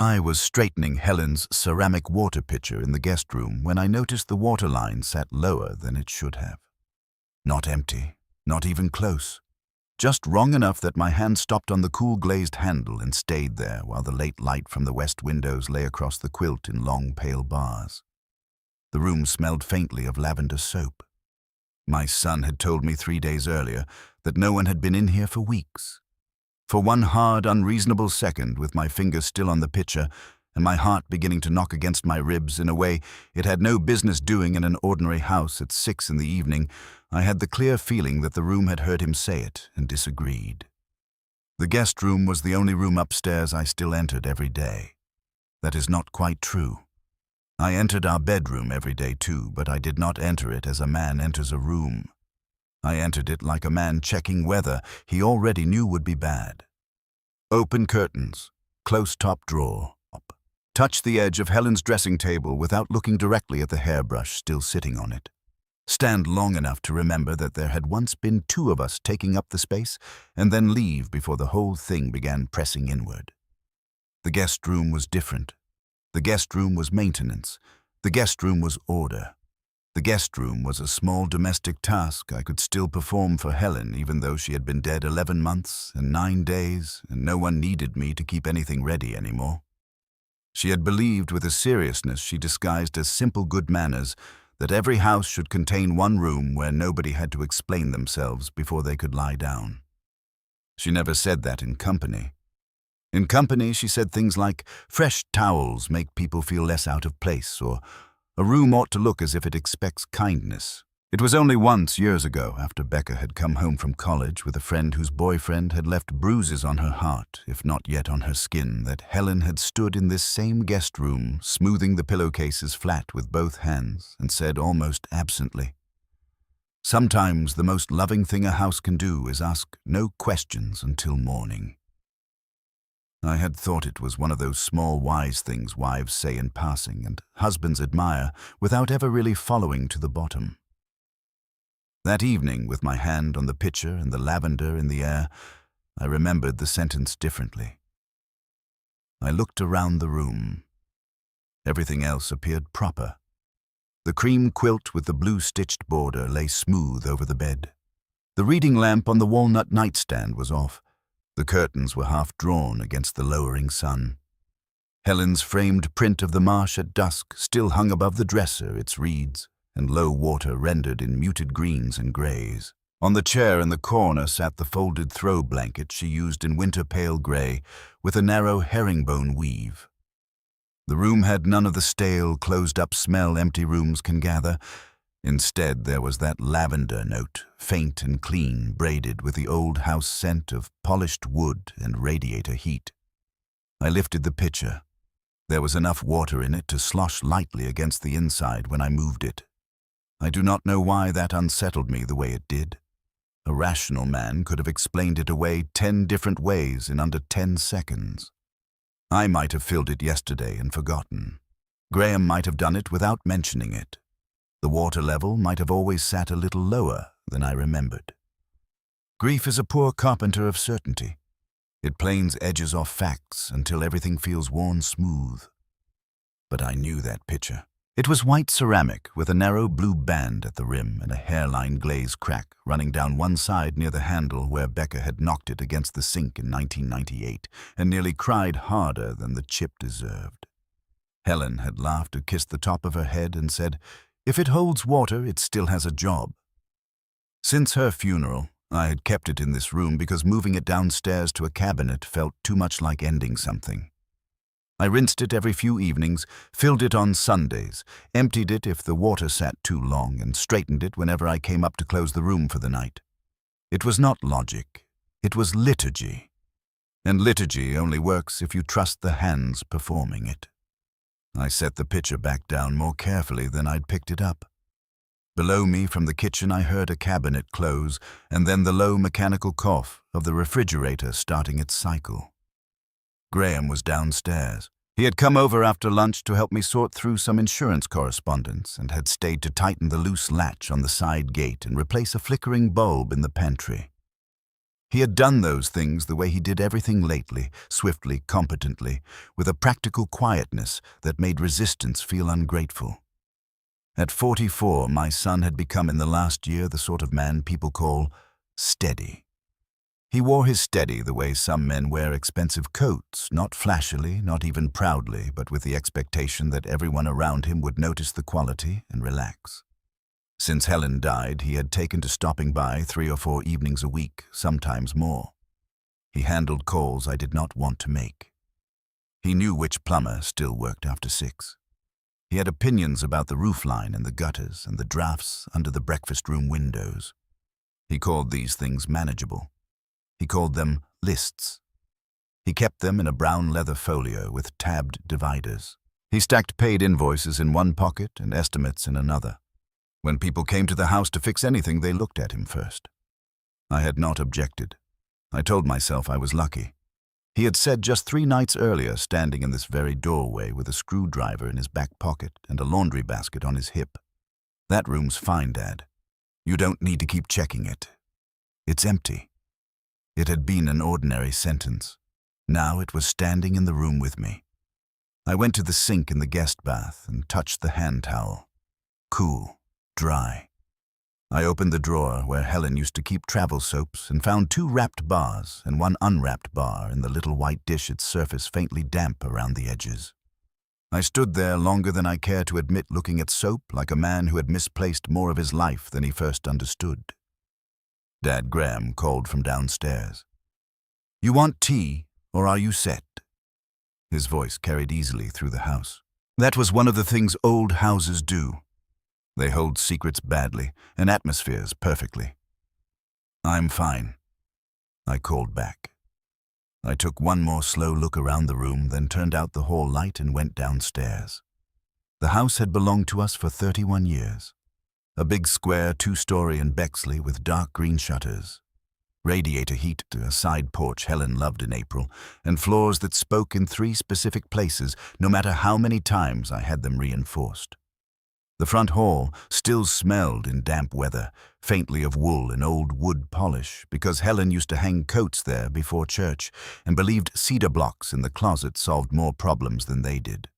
I was straightening Helen's ceramic water pitcher in the guest room when I noticed the water line sat lower than it should have. Not empty, not even close. Just wrong enough that my hand stopped on the cool glazed handle and stayed there while the late light from the west windows lay across the quilt in long pale bars. The room smelled faintly of lavender soap. My son had told me 3 days earlier that no one had been in here for weeks. For one hard, unreasonable second, with my fingers still on the pitcher and my heart beginning to knock against my ribs in a way it had no business doing in an ordinary house at 6 in the evening, I had the clear feeling that the room had heard him say it and disagreed. The guest room was the only room upstairs I still entered every day. That is not quite true. I entered our bedroom every day too, but I did not enter it as a man enters a room. I entered it like a man checking weather he already knew would be bad. Open curtains, close top drawer, up. Touch the edge of Helen's dressing table without looking directly at the hairbrush still sitting on it. Stand long enough to remember that there had once been 2 of us taking up the space, and then leave before the whole thing began pressing inward. The guest room was different. The guest room was maintenance. The guest room was order. The guest room was a small domestic task I could still perform for Helen, even though she had been dead 11 months and 9 days, and no one needed me to keep anything ready anymore. She had believed with a seriousness she disguised as simple good manners that every house should contain one room where nobody had to explain themselves before they could lie down. She never said that in company. In company, she said things like, fresh towels make people feel less out of place, or a room ought to look as if it expects kindness. It was only once years ago, after Becca had come home from college with a friend whose boyfriend had left bruises on her heart, if not yet on her skin, that Helen had stood in this same guest room, smoothing the pillowcases flat with both hands, and said almost absently, "Sometimes the most loving thing a house can do is ask no questions until morning." I had thought it was one of those small wise things wives say in passing and husbands admire without ever really following to the bottom. That evening, with my hand on the pitcher and the lavender in the air, I remembered the sentence differently. I looked around the room. Everything else appeared proper. The cream quilt with the blue-stitched border lay smooth over the bed. The reading lamp on the walnut nightstand was off. The curtains were half drawn against the lowering sun. Helen's framed print of the marsh at dusk still hung above the dresser, its reeds and low water rendered in muted greens and grays. On the chair in the corner sat the folded throw blanket she used in winter pale gray, with a narrow herringbone weave. The room had none of the stale, closed-up smell empty rooms can gather. Instead, there was that lavender note, faint and clean, braided with the old house scent of polished wood and radiator heat. I lifted the pitcher. There was enough water in it to slosh lightly against the inside when I moved it. I do not know why that unsettled me the way it did. A rational man could have explained it away 10 different ways in under 10 seconds. I might have filled it yesterday and forgotten. Graham might have done it without mentioning it. The water level might have always sat a little lower than I remembered. Grief is a poor carpenter of certainty. It planes edges off facts until everything feels worn smooth. But I knew that pitcher. It was white ceramic with a narrow blue band at the rim and a hairline glaze crack running down one side near the handle where Becca had knocked it against the sink in 1998 and nearly cried harder than the chip deserved. Helen had laughed to kiss the top of her head and said, "If it holds water, it still has a job." Since her funeral, I had kept it in this room because moving it downstairs to a cabinet felt too much like ending something. I rinsed it every few evenings, filled it on Sundays, emptied it if the water sat too long, and straightened it whenever I came up to close the room for the night. It was not logic, it was liturgy. And liturgy only works if you trust the hands performing it. I set the pitcher back down more carefully than I'd picked it up. Below me from the kitchen I heard a cabinet close, and then the low mechanical cough of the refrigerator starting its cycle. Graham was downstairs. He had come over after lunch to help me sort through some insurance correspondence and had stayed to tighten the loose latch on the side gate and replace a flickering bulb in the pantry. He had done those things the way he did everything lately, swiftly, competently, with a practical quietness that made resistance feel ungrateful. At 44, my son had become in the last year the sort of man people call steady. He wore his steady the way some men wear expensive coats, not flashily, not even proudly, but with the expectation that everyone around him would notice the quality and relax. Since Helen died, he had taken to stopping by 3 or 4 evenings a week, sometimes more. He handled calls I did not want to make. He knew which plumber still worked after 6. He had opinions about the roofline and the gutters and the drafts under the breakfast room windows. He called these things manageable. He called them lists. He kept them in a brown leather folio with tabbed dividers. He stacked paid invoices in one pocket and estimates in another. When people came to the house to fix anything, they looked at him first. I had not objected. I told myself I was lucky. He had said just 3 nights earlier, standing in this very doorway with a screwdriver in his back pocket and a laundry basket on his hip, "That room's fine, Dad. You don't need to keep checking it. It's empty." It had been an ordinary sentence. Now it was standing in the room with me. I went to the sink in the guest bath and touched the hand towel. Cool, dry. I opened the drawer where Helen used to keep travel soaps and found 2 wrapped bars and 1 unwrapped bar in the little white dish, its surface faintly damp around the edges. I stood there longer than I care to admit, looking at soap like a man who had misplaced more of his life than he first understood. Dad Graham called from downstairs. "You want tea, or are you set?" His voice carried easily through the house. That was one of the things old houses do. They hold secrets badly and atmospheres perfectly. "I'm fine," I called back. I took one more slow look around the room, then turned out the hall light and went downstairs. The house had belonged to us for 31 years. A big square 2-story in Bexley with dark green shutters. Radiator heat to a side porch Helen loved in April, and floors that spoke in 3 specific places, no matter how many times I had them reinforced. The front hall still smelled in damp weather, faintly of wool and old wood polish, because Helen used to hang coats there before church and believed cedar blocks in the closet solved more problems than they did.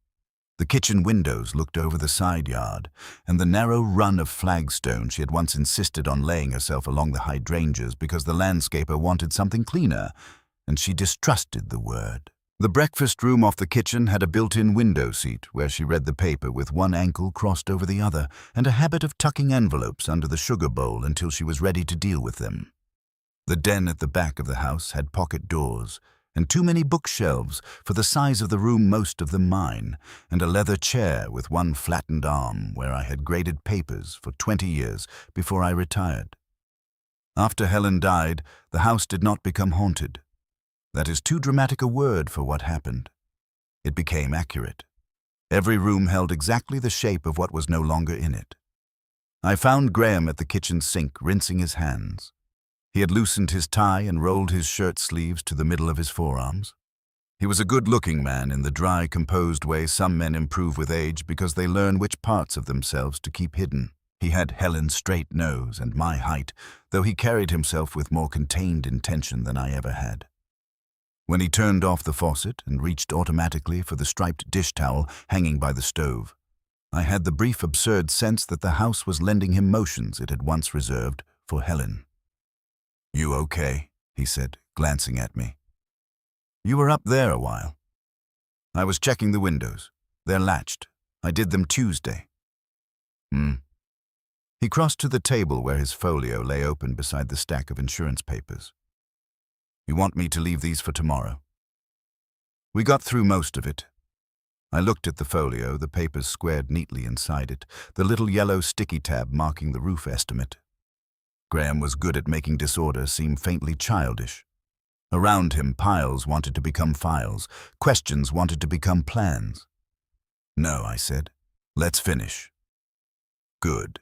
The kitchen windows looked over the side yard, and the narrow run of flagstone she had once insisted on laying herself along the hydrangeas because the landscaper wanted something cleaner, and she distrusted the word. The breakfast room off the kitchen had a built-in window seat where she read the paper with one ankle crossed over the other and a habit of tucking envelopes under the sugar bowl until she was ready to deal with them. The den at the back of the house had pocket doors and too many bookshelves for the size of the room, most of them mine, and a leather chair with one flattened arm where I had graded papers for 20 years before I retired. After Helen died, the house did not become haunted. That is too dramatic a word for what happened. It became accurate. Every room held exactly the shape of what was no longer in it. I found Graham at the kitchen sink rinsing his hands. He had loosened his tie and rolled his shirt sleeves to the middle of his forearms. He was a good-looking man in the dry, composed way some men improve with age because they learn which parts of themselves to keep hidden. He had Helen's straight nose and my height, though he carried himself with more contained intention than I ever had. When he turned off the faucet and reached automatically for the striped dish towel hanging by the stove, I had the brief absurd sense that the house was lending him motions it had once reserved for Helen. "You okay?" he said, glancing at me. "You were up there a while." "I was checking the windows. They're latched. I did them Tuesday." He crossed to the table where his folio lay open beside the stack of insurance papers. "You want me to leave these for tomorrow?" We got through most of it. I looked at the folio, the papers squared neatly inside it, the little yellow sticky tab marking the roof estimate. Graham was good at making disorder seem faintly childish. Around him, piles wanted to become files, questions wanted to become plans. "No," I said. "Let's finish." "Good."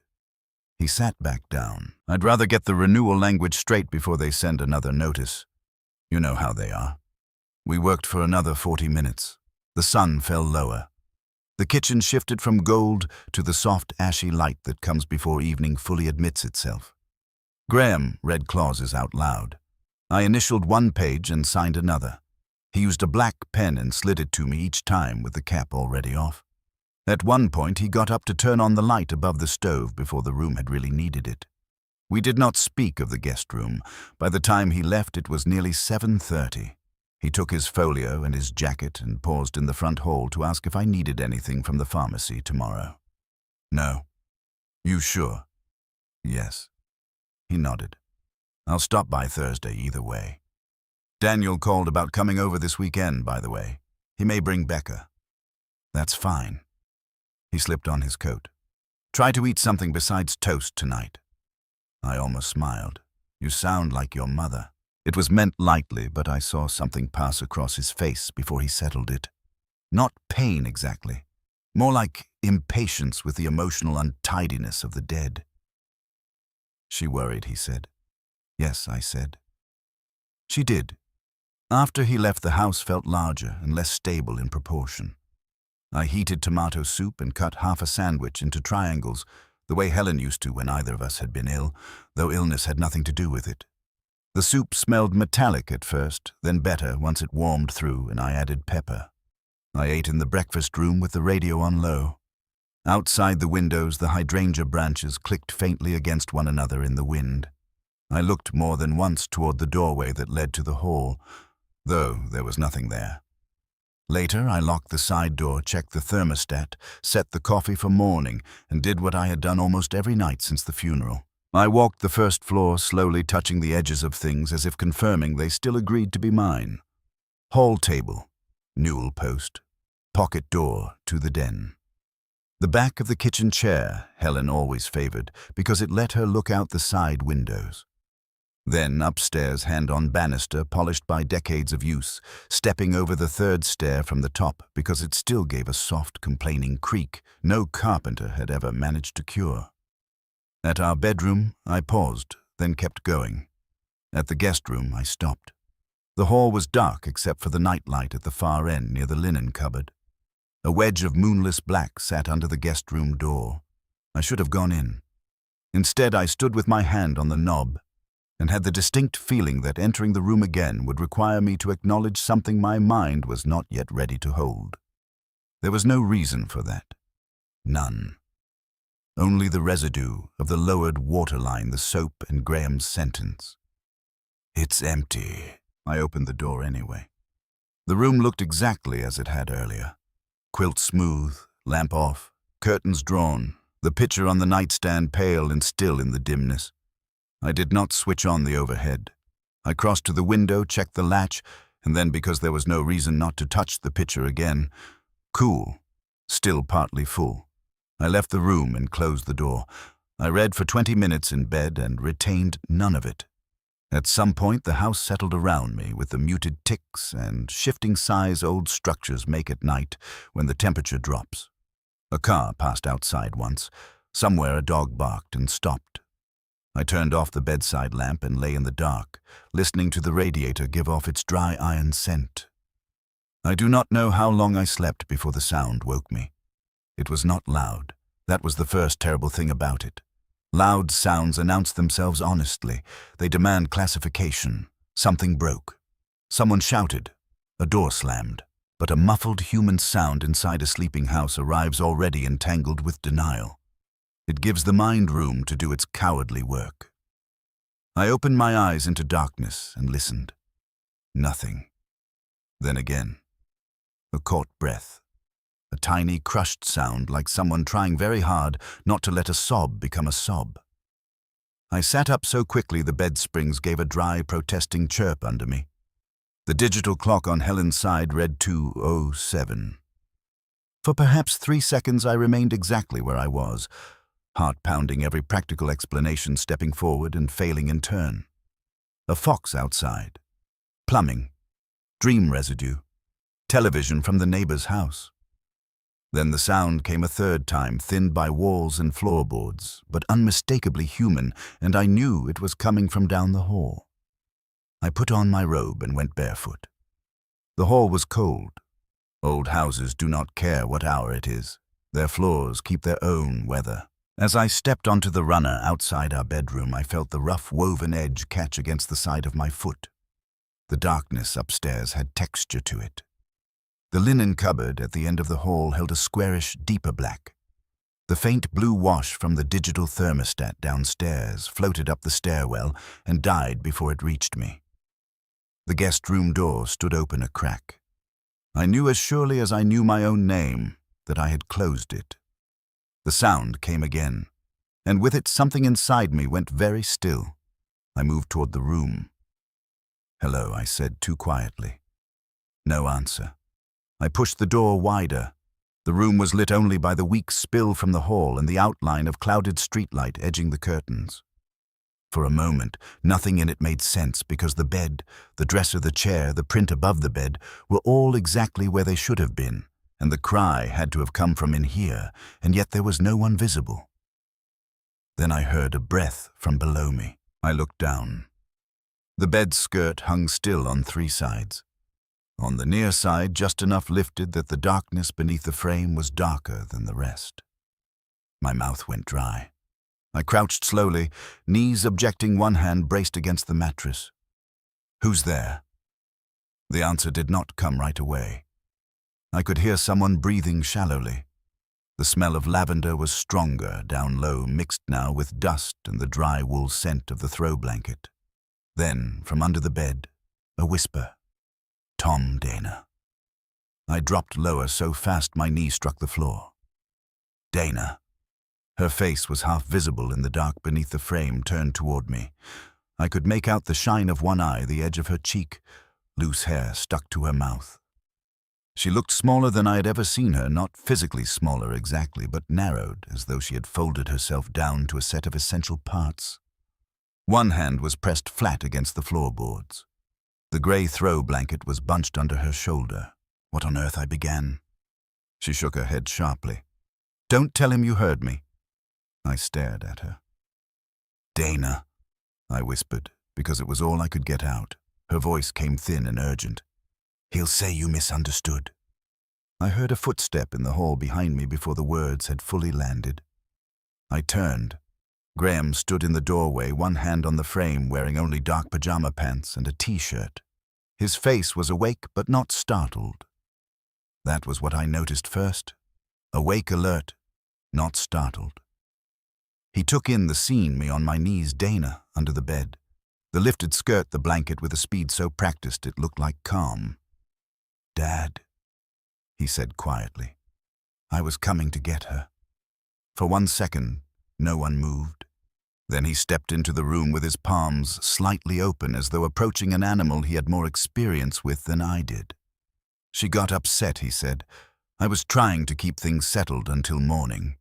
He sat back down. "I'd rather get the renewal language straight before they send another notice. You know how they are." We worked for another 40 minutes. The sun fell lower. The kitchen shifted from gold to the soft, ashy light that comes before evening fully admits itself. Graham read clauses out loud. I initialed one page and signed another. He used a black pen and slid it to me each time with the cap already off. At one point, he got up to turn on the light above the stove before the room had really needed it. We did not speak of the guest room. By the time he left, it was nearly 7:30. He took his folio and his jacket and paused in the front hall to ask if I needed anything from the pharmacy tomorrow. No. You sure? Yes. He nodded. I'll stop by Thursday either way. Daniel called about coming over this weekend, by the way. He may bring Becca. That's fine. He slipped on his coat. Try to eat something besides toast tonight. I almost smiled. You sound like your mother. It was meant lightly, but I saw something pass across his face before he settled it. Not pain exactly. More like impatience with the emotional untidiness of the dead. She worried, he said. Yes, I said. She did. After he left, the house felt larger and less stable in proportion. I heated tomato soup and cut half a sandwich into triangles, the way Helen used to when either of us had been ill, though illness had nothing to do with it. The soup smelled metallic at first, then better once it warmed through and I added pepper. I ate in the breakfast room with the radio on low. Outside the windows, the hydrangea branches clicked faintly against one another in the wind. I looked more than once toward the doorway that led to the hall, though there was nothing there. Later, I locked the side door, checked the thermostat, set the coffee for morning, and did what I had done almost every night since the funeral. I walked the first floor, slowly touching the edges of things as if confirming they still agreed to be mine. Hall table, newel post, pocket door to the den. The back of the kitchen chair Helen always favored because it let her look out the side windows. Then upstairs, hand on banister polished by decades of use, stepping over the third stair from the top because it still gave a soft, complaining creak no carpenter had ever managed to cure. At our bedroom, I paused, then kept going. At the guest room, I stopped. The hall was dark except for the nightlight at the far end near the linen cupboard. A wedge of moonless black sat under the guest room door. I should have gone in. Instead, I stood with my hand on the knob and had the distinct feeling that entering the room again would require me to acknowledge something my mind was not yet ready to hold. There was no reason for that. None. Only the residue of the lowered waterline, the soap, and Graham's sentence. It's empty. I opened the door anyway. The room looked exactly as it had earlier. Quilt smooth, lamp off, curtains drawn, the picture on the nightstand pale and still in the dimness. I did not switch on the overhead. I crossed to the window, checked the latch, and then, because there was no reason not to touch the picture again, cool, still partly full. I left the room and closed the door. I read for 20 minutes in bed and retained none of it. At some point, the house settled around me with the muted ticks and shifting sighs old structures make at night when the temperature drops. A car passed outside once. Somewhere a dog barked and stopped. I turned off the bedside lamp and lay in the dark, listening to the radiator give off its dry iron scent. I do not know how long I slept before the sound woke me. It was not loud. That was the first terrible thing about it. Loud sounds announce themselves honestly. They demand classification. Something broke. Someone shouted. A door slammed. But a muffled human sound inside a sleeping house arrives already entangled with denial. It gives the mind room to do its cowardly work. I opened my eyes into darkness and listened. Nothing. Then again. A caught breath. A tiny, crushed sound like someone trying very hard not to let a sob become a sob. I sat up so quickly the bed springs gave a dry, protesting chirp under me. The digital clock on Helen's side read 2:07. For perhaps 3 seconds I remained exactly where I was, heart pounding every practical explanation, stepping forward and failing in turn. A fox outside. Plumbing. Dream residue. Television from the neighbor's house. Then the sound came a third time, thinned by walls and floorboards, but unmistakably human, and I knew it was coming from down the hall. I put on my robe and went barefoot. The hall was cold. Old houses do not care what hour it is. Their floors keep their own weather. As I stepped onto the runner outside our bedroom, I felt the rough woven edge catch against the side of my foot. The darkness upstairs had texture to it. The linen cupboard at the end of the hall held a squarish, deeper black. The faint blue wash from the digital thermostat downstairs floated up the stairwell and died before it reached me. The guest room door stood open a crack. I knew as surely as I knew my own name that I had closed it. The sound came again, and with it something inside me went very still. I moved toward the room. "Hello," I said too quietly. No answer. I pushed the door wider. The room was lit only by the weak spill from the hall and the outline of clouded streetlight edging the curtains. For a moment, nothing in it made sense because the bed, the dresser, the chair, the print above the bed were all exactly where they should have been, and the cry had to have come from in here, and yet there was no one visible. Then I heard a breath from below me. I looked down. The bed's skirt hung still on three sides. On the near side, just enough lifted that the darkness beneath the frame was darker than the rest. My mouth went dry. I crouched slowly, knees objecting, one hand braced against the mattress. "Who's there?" The answer did not come right away. I could hear someone breathing shallowly. The smell of lavender was stronger down low, mixed now with dust and the dry wool scent of the throw blanket. Then, from under the bed, a whisper. "Tom Dana." I dropped lower so fast my knee struck the floor. "Dana." Her face was half visible in the dark beneath the frame, turned toward me. I could make out the shine of one eye, the edge of her cheek. Loose hair stuck to her mouth. She looked smaller than I had ever seen her, not physically smaller exactly, but narrowed, as though she had folded herself down to a set of essential parts. One hand was pressed flat against the floorboards. The grey throw blanket was bunched under her shoulder. What on earth? I began. She shook her head sharply. "Don't tell him you heard me." I stared at her. "Dana," I whispered, because it was all I could get out. Her voice came thin and urgent. "He'll say you misunderstood." I heard a footstep in the hall behind me before the words had fully landed. I turned. Graham stood in the doorway, one hand on the frame, wearing only dark pajama pants and a t-shirt. His face was awake but not startled. That was what I noticed first. Awake, alert, not startled. He took in the scene, me on my knees, Dana, under the bed. The lifted skirt, the blanket, with a speed so practiced it looked like calm. "Dad," he said quietly. "I was coming to get her." For 1 second, no one moved. Then he stepped into the room with his palms slightly open, as though approaching an animal he had more experience with than I did. "She got upset," he said. "I was trying to keep things settled until morning.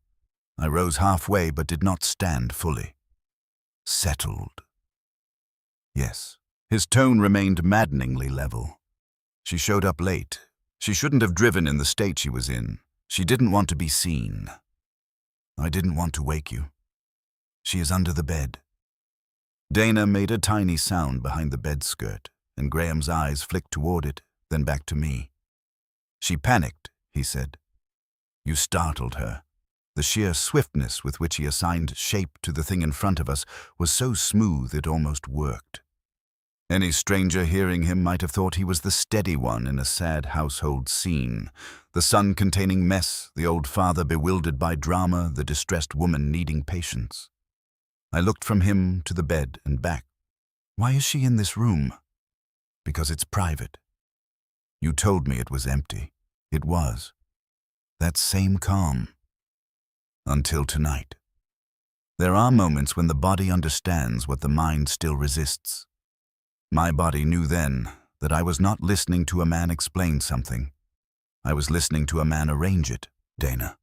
I rose halfway but did not stand fully." "Settled?" "Yes." His tone remained maddeningly level. "She showed up late. She shouldn't have driven in the state she was in. She didn't want to be seen. I didn't want to wake you. She is under the bed." Dana made a tiny sound behind the bed skirt, and Graham's eyes flicked toward it, then back to me. "She panicked," he said. "You startled her." The sheer swiftness with which he assigned shape to the thing in front of us was so smooth it almost worked. Any stranger hearing him might have thought he was the steady one in a sad household scene, the son containing mess, the old father bewildered by drama, the distressed woman needing patience. I looked from him to the bed and back. "Why is she in this room?" "Because it's private." "You told me it was empty." It was. That same calm. Until tonight. There are moments when the body understands what the mind still resists. My body knew then that I was not listening to a man explain something. I was listening to a man arrange it. "Dana,"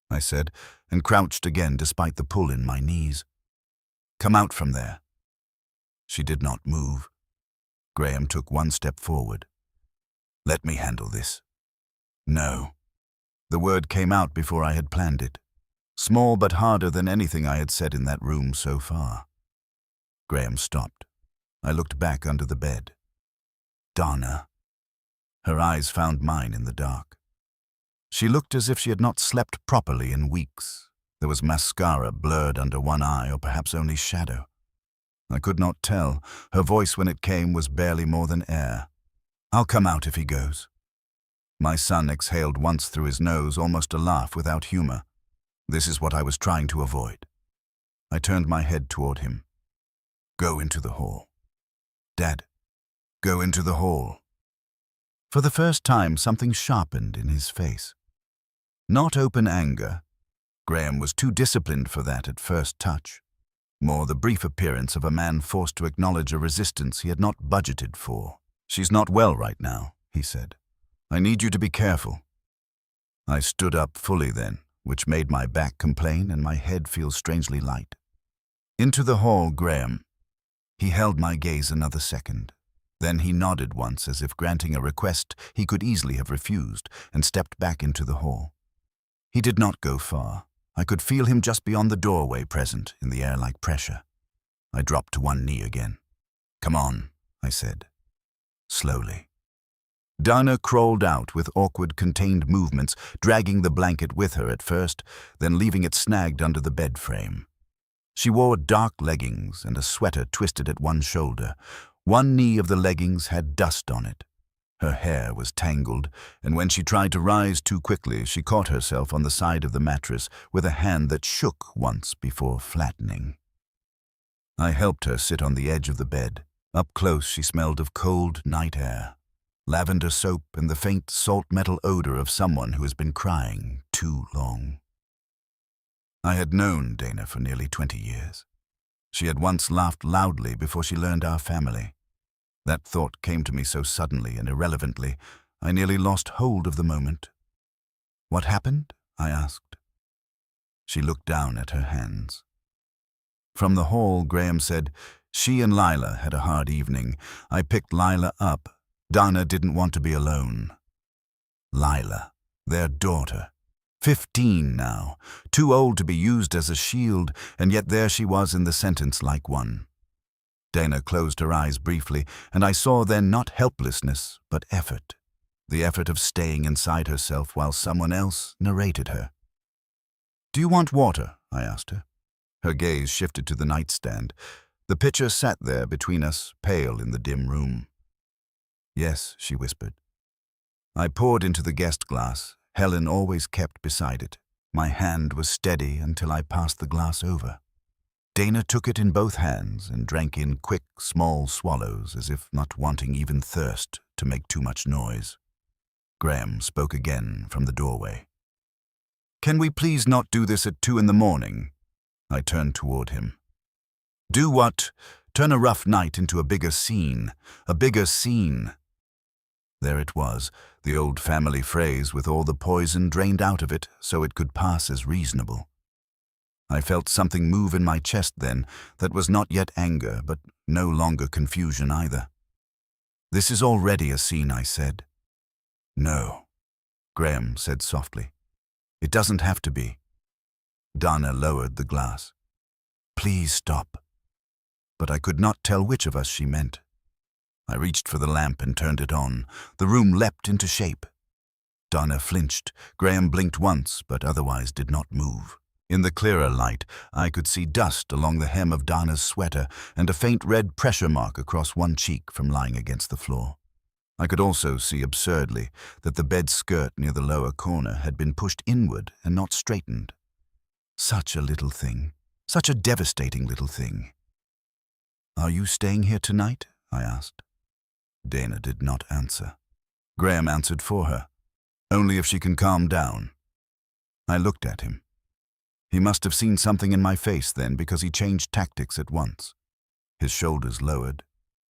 I said, and crouched again despite the pull in my knees. "Come out from there." She did not move. Graham took one step forward. "Let me handle this." "No." The word came out before I had planned it. Small but harder than anything I had said in that room so far. Graham stopped. I looked back under the bed. "Dana." Her eyes found mine in the dark. She looked as if she had not slept properly in weeks. There was mascara blurred under one eye, or perhaps only shadow. I could not tell. Her voice when it came was barely more than air. "I'll come out if he goes." My son exhaled once through his nose, almost a laugh without humor. This is what I was trying to avoid. I turned my head toward him. "Go into the hall." "Dad, go into the hall." For the first time, something sharpened in his face. Not open anger. Graham was too disciplined for that at first touch. More the brief appearance of a man forced to acknowledge a resistance he had not budgeted for. "She's not well right now," he said. "I need you to be careful." I stood up fully then, which made my back complain and my head feel strangely light. "Into the hall, Graham." He held my gaze another second. Then he nodded once as if granting a request he could easily have refused, and stepped back into the hall. He did not go far. I could feel him just beyond the doorway, present in the air like pressure. I dropped to one knee again. "Come on," I said, slowly. Dana crawled out with awkward, contained movements, dragging the blanket with her at first, then leaving it snagged under the bed frame. She wore dark leggings and a sweater twisted at one shoulder. One knee of the leggings had dust on it. Her hair was tangled, and when she tried to rise too quickly, she caught herself on the side of the mattress with a hand that shook once before flattening. I helped her sit on the edge of the bed. Up close, she smelled of cold night air, lavender soap and the faint salt metal odor of someone who has been crying too long. I had known Dana for nearly 20 years. She had once laughed loudly before she learned our family. That thought came to me so suddenly and irrelevantly, I nearly lost hold of the moment. "What happened?" I asked. She looked down at her hands. From the hall, Graham said, "She and Lila had a hard evening. I picked Lila up. Dana didn't want to be alone." Lila, their daughter. 15 now, too old to be used as a shield, and yet there she was in the sentence like one. Dana closed her eyes briefly, and I saw then not helplessness, but effort. The effort of staying inside herself while someone else narrated her. "Do you want water?" I asked her. Her gaze shifted to the nightstand. The pitcher sat there between us, pale in the dim room. "Yes," she whispered. I poured into the guest glass. Helen always kept beside it. My hand was steady until I passed the glass over. Dana took it in both hands and drank in quick, small swallows as if not wanting even thirst to make too much noise. Graham spoke again from the doorway. "Can we please not do this at 2 in the morning?" I turned toward him. "Do what? Turn a rough night into a bigger scene. A bigger scene." There it was, the old family phrase with all the poison drained out of it so it could pass as reasonable. I felt something move in my chest then that was not yet anger, but no longer confusion either. "This is already a scene," I said. "No," Graham said softly. "It doesn't have to be." Dana lowered the glass. "Please stop." But I could not tell which of us she meant. I reached for the lamp and turned it on. The room leapt into shape. Dana flinched. Graham blinked once, but otherwise did not move. In the clearer light, I could see dust along the hem of Dana's sweater and a faint red pressure mark across one cheek from lying against the floor. I could also see absurdly that the bed skirt near the lower corner had been pushed inward and not straightened. Such a little thing. Such a devastating little thing. "Are you staying here tonight?" I asked. Dana did not answer. Graham answered for her. "Only if she can calm down." I looked at him. He must have seen something in my face then, because he changed tactics at once. His shoulders lowered.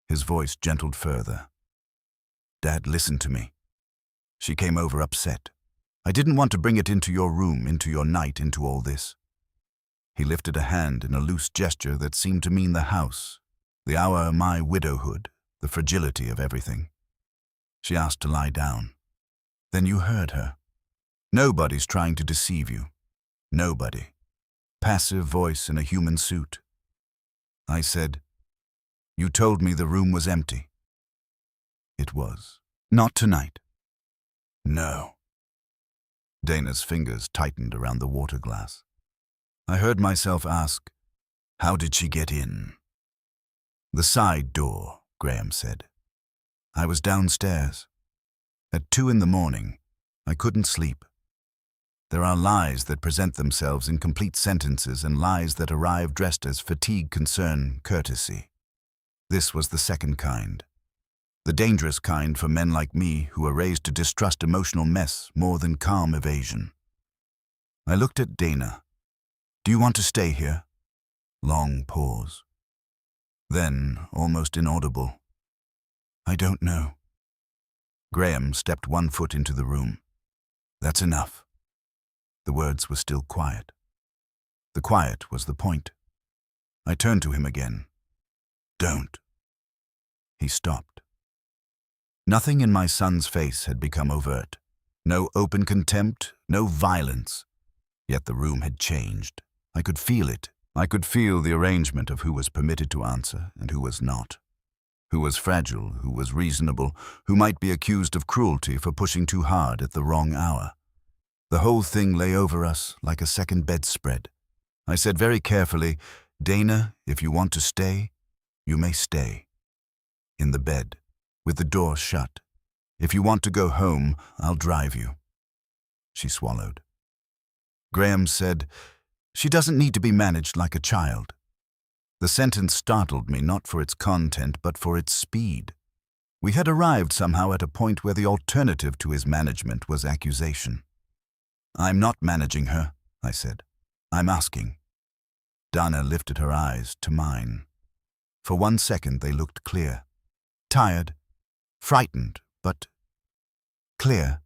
His voice gentled further. "Dad, listen to me." She came over upset. "I didn't want to bring it into your room, into your night, into all this." He lifted a hand in a loose gesture that seemed to mean the house, the hour of my widowhood, the fragility of everything. She asked to lie down. "Then you heard her. Nobody's trying to deceive you. Nobody. Passive voice in a human suit." I said, "You told me the room was empty." It was. "Not tonight." "No." Dana's fingers tightened around the water glass. I heard myself ask, "How did she get in?" "The side door," Graham said. "I was downstairs. At 2 in the morning. I couldn't sleep. There are lies that present themselves in complete sentences and lies that arrive dressed as fatigue, concern, courtesy. This was the second kind. The dangerous kind for men like me who are raised to distrust emotional mess more than calm evasion. I looked at Dana. "Do you want to stay here?" Long pause. Then, almost inaudible, "I don't know." Graham stepped 1 foot into the room. "That's enough." The words were still quiet. The quiet was the point. I turned to him again. "Don't." He stopped. Nothing in my son's face had become overt. No open contempt, no violence. Yet the room had changed. I could feel it. I could feel the arrangement of who was permitted to answer and who was not. Who was fragile, who was reasonable, who might be accused of cruelty for pushing too hard at the wrong hour. The whole thing lay over us like a second bedspread. I said very carefully, "Dana, if you want to stay, you may stay. In the bed, with the door shut. If you want to go home, I'll drive you." She swallowed. Graham said, "She doesn't need to be managed like a child." The sentence startled me not for its content but for its speed. We had arrived somehow at a point where the alternative to his management was accusation. "I'm not managing her," I said. "I'm asking." Dana lifted her eyes to mine. For 1 second they looked clear. Tired, frightened, but clear.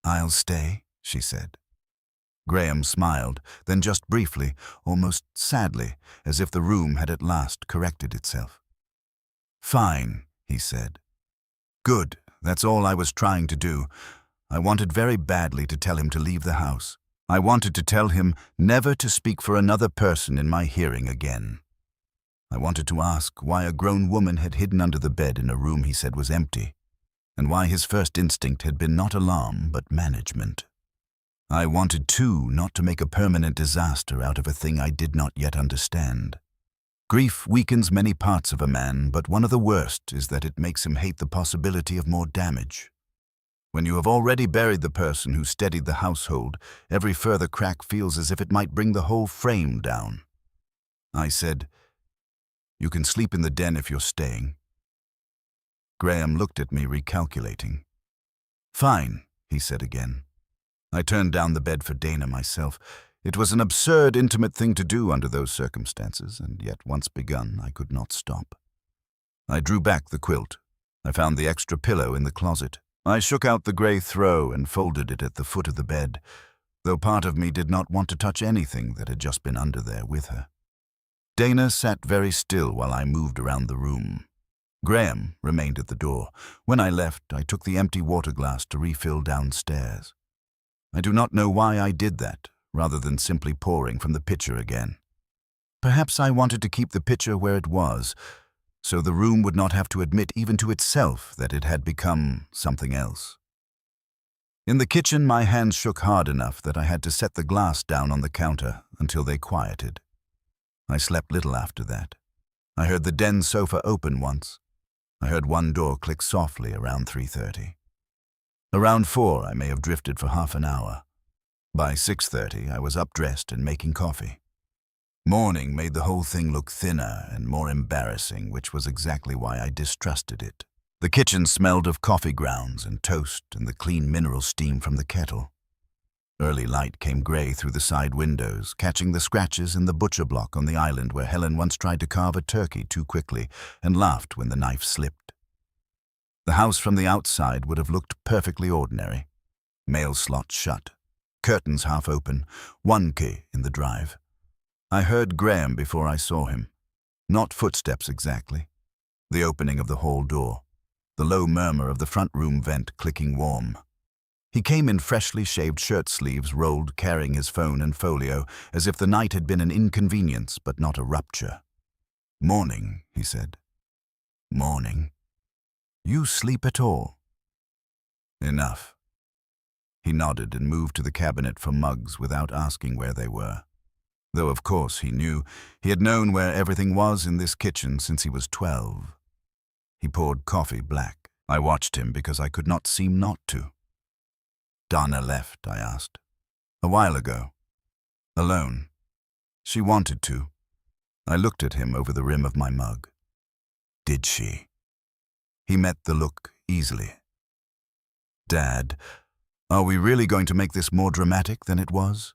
"I'll stay," she said. Graham smiled, then just briefly, almost sadly, as if the room had at last corrected itself. "Fine," he said. "Good, that's all I was trying to do. I wanted very badly to tell him to leave the house. I wanted to tell him never to speak for another person in my hearing again. I wanted to ask why a grown woman had hidden under the bed in a room he said was empty, and why his first instinct had been not alarm but management. I wanted, too, not to make a permanent disaster out of a thing I did not yet understand. Grief weakens many parts of a man, but one of the worst is that it makes him hate the possibility of more damage. When you have already buried the person who steadied the household, every further crack feels as if it might bring the whole frame down. I said, "You can sleep in the den if you're staying." Graham looked at me, recalculating. "Fine," he said again. I turned down the bed for Dana myself. It was an absurd, intimate thing to do under those circumstances, and yet once begun, I could not stop. I drew back the quilt. I found the extra pillow in the closet. I shook out the grey throw and folded it at the foot of the bed, though part of me did not want to touch anything that had just been under there with her. Dana sat very still while I moved around the room. Graham remained at the door. When I left, I took the empty water glass to refill downstairs. I do not know why I did that, rather than simply pouring from the pitcher again. Perhaps I wanted to keep the pitcher where it was, so the room would not have to admit even to itself that it had become something else. In the kitchen, my hands shook hard enough that I had to set the glass down on the counter until they quieted. I slept little after that. I heard the den sofa open once. I heard one door click softly around 3:30. Around 4, I may have drifted for half an hour. By 6:30, I was up dressed and making coffee. Morning made the whole thing look thinner and more embarrassing, which was exactly why I distrusted it. The kitchen smelled of coffee grounds and toast and the clean mineral steam from the kettle. Early light came grey through the side windows, catching the scratches in the butcher block on the island where Helen once tried to carve a turkey too quickly and laughed when the knife slipped. The house from the outside would have looked perfectly ordinary. Mail slot shut, curtains half open, one key in the drive. I heard Graham before I saw him. Not footsteps exactly. The opening of the hall door. The low murmur of the front room vent clicking warm. He came in freshly shaved shirt sleeves rolled, carrying his phone and folio, as if the night had been an inconvenience but not a rupture. "Morning," he said. "Morning. You sleep at all?" "Enough." He nodded and moved to the cabinet for mugs without asking where they were. Though of course he knew. He had known where everything was in this kitchen since he was 12. He poured coffee black. I watched him because I could not seem not to. "Dana left," I asked. "A while ago. Alone. She wanted to." I looked at him over the rim of my mug. "Did she?" He met the look easily. "Dad, are we really going to make this more dramatic than it was?"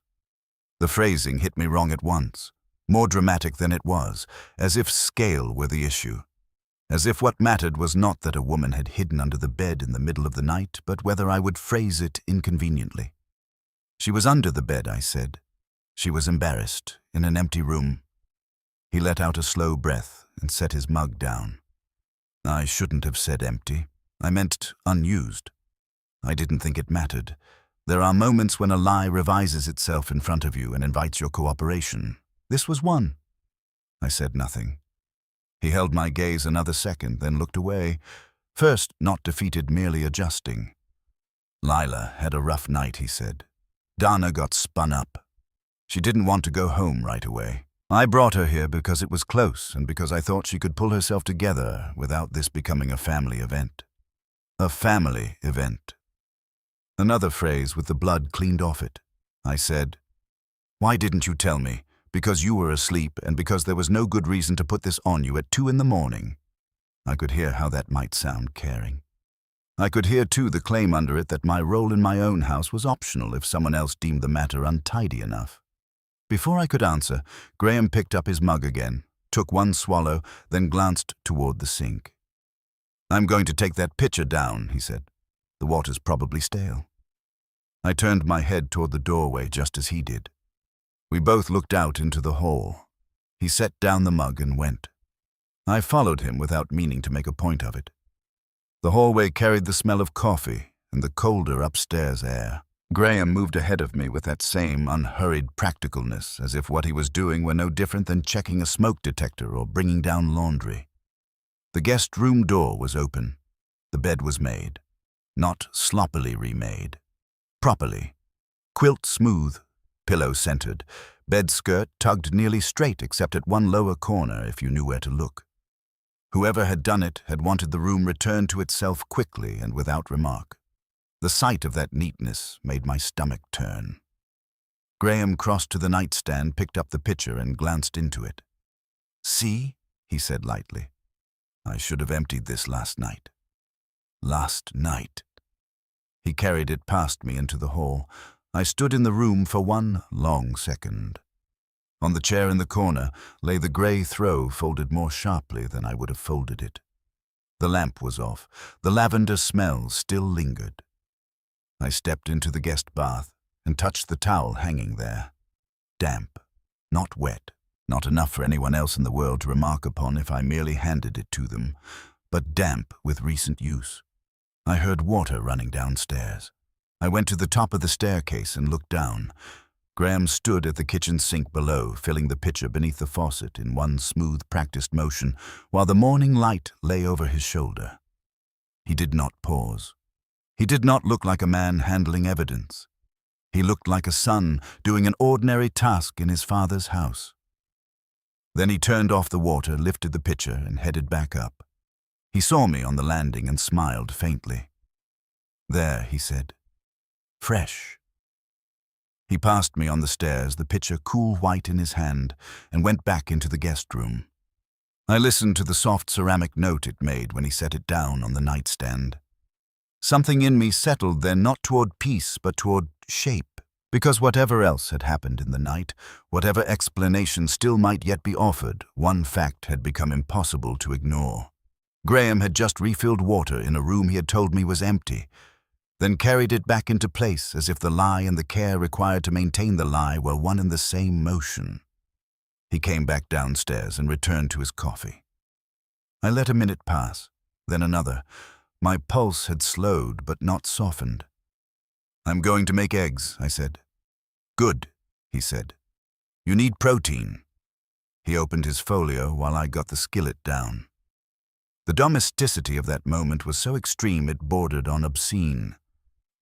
The phrasing hit me wrong at once. More dramatic than it was, as if scale were the issue. As if what mattered was not that a woman had hidden under the bed in the middle of the night, but whether I would phrase it inconveniently. "She was under the bed," I said. "She was embarrassed, in an empty room." He let out a slow breath and set his mug down. "I shouldn't have said empty. I meant unused. I didn't think it mattered. There are moments when a lie revises itself in front of you and invites your cooperation. This was one." I said nothing. He held my gaze another second, then looked away. First, not defeated, merely adjusting. "Lila had a rough night," he said. "Dana got spun up. She didn't want to go home right away. I brought her here because it was close and because I thought she could pull herself together without this becoming a family event." A family event. Another phrase with the blood cleaned off it. I said, "Why didn't you tell me? Because you were asleep and because there was no good reason to put this on you at 2 a.m. I could hear how that might sound caring. I could hear, too, the claim under it that my role in my own house was optional if someone else deemed the matter untidy enough. Before I could answer, Graham picked up his mug again, took one swallow, then glanced toward the sink. "I'm going to take that pitcher down," he said. "The water's probably stale." I turned my head toward the doorway just as he did. We both looked out into the hall. He set down the mug and went. I followed him without meaning to make a point of it. The hallway carried the smell of coffee and the colder upstairs air. Graham moved ahead of me with that same unhurried practicalness, as if what he was doing were no different than checking a smoke detector or bringing down laundry. The guest room door was open. The bed was made. Not sloppily remade. Properly. Quilt smooth. Pillow centered, bed skirt tugged nearly straight except at one lower corner if you knew where to look. Whoever had done it had wanted the room returned to itself quickly and without remark. The sight of that neatness made my stomach turn. Graham crossed to the nightstand, picked up the pitcher and glanced into it. "See?" he said lightly. "I should have emptied this last night." Last night. He carried it past me into the hall. I stood in the room for one long second. On the chair in the corner lay the grey throw folded more sharply than I would have folded it. The lamp was off. The lavender smell still lingered. I stepped into the guest bath and touched the towel hanging there. Damp, not wet, not enough for anyone else in the world to remark upon if I merely handed it to them, but damp with recent use. I heard water running downstairs. I went to the top of the staircase and looked down. Graham stood at the kitchen sink below, filling the pitcher beneath the faucet in one smooth, practiced motion, while the morning light lay over his shoulder. He did not pause. He did not look like a man handling evidence. He looked like a son doing an ordinary task in his father's house. Then he turned off the water, lifted the pitcher, and headed back up. He saw me on the landing and smiled faintly. "There," he said. "Fresh." He passed me on the stairs, the pitcher cool white in his hand, and went back into the guest room. I listened to the soft ceramic note it made when he set it down on the nightstand. Something in me settled then not toward peace but toward shape, because whatever else had happened in the night, whatever explanation still might yet be offered, one fact had become impossible to ignore. Graham had just refilled water in a room he had told me was empty, then carried it back into place as if the lie and the care required to maintain the lie were one and the same motion. He came back downstairs and returned to his coffee. I let a minute pass, then another. My pulse had slowed but not softened. "I'm going to make eggs," I said. "Good," he said. "You need protein." He opened his folio while I got the skillet down. The domesticity of that moment was so extreme it bordered on obscene.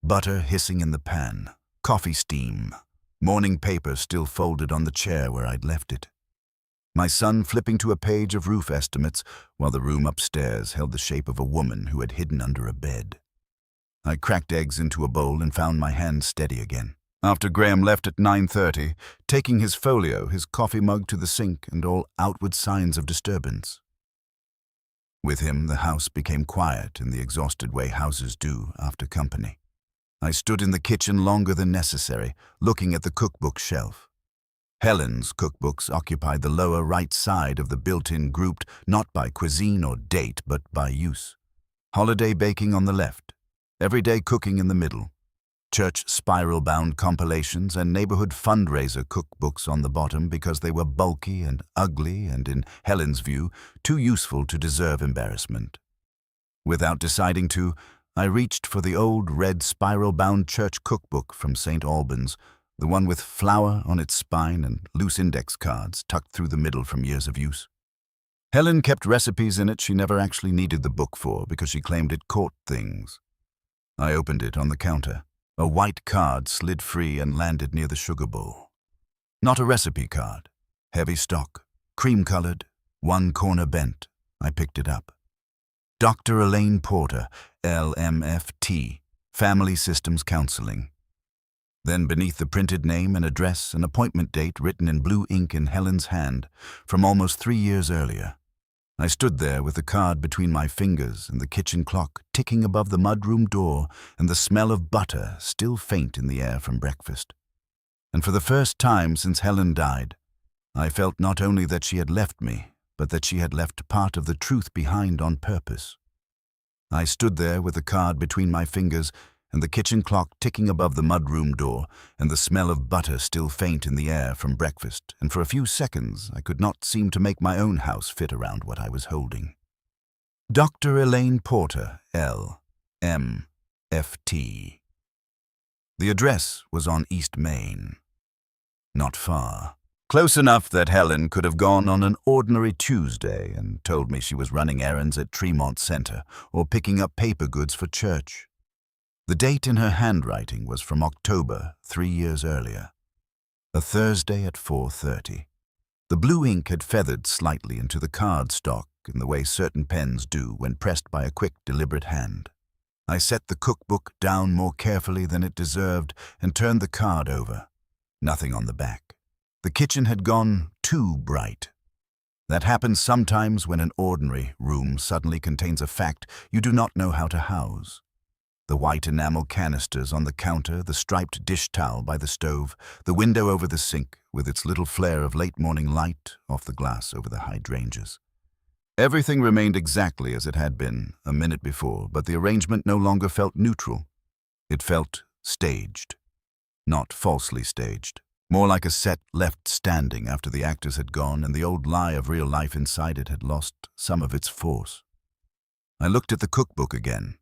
Butter hissing in the pan, coffee steam, morning paper still folded on the chair where I'd left it. My son flipping to a page of roof estimates while the room upstairs held the shape of a woman who had hidden under a bed. I cracked eggs into a bowl and found my hand steady again. After Graham left at 9:30, taking his folio, his coffee mug to the sink, and all outward signs of disturbance. With him, the house became quiet in the exhausted way houses do after company. I stood in the kitchen longer than necessary, looking at the cookbook shelf. Helen's cookbooks occupied the lower right side of the built-in, grouped not by cuisine or date, but by use. Holiday baking on the left, everyday cooking in the middle, church spiral-bound compilations and neighborhood fundraiser cookbooks on the bottom because they were bulky and ugly and, in Helen's view, too useful to deserve embarrassment. Without deciding to, I reached for the old red spiral-bound church cookbook from St. Albans, the one with flour on its spine and loose index cards tucked through the middle from years of use. Helen kept recipes in it she never actually needed the book for because she claimed it caught things. I opened it on the counter. A white card slid free and landed near the sugar bowl. Not a recipe card. Heavy stock, cream-colored, one corner bent. I picked it up. Dr. Elaine Porter, LMFT, Family Systems Counseling. Then beneath the printed name and address, an appointment date written in blue ink in Helen's hand from almost 3 years earlier. I stood there with the card between my fingers and the kitchen clock ticking above the mudroom door and the smell of butter still faint in the air from breakfast. And for the first time since Helen died, I felt not only that she had left me, but that she had left part of the truth behind on purpose. I stood there with the card between my fingers and the kitchen clock ticking above the mudroom door, and the smell of butter still faint in the air from breakfast, and for a few seconds I could not seem to make my own house fit around what I was holding. Dr. Elaine Porter, L.M.F.T. The address was on East Main. Not far. Close enough that Helen could have gone on an ordinary Tuesday and told me she was running errands at Tremont Center or picking up paper goods for church. The date in her handwriting was from October 3 years earlier, a Thursday at 4:30. The blue ink had feathered slightly into the card stock in the way certain pens do when pressed by a quick, deliberate hand. I set the cookbook down more carefully than it deserved and turned the card over. Nothing on the back. The kitchen had gone too bright. That happens sometimes when an ordinary room suddenly contains a fact you do not know how to house. The white enamel canisters on the counter, the striped dish towel by the stove, the window over the sink with its little flare of late morning light off the glass over the hydrangeas. Everything remained exactly as it had been a minute before, but the arrangement no longer felt neutral. It felt staged. Not falsely staged. More like a set left standing after the actors had gone and the old lie of real life inside it had lost some of its force. I looked at the cookbook again.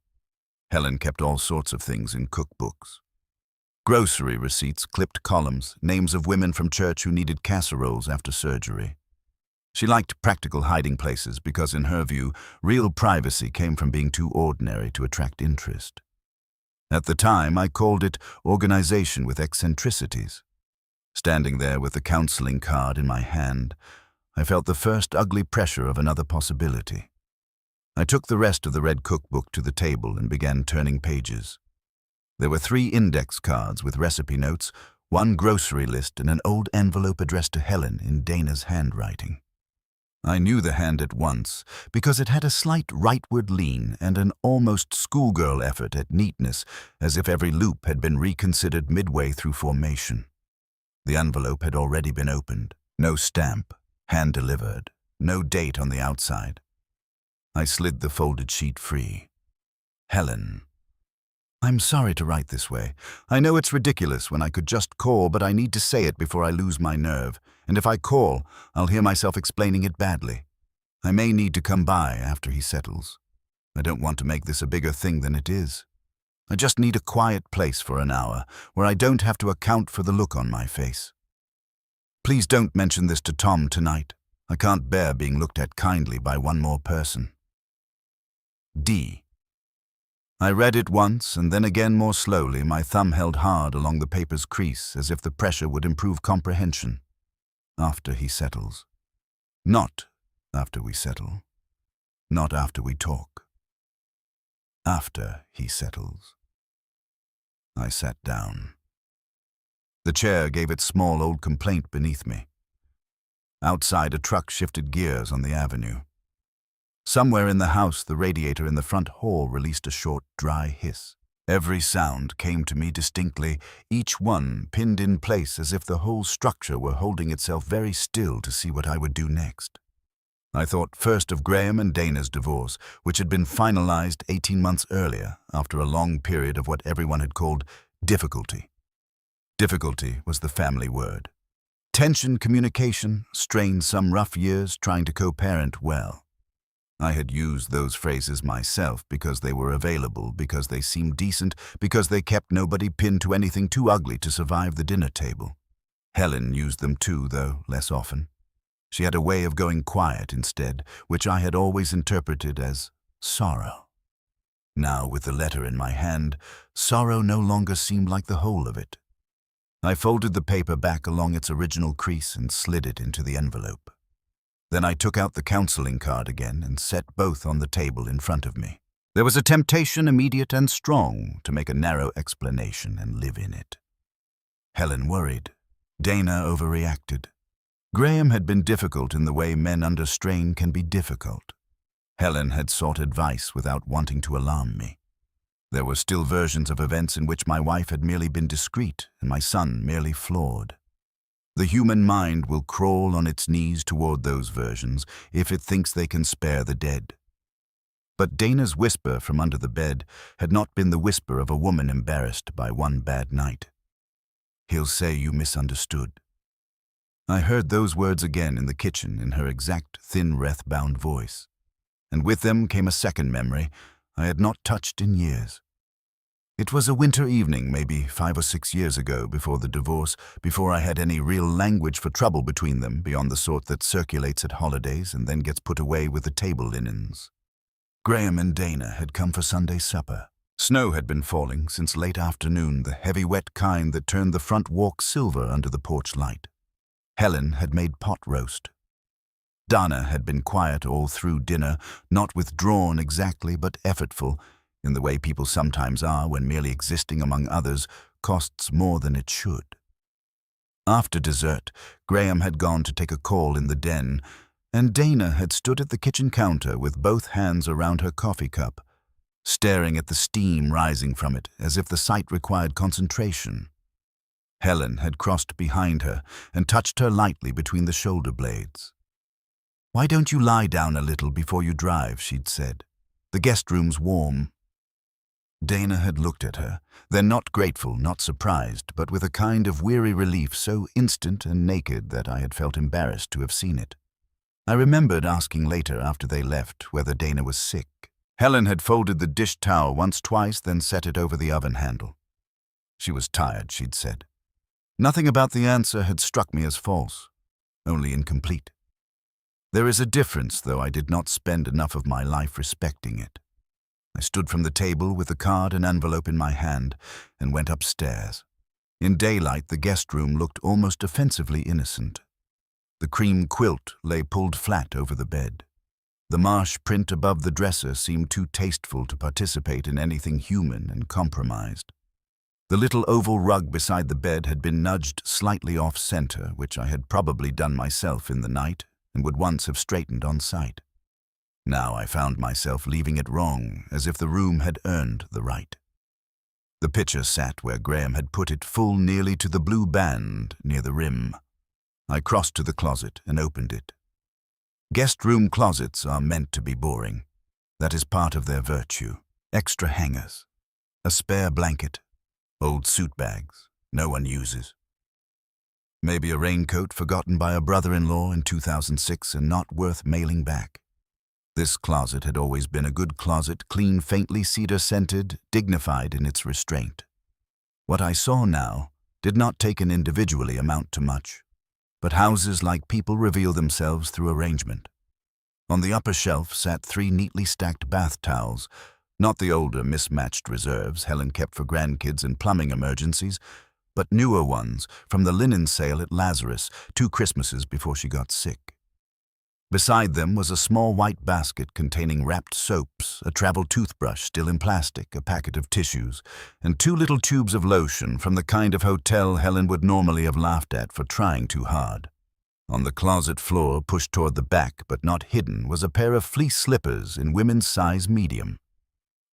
Helen kept all sorts of things in cookbooks. Grocery receipts, clipped columns, names of women from church who needed casseroles after surgery. She liked practical hiding places because, in her view, real privacy came from being too ordinary to attract interest. At the time, I called it organization with eccentricities. Standing there with the counseling card in my hand, I felt the first ugly pressure of another possibility. I took the rest of the red cookbook to the table and began turning pages. There were 3 index cards with recipe notes, 1 grocery list, and an old envelope addressed to Helen in Dana's handwriting. I knew the hand at once because it had a slight rightward lean and an almost schoolgirl effort at neatness, as if every loop had been reconsidered midway through formation. The envelope had already been opened. No stamp, hand-delivered, no date on the outside. I slid the folded sheet free. Helen. I'm sorry to write this way. I know it's ridiculous when I could just call, but I need to say it before I lose my nerve. And if I call, I'll hear myself explaining it badly. I may need to come by after he settles. I don't want to make this a bigger thing than it is. I just need a quiet place for an hour where I don't have to account for the look on my face. Please don't mention this to Tom tonight. I can't bear being looked at kindly by one more person. D. I read it once and then again more slowly, my thumb held hard along the paper's crease as if the pressure would improve comprehension. After he settles. Not after we settle. Not after we talk. After he settles. I sat down. The chair gave its small old complaint beneath me. Outside, a truck shifted gears on the avenue. Somewhere in the house, the radiator in the front hall released a short, dry hiss. Every sound came to me distinctly, each one pinned in place as if the whole structure were holding itself very still to see what I would do next. I thought first of Graham and Dana's divorce, which had been finalized 18 months earlier, after a long period of what everyone had called difficulty. Difficulty was the family word. Tension, communication, strained, some rough years trying to co-parent well. I had used those phrases myself because they were available, because they seemed decent, because they kept nobody pinned to anything too ugly to survive the dinner table. Helen used them too, though less often. She had a way of going quiet instead, which I had always interpreted as sorrow. Now, with the letter in my hand, sorrow no longer seemed like the whole of it. I folded the paper back along its original crease and slid it into the envelope. Then I took out the counseling card again and set both on the table in front of me. There was a temptation, immediate and strong, to make a narrow explanation and live in it. Helen worried. Dana overreacted. Graham had been difficult in the way men under strain can be difficult. Helen had sought advice without wanting to alarm me. There were still versions of events in which my wife had merely been discreet and my son merely flawed. The human mind will crawl on its knees toward those versions if it thinks they can spare the dead. But Dana's whisper from under the bed had not been the whisper of a woman embarrassed by one bad night. "He'll say you misunderstood." I heard those words again in the kitchen in her exact, thin, wrath-bound voice. And with them came a second memory I had not touched in years. It was a winter evening, maybe 5 or 6 years ago, before the divorce, before I had any real language for trouble between them beyond the sort that circulates at holidays and then gets put away with the table linens. Graham and Dana had come for Sunday supper. Snow had been falling since late afternoon, the heavy wet kind that turned the front walk silver under the porch light. Helen had made pot roast. Dana had been quiet all through dinner, not withdrawn exactly, but effortful, in the way people sometimes are when merely existing among others costs more than it should. After dessert, Graham had gone to take a call in the den, and Dana had stood at the kitchen counter with both hands around her coffee cup, staring at the steam rising from it as if the sight required concentration. Helen had crossed behind her and touched her lightly between the shoulder blades. "Why don't you lie down a little before you drive?" she'd said. "The guest room's warm." Dana had looked at her, then not grateful, not surprised, but with a kind of weary relief so instant and naked that I had felt embarrassed to have seen it. I remembered asking later after they left whether Dana was sick. Helen had folded the dish towel once, twice, then set it over the oven handle. She was tired, she'd said. Nothing about the answer had struck me as false, only incomplete. There is a difference, though I did not spend enough of my life respecting it. I stood from the table with the card and envelope in my hand and went upstairs. In daylight, the guest room looked almost offensively innocent. The cream quilt lay pulled flat over the bed. The marsh print above the dresser seemed too tasteful to participate in anything human and compromised. The little oval rug beside the bed had been nudged slightly off-center, which I had probably done myself in the night and would once have straightened on sight. Now I found myself leaving it wrong, as if the room had earned the right. The pitcher sat where Graham had put it, full nearly to the blue band near the rim. I crossed to the closet and opened it. Guest room closets are meant to be boring. That is part of their virtue. Extra hangers, a spare blanket, old suit bags no one uses. Maybe a raincoat forgotten by a brother-in-law in 2006 and not worth mailing back. This closet had always been a good closet, clean, faintly cedar-scented, dignified in its restraint. What I saw now did not taken individually amount to much, but houses like people reveal themselves through arrangement. On the upper shelf sat 3 neatly stacked bath towels, Not the older, mismatched reserves Helen kept for grandkids and plumbing emergencies, but newer ones from the linen sale at Lazarus 2 Christmases before she got sick. Beside them was a small white basket containing wrapped soaps, a travel toothbrush still in plastic, a packet of tissues, and 2 little tubes of lotion from the kind of hotel Helen would normally have laughed at for trying too hard. On the closet floor, pushed toward the back but not hidden, was a pair of fleece slippers in women's size medium.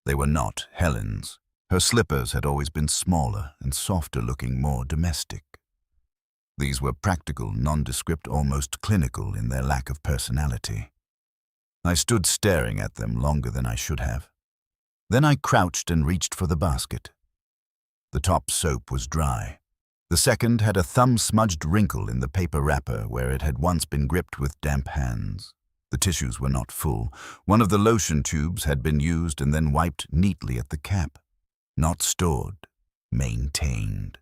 They were not Helen's. Her slippers had always been smaller and softer looking, more domestic. These were practical, nondescript, almost clinical in their lack of personality. I stood staring at them longer than I should have. Then I crouched and reached for the basket. The top soap was dry. The second had a thumb-smudged wrinkle in the paper wrapper where it had once been gripped with damp hands. The tissues were not full. One of the lotion tubes had been used and then wiped neatly at the cap. Not stored, maintained.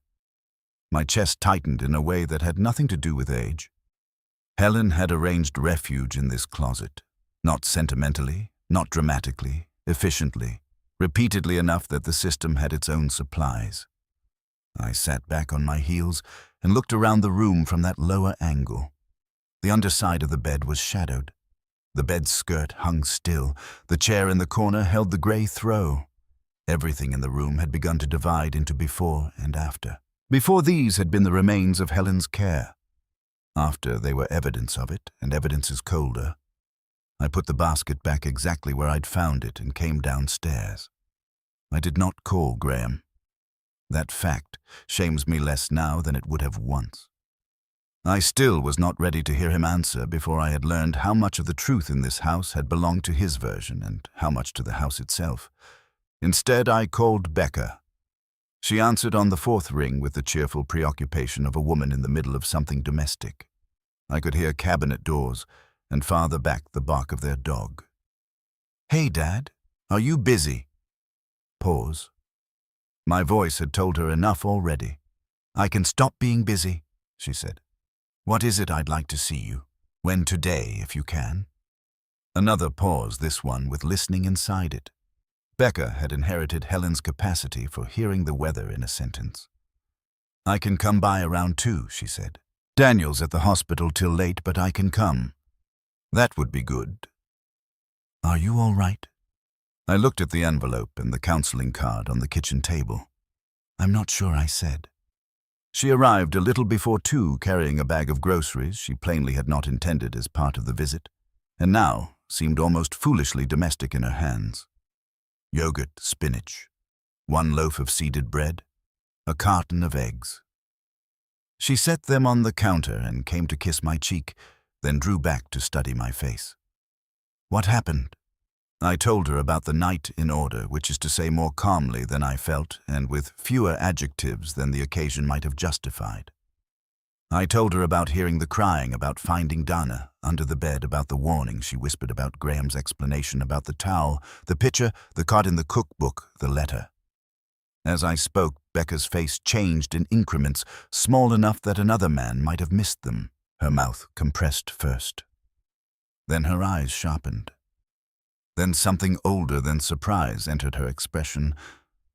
My chest tightened in a way that had nothing to do with age. Helen had arranged refuge in this closet, not sentimentally, not dramatically, efficiently, repeatedly enough that the system had its own supplies. I sat back on my heels and looked around the room from that lower angle. The underside of the bed was shadowed. The bed's skirt hung still. The chair in the corner held the gray throw. Everything in the room had begun to divide into before and after. Before these had been the remains of Helen's care. After, they were evidence of it, and evidence is colder. I put the basket back exactly where I'd found it and came downstairs. I did not call Graham. That fact shames me less now than it would have once. I still was not ready to hear him answer before I had learned how much of the truth in this house had belonged to his version and how much to the house itself. Instead, I called Becca. She answered on the 4th ring with the cheerful preoccupation of a woman in the middle of something domestic. I could hear cabinet doors, and farther back the bark of their dog. "Hey, Dad, are you busy?" Pause. My voice had told her enough already. "I can stop being busy," she said. "What is it I'd like to see you? When today, if you can?" Another pause, this one with listening inside it. Becca had inherited Helen's capacity for hearing the weather in a sentence. "I can come by around 2, she said. "Daniel's at the hospital till late, but I can come." "That would be good." "Are you all right?" I looked at the envelope and the counseling card on the kitchen table. "I'm not sure," I said. She arrived a little before 2, carrying a bag of groceries she plainly had not intended as part of the visit, and now seemed almost foolishly domestic in her hands. Yogurt, spinach, 1 loaf of seeded bread, a carton of eggs. She set them on the counter and came to kiss my cheek, then drew back to study my face. "What happened?" I told her about the night in order, which is to say more calmly than I felt and with fewer adjectives than the occasion might have justified. I told her about hearing the crying, about finding Dana under the bed, about the warning she whispered, about Graham's explanation, about the towel, the picture, the card in the cookbook, the letter. As I spoke, Becca's face changed in increments, small enough that another man might have missed them. Her mouth compressed first. Then her eyes sharpened. Then something older than surprise entered her expression,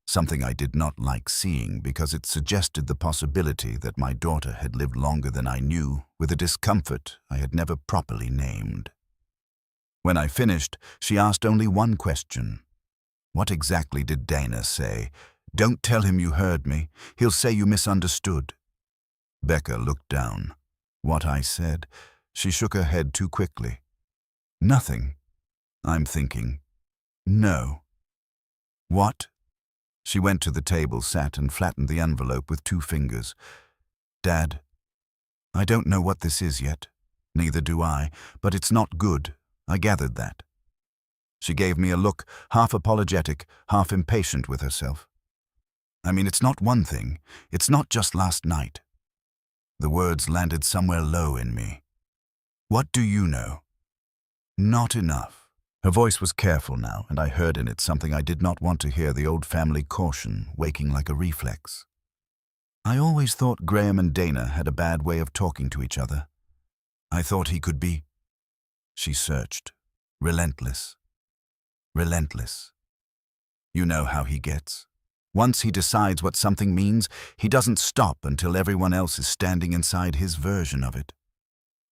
something I did not like seeing because it suggested the possibility that my daughter had lived longer than I knew, with a discomfort I had never properly named. When I finished, she asked only one question. "What exactly did Dana say? Don't tell him you heard me. He'll say you misunderstood." Becca looked down. What I said? She shook her head too quickly. "Nothing." I'm thinking. "No." "What?" She went to the table, sat and flattened the envelope with 2 fingers. "Dad, I don't know what this is yet. Neither do I, but it's not good. I gathered that." She gave me a look, half apologetic, half impatient with herself. "I mean, it's not one thing. It's not just last night." The words landed somewhere low in me. "What do you know?" "Not enough." Her voice was careful now, and I heard in it something I did not want to hear, the old family caution, waking like a reflex. "I always thought Graham and Dana had a bad way of talking to each other. I thought he could be—" She searched. "Relentless. Relentless." You know how he gets. Once he decides what something means, he doesn't stop until everyone else is standing inside his version of it.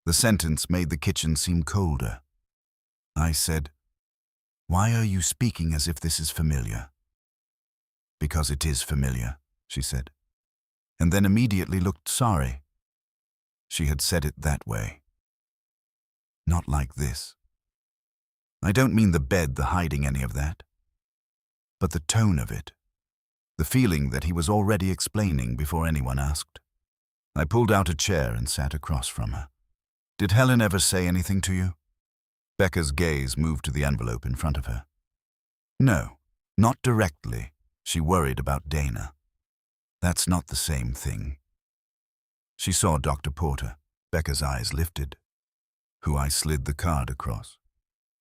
The sentence made the kitchen seem colder. I said, "Why are you speaking as if this is familiar?" "Because it is familiar," she said, and then immediately looked sorry. She had said it that way. Not like this. I don't mean the bed, the hiding, any of that. But the tone of it. The feeling that he was already explaining before anyone asked. I pulled out a chair and sat across from her. "Did Helen ever say anything to you?" Becca's gaze moved to the envelope in front of her. "No, not directly. She worried about Dana." "That's not the same thing." She saw Dr. Porter. Becca's eyes lifted. "Who I slid the card across."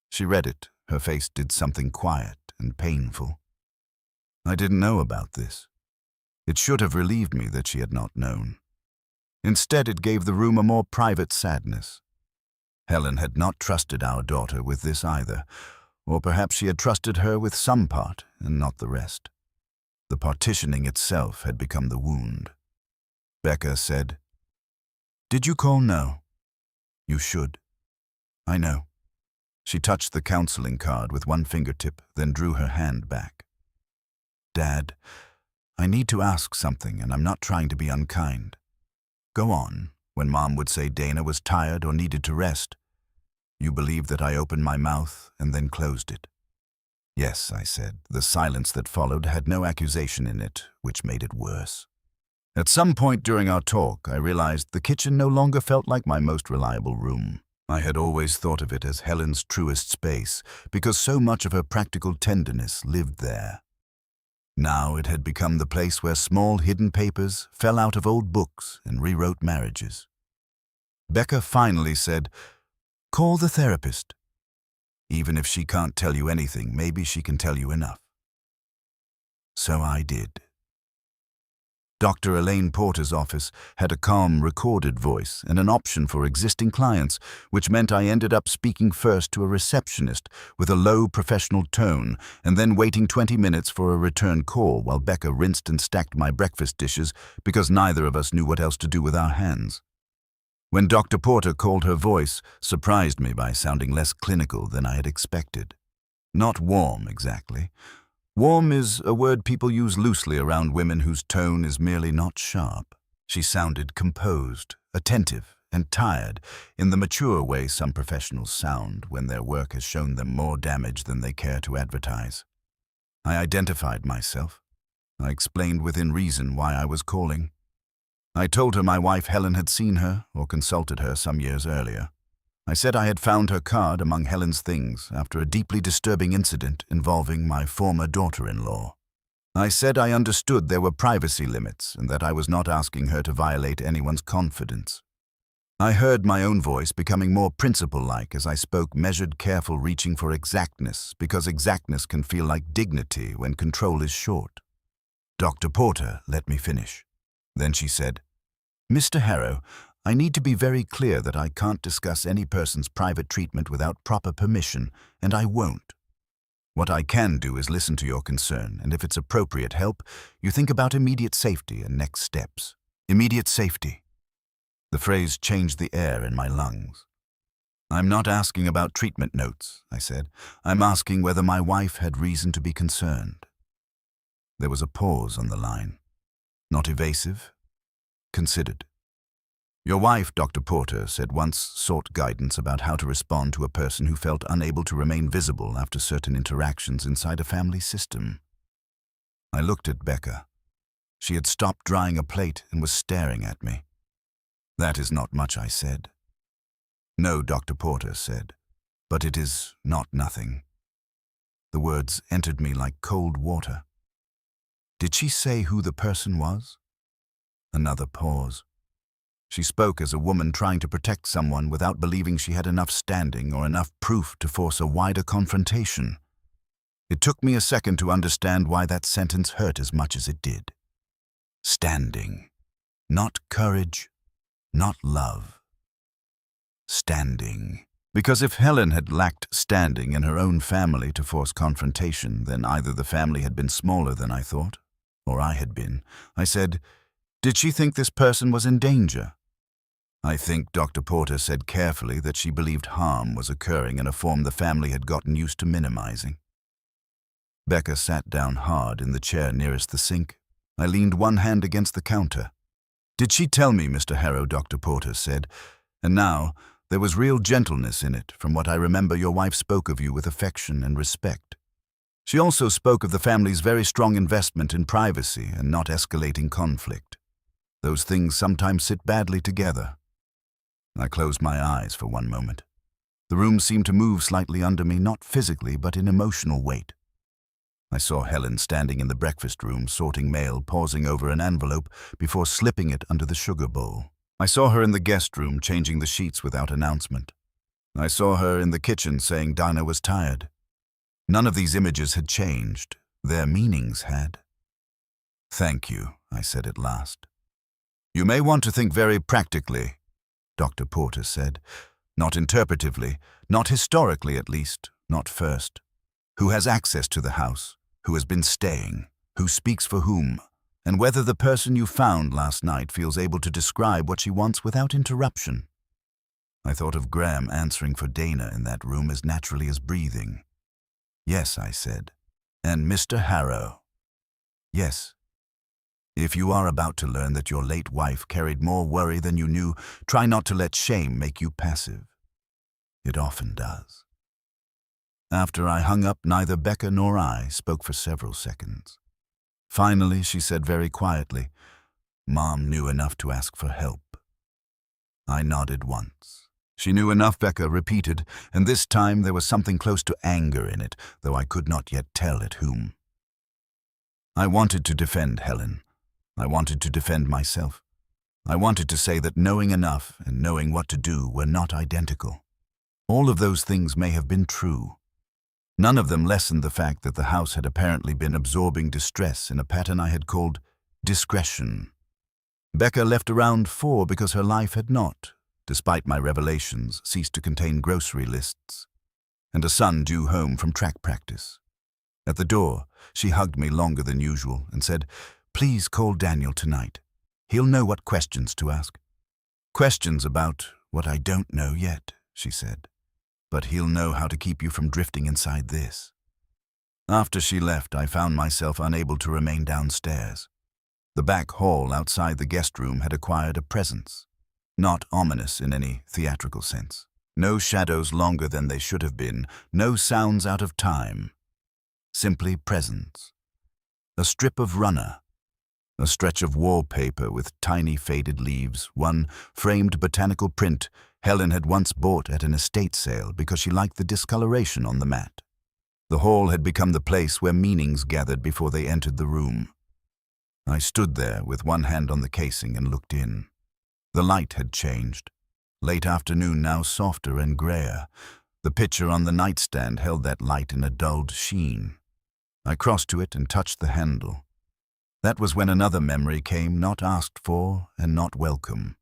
She read it. Her face did something quiet and painful. I didn't know about this. It should have relieved me that she had not known. Instead, it gave the room a more private sadness. Helen had not trusted our daughter with this either, or perhaps she had trusted her with some part and not the rest. The partitioning itself had become the wound. Becca said, "Did you call no?" "You should." "I know." She touched the counseling card with one fingertip, then drew her hand back. "Dad, I need to ask something, and I'm not trying to be unkind." "Go on." When Mom would say Dana was tired or needed to rest, you believed that I opened my mouth and then closed it. "Yes," I said. The silence that followed had no accusation in it, which made it worse. At some point during our talk, I realized the kitchen no longer felt like my most reliable room. I had always thought of it as Helen's truest space, because so much of her practical tenderness lived there. Now it had become the place where small hidden papers fell out of old books and rewrote marriages. Becca finally said, "Call the therapist. Even if she can't tell you anything, maybe she can tell you enough." So I did. Dr. Elaine Porter's office had a calm, recorded voice and an option for existing clients, which meant I ended up speaking first to a receptionist with a low professional tone and then waiting 20 minutes for a return call while Becca rinsed and stacked my breakfast dishes because neither of us knew what else to do with our hands. When Dr. Porter called, her voice surprised me by sounding less clinical than I had expected. Not warm, exactly. Warm is a word people use loosely around women whose tone is merely not sharp. She sounded composed, attentive, and tired in the mature way some professionals sound when their work has shown them more damage than they care to advertise. I identified myself. I explained within reason why I was calling. I told her my wife Helen had seen her or consulted her some years earlier. I said I had found her card among Helen's things after a deeply disturbing incident involving my former daughter-in-law. I said I understood there were privacy limits and that I was not asking her to violate anyone's confidence. I heard my own voice becoming more principle-like as I spoke, measured, careful, reaching for exactness, because exactness can feel like dignity when control is short. Dr. Porter let me finish. Then she said, "Mr. Harrow, I need to be very clear that I can't discuss any person's private treatment without proper permission, and I won't. What I can do is listen to your concern, and if it's appropriate help, you think about immediate safety and next steps." Immediate safety. The phrase changed the air in my lungs. "I'm not asking about treatment notes," I said. "I'm asking whether my wife had reason to be concerned." There was a pause on the line. Not evasive, considered. "Your wife," Dr. Porter said, "once sought guidance about how to respond to a person who felt unable to remain visible after certain interactions inside a family system." I looked at Becca. She had stopped drying a plate and was staring at me. "That is not much," I said. "No," Dr. Porter said, "but it is not nothing." The words entered me like cold water. Did she say who the person was? Another pause. She spoke as a woman trying to protect someone without believing she had enough standing or enough proof to force a wider confrontation. It took me a second to understand why that sentence hurt as much as it did. Standing. Not courage, not love. Standing. Because if Helen had lacked standing in her own family to force confrontation, then either the family had been smaller than I thought, or I had been. I said, "Did she think this person was in danger?" I think Dr. Porter said carefully that she believed harm was occurring in a form the family had gotten used to minimizing. Becca sat down hard in the chair nearest the sink. I leaned one hand against the counter. "Did she tell me, Mr. Harrow?" Dr. Porter said. "And now, there was real gentleness in it. From what I remember, your wife spoke of you with affection and respect. She also spoke of the family's very strong investment in privacy and not escalating conflict. Those things sometimes sit badly together." I closed my eyes for one moment. The room seemed to move slightly under me, not physically, but in emotional weight. I saw Helen standing in the breakfast room, sorting mail, pausing over an envelope before slipping it under the sugar bowl. I saw her in the guest room, changing the sheets without announcement. I saw her in the kitchen, saying Dinah was tired. None of these images had changed. Their meanings had. "Thank you," I said at last. "You may want to think very practically," Dr. Porter said. "Not interpretively, not historically at least, not first. Who has access to the house? Who has been staying? Who speaks for whom? And whether the person you found last night feels able to describe what she wants without interruption." I thought of Graham answering for Dana in that room as naturally as breathing. "Yes," I said. "And Mr. Harrow?" "Yes. If you are about to learn that your late wife carried more worry than you knew, try not to let shame make you passive. It often does." After I hung up, neither Becca nor I spoke for several seconds. Finally, she said very quietly, "Mom knew enough to ask for help." I nodded once. "She knew enough," Becca repeated, and this time there was something close to anger in it, though I could not yet tell at whom. I wanted to defend Helen. I wanted to defend myself. I wanted to say that knowing enough and knowing what to do were not identical. All of those things may have been true. None of them lessened the fact that the house had apparently been absorbing distress in a pattern I had called discretion. Becca left around 4 because her life had not, despite my revelations, ceased to contain grocery lists, and a son due home from track practice. At the door, she hugged me longer than usual and said, "Please call Daniel tonight. He'll know what questions to ask." "Questions about what I don't know yet," she said. "But he'll know how to keep you from drifting inside this." After she left, I found myself unable to remain downstairs. The back hall outside the guest room had acquired a presence. Not ominous in any theatrical sense. No shadows longer than they should have been. No sounds out of time. Simply presence. A strip of runner. A stretch of wallpaper with tiny faded leaves, one framed botanical print Helen had once bought at an estate sale because she liked the discoloration on the mat. The hall had become the place where meanings gathered before they entered the room. I stood there with one hand on the casing and looked in. The light had changed. Late afternoon, now softer and grayer. The picture on the nightstand held that light in a dulled sheen. I crossed to it and touched the handle. That was when another memory came, not asked for and not welcome.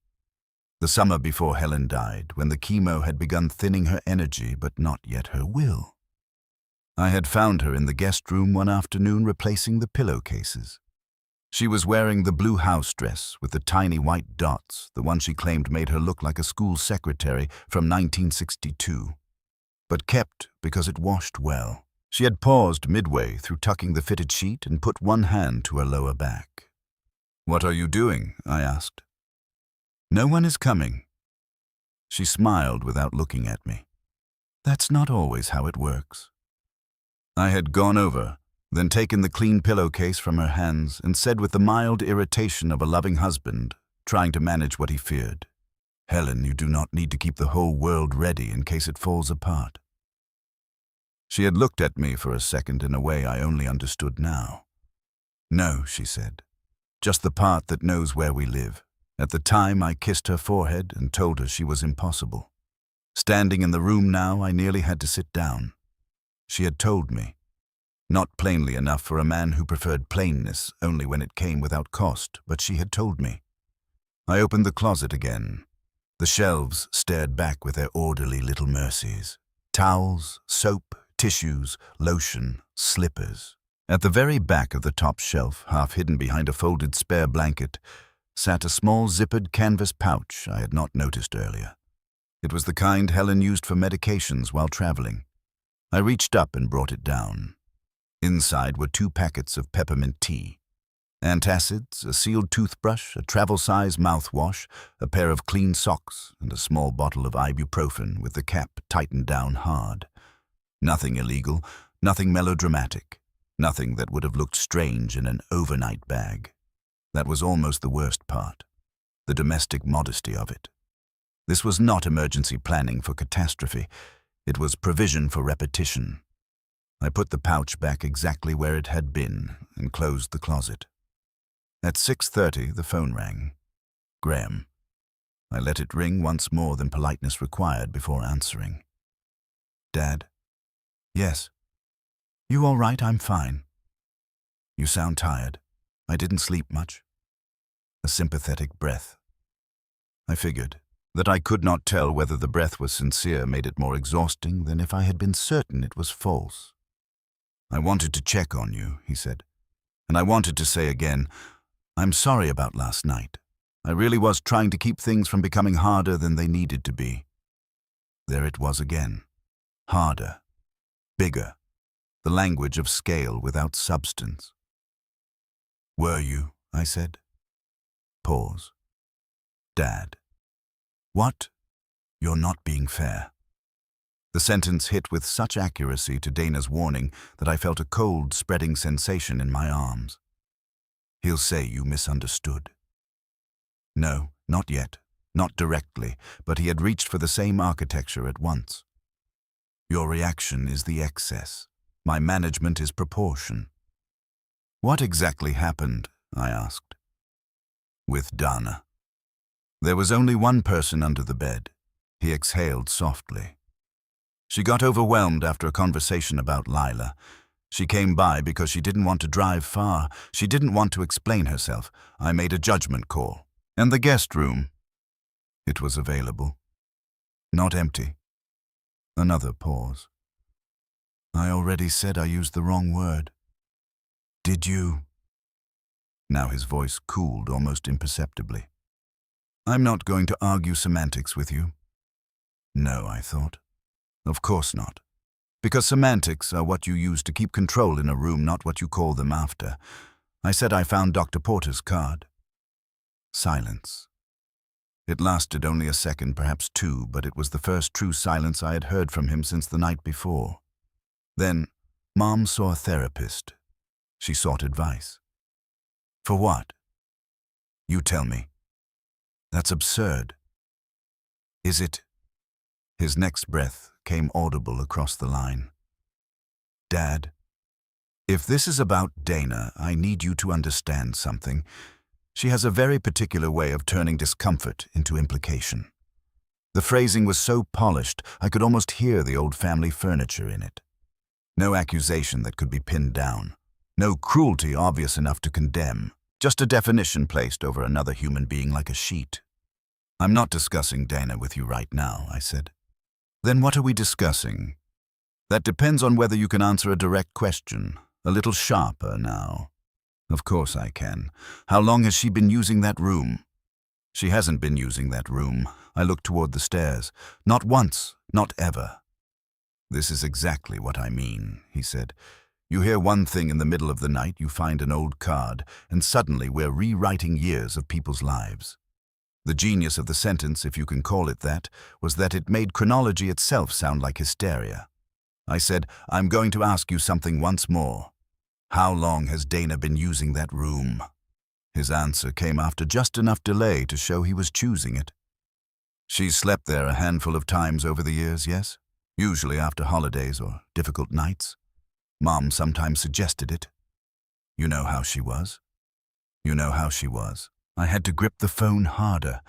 The summer before Helen died, when the chemo had begun thinning her energy but not yet her will. I had found her in the guest room one afternoon replacing the pillowcases. She was wearing the blue house dress with the tiny white dots, the one she claimed made her look like a school secretary from 1962, but kept because it washed well. She had paused midway through tucking the fitted sheet and put one hand to her lower back. "What are you doing?" I asked. "No one is coming." She smiled without looking at me. "That's not always how it works." I had gone over, then taken the clean pillowcase from her hands and said with the mild irritation of a loving husband, trying to manage what he feared, "Helen, you do not need to keep the whole world ready in case it falls apart." She had looked at me for a second in a way I only understood now. "No," she said, "just the part that knows where we live." At the time, I kissed her forehead and told her she was impossible. Standing in the room now, I nearly had to sit down. She had told me. Not plainly enough for a man who preferred plainness only when it came without cost, but she had told me. I opened the closet again. The shelves stared back with their orderly little mercies. Towels, soap, tissues, lotion, slippers. At the very back of the top shelf, half hidden behind a folded spare blanket, sat a small zippered canvas pouch I had not noticed earlier. It was the kind Helen used for medications while traveling. I reached up and brought it down. Inside were 2 packets of peppermint tea, antacids, a sealed toothbrush, a travel-size mouthwash, a pair of clean socks, and a small bottle of ibuprofen with the cap tightened down hard. Nothing illegal, nothing melodramatic, nothing that would have looked strange in an overnight bag. That was almost the worst part, the domestic modesty of it. This was not emergency planning for catastrophe. It was provision for repetition. I put the pouch back exactly where it had been and closed the closet. At 6:30, the phone rang. Graham. I let it ring once more than politeness required before answering. Dad? Yes. You all right? I'm fine. You sound tired. I didn't sleep much. A sympathetic breath. I figured that I could not tell whether the breath was sincere made it more exhausting than if I had been certain it was false. I wanted to check on you, he said, and I wanted to say again, I'm sorry about last night. I really was trying to keep things from becoming harder than they needed to be. There it was again. Harder. Bigger. The language of scale without substance. Were you? I said. Pause. Dad. What? You're not being fair. The sentence hit with such accuracy to Dana's warning that I felt a cold, spreading sensation in my arms. He'll say you misunderstood. No, not yet. Not directly, but he had reached for the same architecture at once. Your reaction is the excess. My management is proportion. What exactly happened? I asked. With Dana. There was only one person under the bed. He exhaled softly. She got overwhelmed after a conversation about Lila. She came by because she didn't want to drive far. She didn't want to explain herself. I made a judgment call. And the guest room. It was available. Not empty. Another pause. I already said I used the wrong word. Did you? Now his voice cooled almost imperceptibly. I'm not going to argue semantics with you. No, I thought. Of course not. Because semantics are what you use to keep control in a room, not what you call them after. I said I found Dr. Porter's card. Silence. It lasted only a second, perhaps 2, but it was the first true silence I had heard from him since the night before. Then, Mom saw a therapist. She sought advice. For what? You tell me. That's absurd. Is it? His next breath came audible across the line. Dad, if this is about Dana, I need you to understand something. She has a very particular way of turning discomfort into implication. The phrasing was so polished, I could almost hear the old family furniture in it. No accusation that could be pinned down. No cruelty obvious enough to condemn. Just a definition placed over another human being like a sheet. I'm not discussing Dana with you right now, I said. Then what are we discussing? That depends on whether you can answer a direct question. A little sharper now. Of course I can. How long has she been using that room? She hasn't been using that room. I looked toward the stairs. Not once, not ever. This is exactly what I mean, he said. You hear one thing in the middle of the night, you find an old card, and suddenly we're rewriting years of people's lives. The genius of the sentence, if you can call it that, was that it made chronology itself sound like hysteria. I said, I'm going to ask you something once more. How long has Dana been using that room? His answer came after just enough delay to show he was choosing it. She's slept there a handful of times over the years, yes? Usually after holidays or difficult nights. Mom sometimes suggested it. You know how she was. You know how she was. I had to grip the phone harder.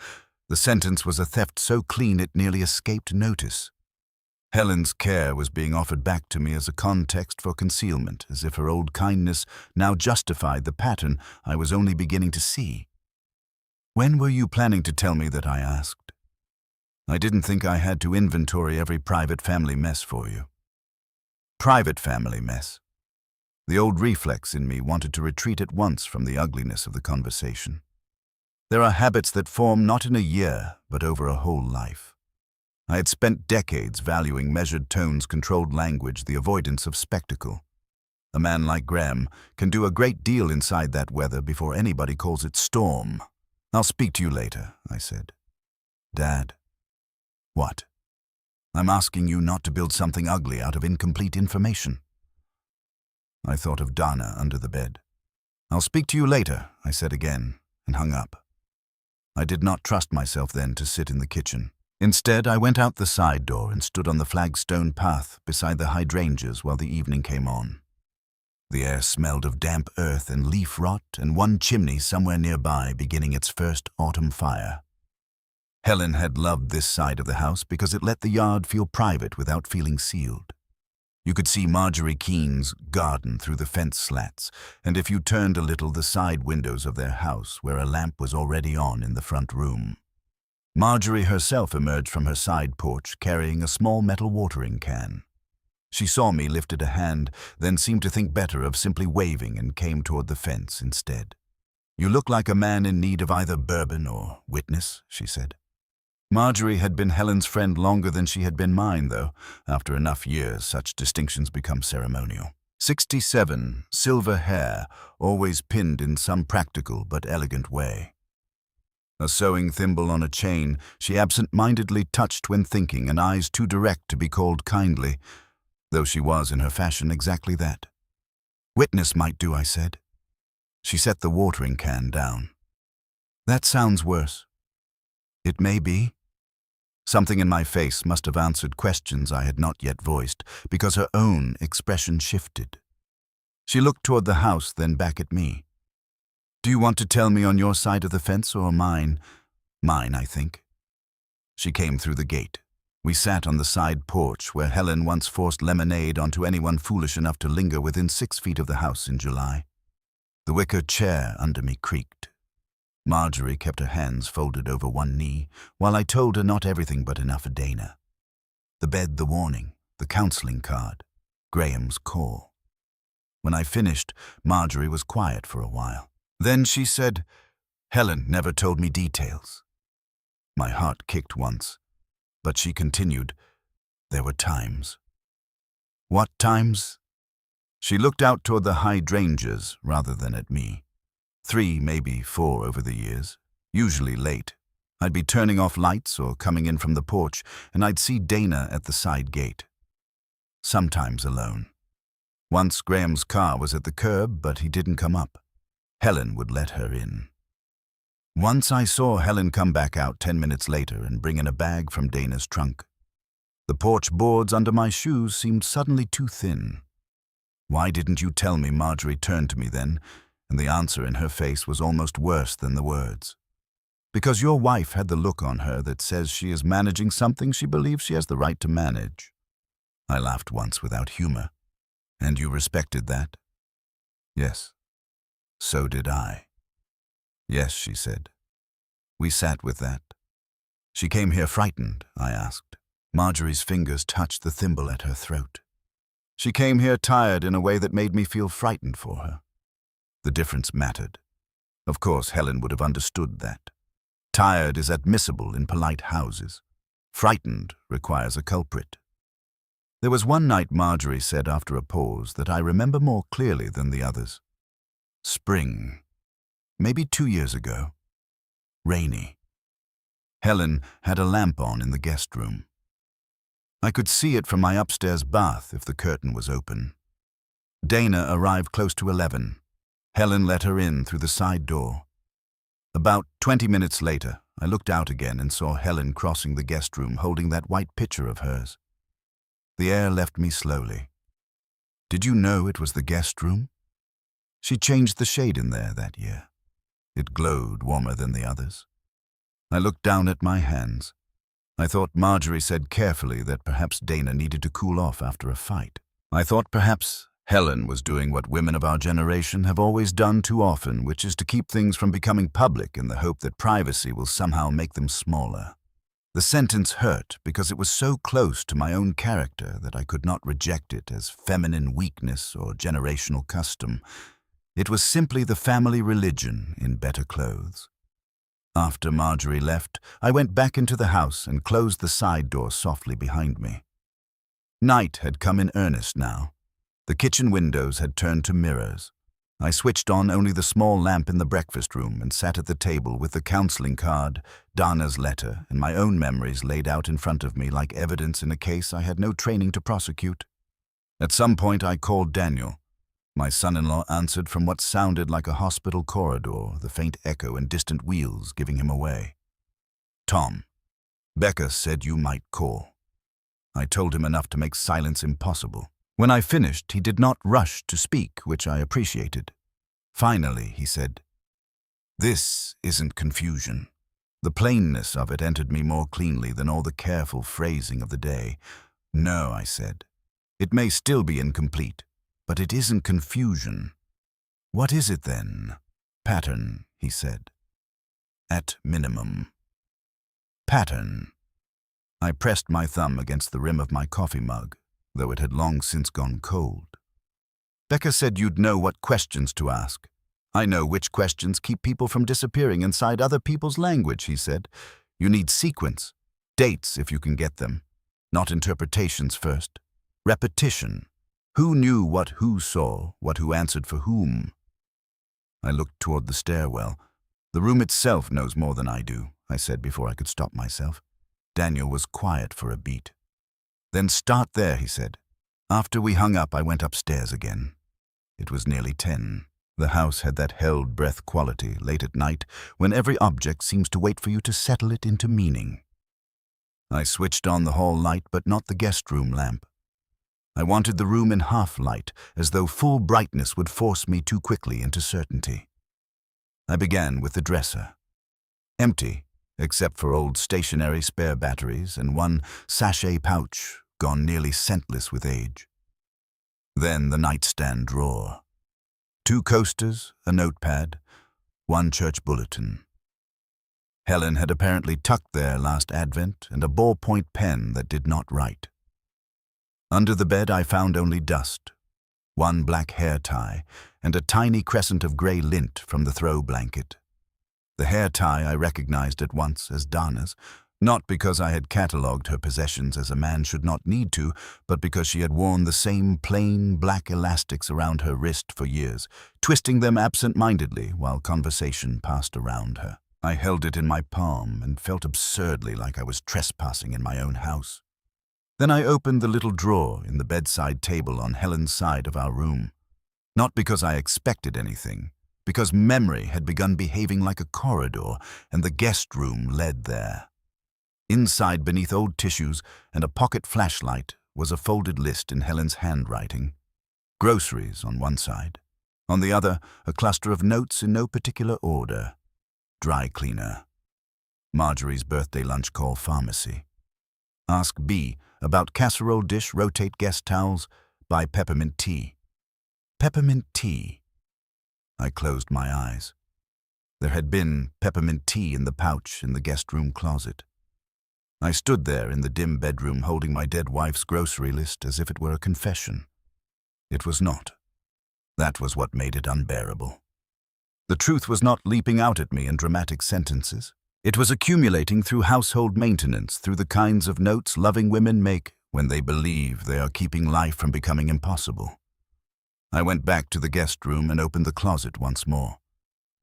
The sentence was a theft so clean it nearly escaped notice. Helen's care was being offered back to me as a context for concealment, as if her old kindness now justified the pattern I was only beginning to see. When were you planning to tell me that, I asked? I didn't think I had to inventory every private family mess for you. Private family mess. The old reflex in me wanted to retreat at once from the ugliness of the conversation. There are habits that form not in a year, but over a whole life. I had spent decades valuing measured tones, controlled language, the avoidance of spectacle. A man like Graham can do a great deal inside that weather before anybody calls it storm. I'll speak to you later, I said. Dad. What? I'm asking you not to build something ugly out of incomplete information. I thought of Dana under the bed. I'll speak to you later, I said again, and hung up. I did not trust myself then to sit in the kitchen. Instead, I went out the side door and stood on the flagstone path beside the hydrangeas while the evening came on. The air smelled of damp earth and leaf rot, and one chimney somewhere nearby beginning its first autumn fire. Helen had loved this side of the house because it let the yard feel private without feeling sealed. You could see Marjorie Keene's garden through the fence slats, and if you turned a little, the side windows of their house where a lamp was already on in the front room. Marjorie herself emerged from her side porch carrying a small metal watering can. She saw me, lifted a hand, then seemed to think better of simply waving and came toward the fence instead. You look like a man in need of either bourbon or witness, she said. Marjorie had been Helen's friend longer than she had been mine, though. After enough years, such distinctions become ceremonial. 67, silver hair, always pinned in some practical but elegant way. A sewing thimble on a chain she absent-mindedly touched when thinking, and eyes too direct to be called kindly, though she was in her fashion exactly that. Witness might do, I said. She set the watering can down. That sounds worse. It may be. Something in my face must have answered questions I had not yet voiced, because her own expression shifted. She looked toward the house, then back at me. Do you want to tell me on your side of the fence or mine? Mine, I think. She came through the gate. We sat on the side porch where Helen once forced lemonade onto anyone foolish enough to linger within 6 feet of the house in July. The wicker chair under me creaked. Marjorie kept her hands folded over one knee, while I told her not everything but enough of Dana. The bed, the warning, the counseling card, Graham's call. When I finished, Marjorie was quiet for a while. Then she said, Helen never told me details. My heart kicked once, but she continued, there were times. What times? She looked out toward the hydrangeas rather than at me. 3, maybe 4 over the years, usually late. I'd be turning off lights or coming in from the porch, and I'd see Dana at the side gate. Sometimes alone. Once Graham's car was at the curb, but he didn't come up. Helen would let her in. Once I saw Helen come back out 10 minutes later and bring in a bag from Dana's trunk. The porch boards under my shoes seemed suddenly too thin. Why didn't you tell me? Marjorie turned to me then, and the answer in her face was almost worse than the words. Because your wife had the look on her that says she is managing something she believes she has the right to manage. I laughed once without humor. And you respected that? Yes. So did I. Yes, she said. We sat with that. She came here frightened, I asked. Marjorie's fingers touched the thimble at her throat. She came here tired in a way that made me feel frightened for her. The difference mattered. Of course, Helen would have understood that. Tired is admissible in polite houses. Frightened requires a culprit. There was one night, Marjorie said after a pause, that I remember more clearly than the others. Spring. Maybe 2 years ago. Rainy. Helen had a lamp on in the guest room. I could see it from my upstairs bath if the curtain was open. Dana arrived close to 11. Helen let her in through the side door. About 20 minutes later, I looked out again and saw Helen crossing the guest room holding that white picture of hers. The air left me slowly. Did you know it was the guest room? She changed the shade in there that year. It glowed warmer than the others. I looked down at my hands. I thought Marjorie said carefully that perhaps Dana needed to cool off after a fight. I thought perhaps Helen was doing what women of our generation have always done too often, which is to keep things from becoming public in the hope that privacy will somehow make them smaller. The sentence hurt because it was so close to my own character that I could not reject it as feminine weakness or generational custom. It was simply the family religion in better clothes. After Marjorie left, I went back into the house and closed the side door softly behind me. Night had come in earnest now. The kitchen windows had turned to mirrors. I switched on only the small lamp in the breakfast room and sat at the table with the counseling card, Dana's letter, and my own memories laid out in front of me like evidence in a case I had no training to prosecute. At some point I called Daniel. My son-in-law answered from what sounded like a hospital corridor, the faint echo and distant wheels giving him away. "Tom, Becca said you might call." I told him enough to make silence impossible. When I finished, he did not rush to speak, which I appreciated. Finally, he said, "This isn't confusion." The plainness of it entered me more cleanly than all the careful phrasing of the day. "No," I said. "It may still be incomplete, but it isn't confusion." "What is it then?" "Pattern," he said. "At minimum." Pattern. I pressed my thumb against the rim of my coffee mug, though it had long since gone cold. "Becca said you'd know what questions to ask." "I know which questions keep people from disappearing inside other people's language," he said. "You need sequence. Dates, if you can get them. Not interpretations first. Repetition. Who knew what who saw, what who answered for whom?" I looked toward the stairwell. "The room itself knows more than I do," I said before I could stop myself. Daniel was quiet for a beat. "Then start there," he said. After we hung up, I went upstairs again. It was nearly 10. The house had that held breath quality late at night when every object seems to wait for you to settle it into meaning. I switched on the hall light, but not the guest room lamp. I wanted the room in half light, as though full brightness would force me too quickly into certainty. I began with the dresser. Empty, except for old stationary spare batteries and one sachet pouch, gone nearly scentless with age. Then the nightstand drawer. 2 coasters, a notepad, 1 church bulletin. Helen had apparently tucked there last Advent, and a ballpoint pen that did not write. Under the bed I found only dust, 1 black hair tie, and a tiny crescent of gray lint from the throw blanket. The hair tie I recognized at once as Dana's, not because I had catalogued her possessions as a man should not need to, but because she had worn the same plain black elastics around her wrist for years, twisting them absent-mindedly while conversation passed around her. I held it in my palm and felt absurdly like I was trespassing in my own house. Then I opened the little drawer in the bedside table on Helen's side of our room. Not because I expected anything, because memory had begun behaving like a corridor, and the guest room led there. Inside, beneath old tissues and a pocket flashlight, was a folded list in Helen's handwriting. Groceries on one side. On the other, a cluster of notes in no particular order. Dry cleaner. Marjorie's birthday lunch call pharmacy. Ask B about casserole dish, rotate guest towels, buy peppermint tea. Peppermint tea. I closed my eyes. There had been peppermint tea in the pouch in the guest room closet. I stood there in the dim bedroom holding my dead wife's grocery list as if it were a confession. It was not. That was what made it unbearable. The truth was not leaping out at me in dramatic sentences. It was accumulating through household maintenance, through the kinds of notes loving women make when they believe they are keeping life from becoming impossible. I went back to the guest room and opened the closet once more.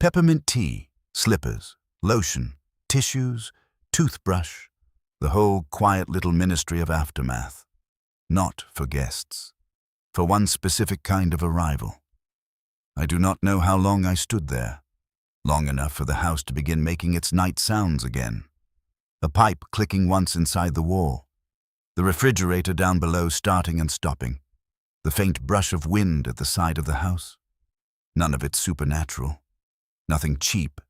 Peppermint tea, slippers, lotion, tissues, toothbrush, the whole quiet little ministry of aftermath. Not for guests. For one specific kind of arrival. I do not know how long I stood there. Long enough for the house to begin making its night sounds again. A pipe clicking once inside the wall. The refrigerator down below starting and stopping. The faint brush of wind at the side of the house. None of it supernatural. Nothing cheap.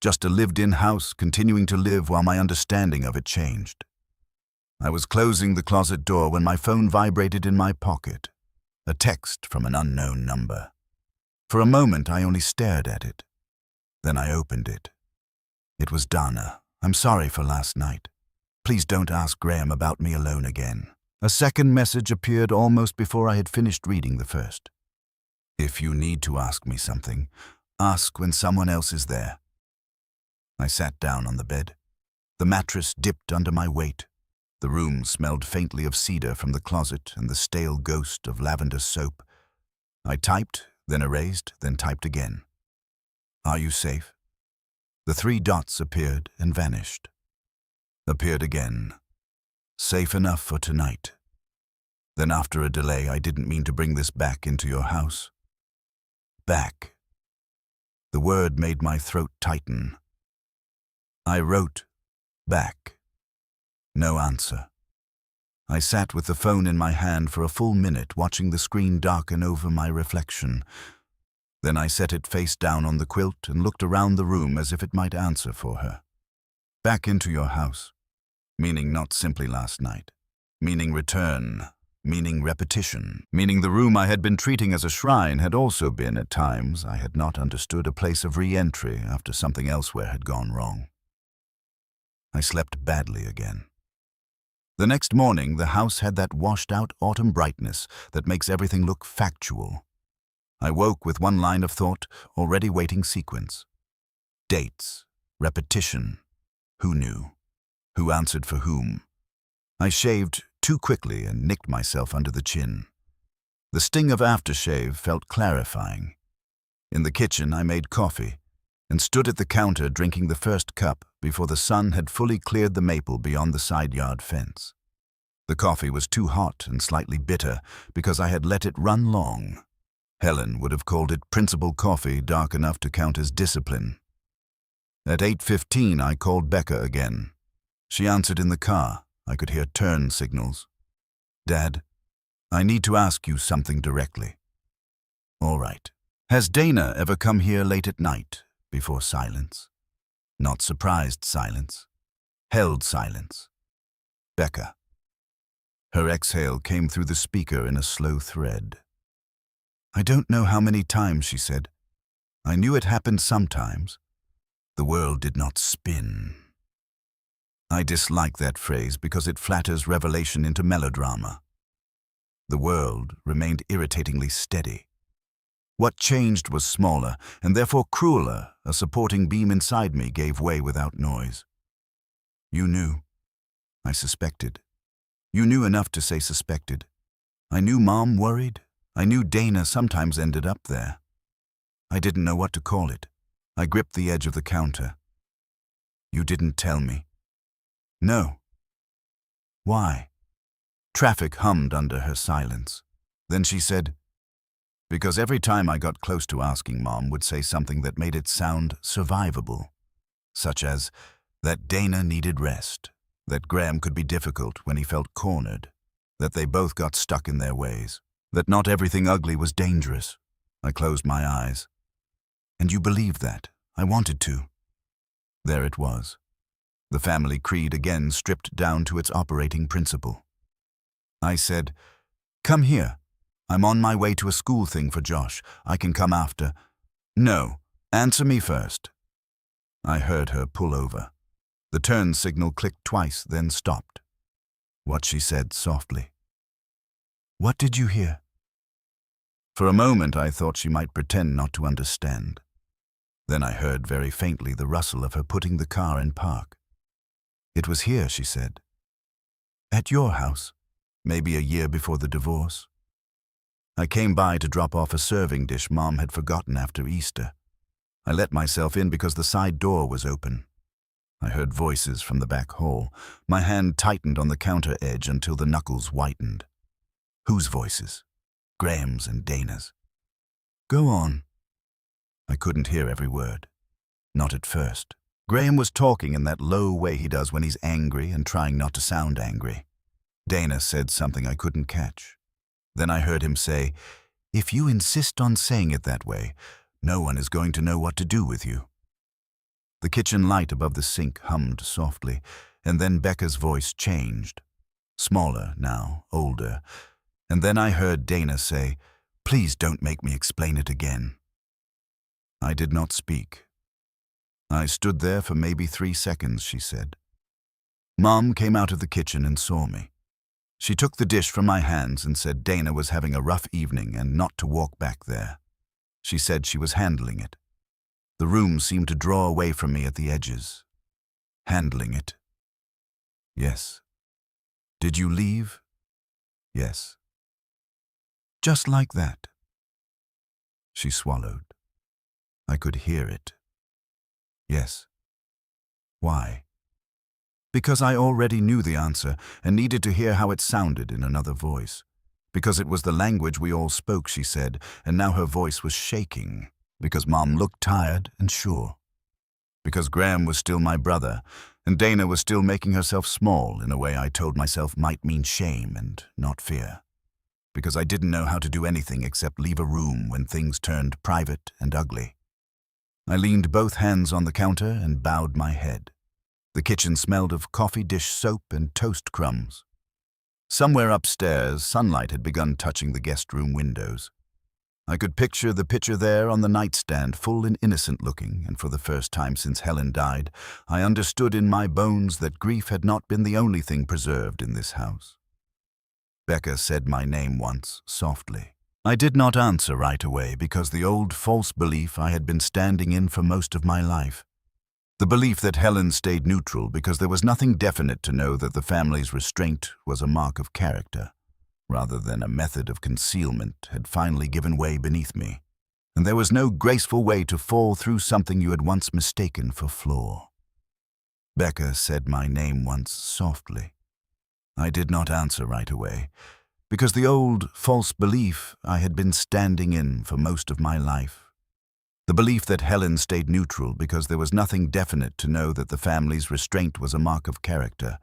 Just a lived-in house continuing to live while my understanding of it changed. I was closing the closet door when my phone vibrated in my pocket. A text from an unknown number. For a moment I only stared at it. Then I opened it. It was Dana. "I'm sorry for last night. Please don't ask Graham about me alone again. A second message appeared almost before I had finished reading the first. If you need to ask me something, ask when someone else is there. I sat down on the bed. The mattress dipped under my weight. The room smelled faintly of cedar from the closet and the stale ghost of lavender soap. I typed, then erased, then typed again. Are you safe? The 3 dots appeared and vanished. Appeared again. Safe enough for tonight. Then after a delay, I didn't mean to bring this back into your house. Back. The word made my throat tighten. I wrote, back. No answer. I sat with the phone in my hand for a full minute, watching the screen darken over my reflection. Then I set it face down on the quilt and looked around the room as if it might answer for her. Back into your house. Meaning not simply last night. Meaning return. Meaning repetition. Meaning the room I had been treating as a shrine had also been, at times, I had not understood, a place of re-entry after something elsewhere had gone wrong. I slept badly again. The next morning, the house had that washed-out autumn brightness that makes everything look factual. I woke with one line of thought, already waiting sequence. Dates. Repetition. Who knew? Who answered for whom? I shaved too quickly and nicked myself under the chin. The sting of aftershave felt clarifying. In the kitchen, I made coffee and stood at the counter drinking the first cup before the sun had fully cleared the maple beyond the side yard fence. The coffee was too hot and slightly bitter because I had let it run long. Helen would have called it principal coffee dark enough to count as discipline. At 8:15, I called Becca again. She answered in the car. I could hear turn signals. Dad, I need to ask you something directly. All right. Has Dana ever come here late at night, before silence? Not surprised silence. Held silence. Becca. Her exhale came through the speaker in a slow thread. I don't know how many times, she said. I knew it happened sometimes. The world did not spin. I dislike that phrase because it flatters revelation into melodrama. The world remained irritatingly steady. What changed was smaller, and therefore crueler. A supporting beam inside me gave way without noise. You knew. I suspected. You knew enough to say suspected. I knew Mom worried. I knew Dana sometimes ended up there. I didn't know what to call it. I gripped the edge of the counter. You didn't tell me. No. Why? Traffic hummed under her silence. Then she said, because every time I got close to asking, Mom would say something that made it sound survivable, such as that Dana needed rest, that Graham could be difficult when he felt cornered, that they both got stuck in their ways, that not everything ugly was dangerous. I closed my eyes. And you believed that. I wanted to. There it was. The family creed again stripped down to its operating principle. I said, come here. I'm on my way to a school thing for Josh. I can come after. No, answer me first. I heard her pull over. The turn signal clicked twice, then stopped. What she said softly. What did you hear? For a moment I thought she might pretend not to understand. Then I heard very faintly the rustle of her putting the car in park. It was here, she said. At your house, maybe a year before the divorce. I came by to drop off a serving dish Mom had forgotten after Easter. I let myself in because the side door was open. I heard voices from the back hall. My hand tightened on the counter edge until the knuckles whitened. Whose voices? Graham's and Dana's. Go on. I couldn't hear every word. Not at first. Graham was talking in that low way he does when he's angry and trying not to sound angry. Dana said something I couldn't catch. Then I heard him say, if you insist on saying it that way, no one is going to know what to do with you. The kitchen light above the sink hummed softly, and then Becca's voice changed. Smaller now, older. And then I heard Dana say, please don't make me explain it again. I did not speak. I stood there for maybe 3 seconds, she said. Mom came out of the kitchen and saw me. She took the dish from my hands and said Dana was having a rough evening and not to walk back there. She said she was handling it. The room seemed to draw away from me at the edges. Handling it. Yes. Did you leave? Yes. Just like that. She swallowed. I could hear it. Yes. Why? Because I already knew the answer and needed to hear how it sounded in another voice. Because it was the language we all spoke, she said, and now her voice was shaking. Because Mom looked tired and sure. Because Graham was still my brother, and Dana was still making herself small in a way I told myself might mean shame and not fear. Because I didn't know how to do anything except leave a room when things turned private and ugly. I leaned both hands on the counter and bowed my head. The kitchen smelled of coffee dish soap and toast crumbs. Somewhere upstairs, sunlight had begun touching the guest room windows. I could picture the picture there on the nightstand, full and innocent-looking, and for the first time since Helen died, I understood in my bones that grief had not been the only thing preserved in this house. Becca said my name once, softly. I did not answer right away because the old false belief I had been standing in for most of my life. The belief that Helen stayed neutral because there was nothing definite to know that the family's restraint was a mark of character, rather than a method of concealment, had finally given way beneath me, and there was no graceful way to fall through something you had once mistaken for flaw. Becca said my name once softly. I did not answer right away, because the old false belief I had been standing in for most of my life. The belief that Helen stayed neutral because there was nothing definite to know that the family's restraint was a mark of character,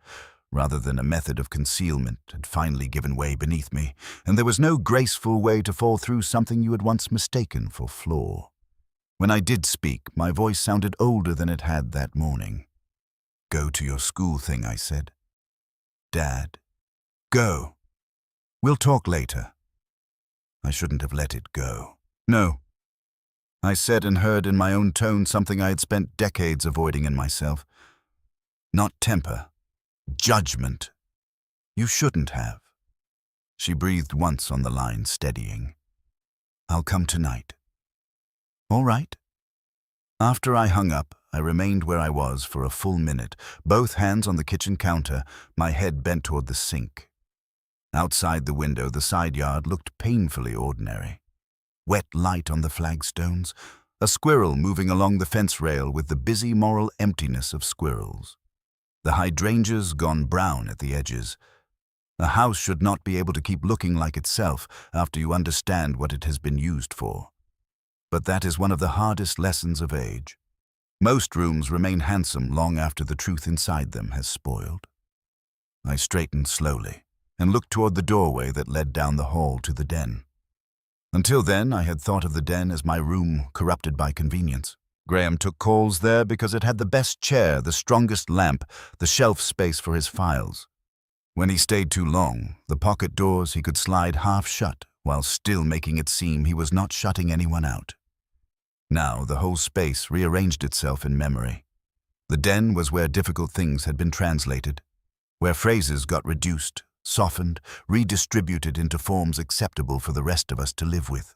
rather than a method of concealment, had finally given way beneath me, and there was no graceful way to fall through something you had once mistaken for flaw. When I did speak, my voice sounded older than it had that morning. Go to your school thing, I said. Dad. Go. We'll talk later. I shouldn't have let it go. No. I said and heard in my own tone something I had spent decades avoiding in myself. Not temper. Judgment. You shouldn't have. She breathed once on the line, steadying. I'll come tonight. All right. After I hung up, I remained where I was for a full minute, both hands on the kitchen counter, my head bent toward the sink. Outside the window, the side yard looked painfully ordinary. Wet light on the flagstones, a squirrel moving along the fence rail with the busy moral emptiness of squirrels. The hydrangeas gone brown at the edges. A house should not be able to keep looking like itself after you understand what it has been used for. But that is one of the hardest lessons of age. Most rooms remain handsome long after the truth inside them has spoiled. I straightened slowly and looked toward the doorway that led down the hall to the den. Until then, I had thought of the den as my room corrupted by convenience. Graham took calls there because it had the best chair, the strongest lamp, the shelf space for his files. When he stayed too long, the pocket doors he could slide half shut while still making it seem he was not shutting anyone out. Now the whole space rearranged itself in memory. The den was where difficult things had been translated, where phrases got reduced, softened, redistributed into forms acceptable for the rest of us to live with.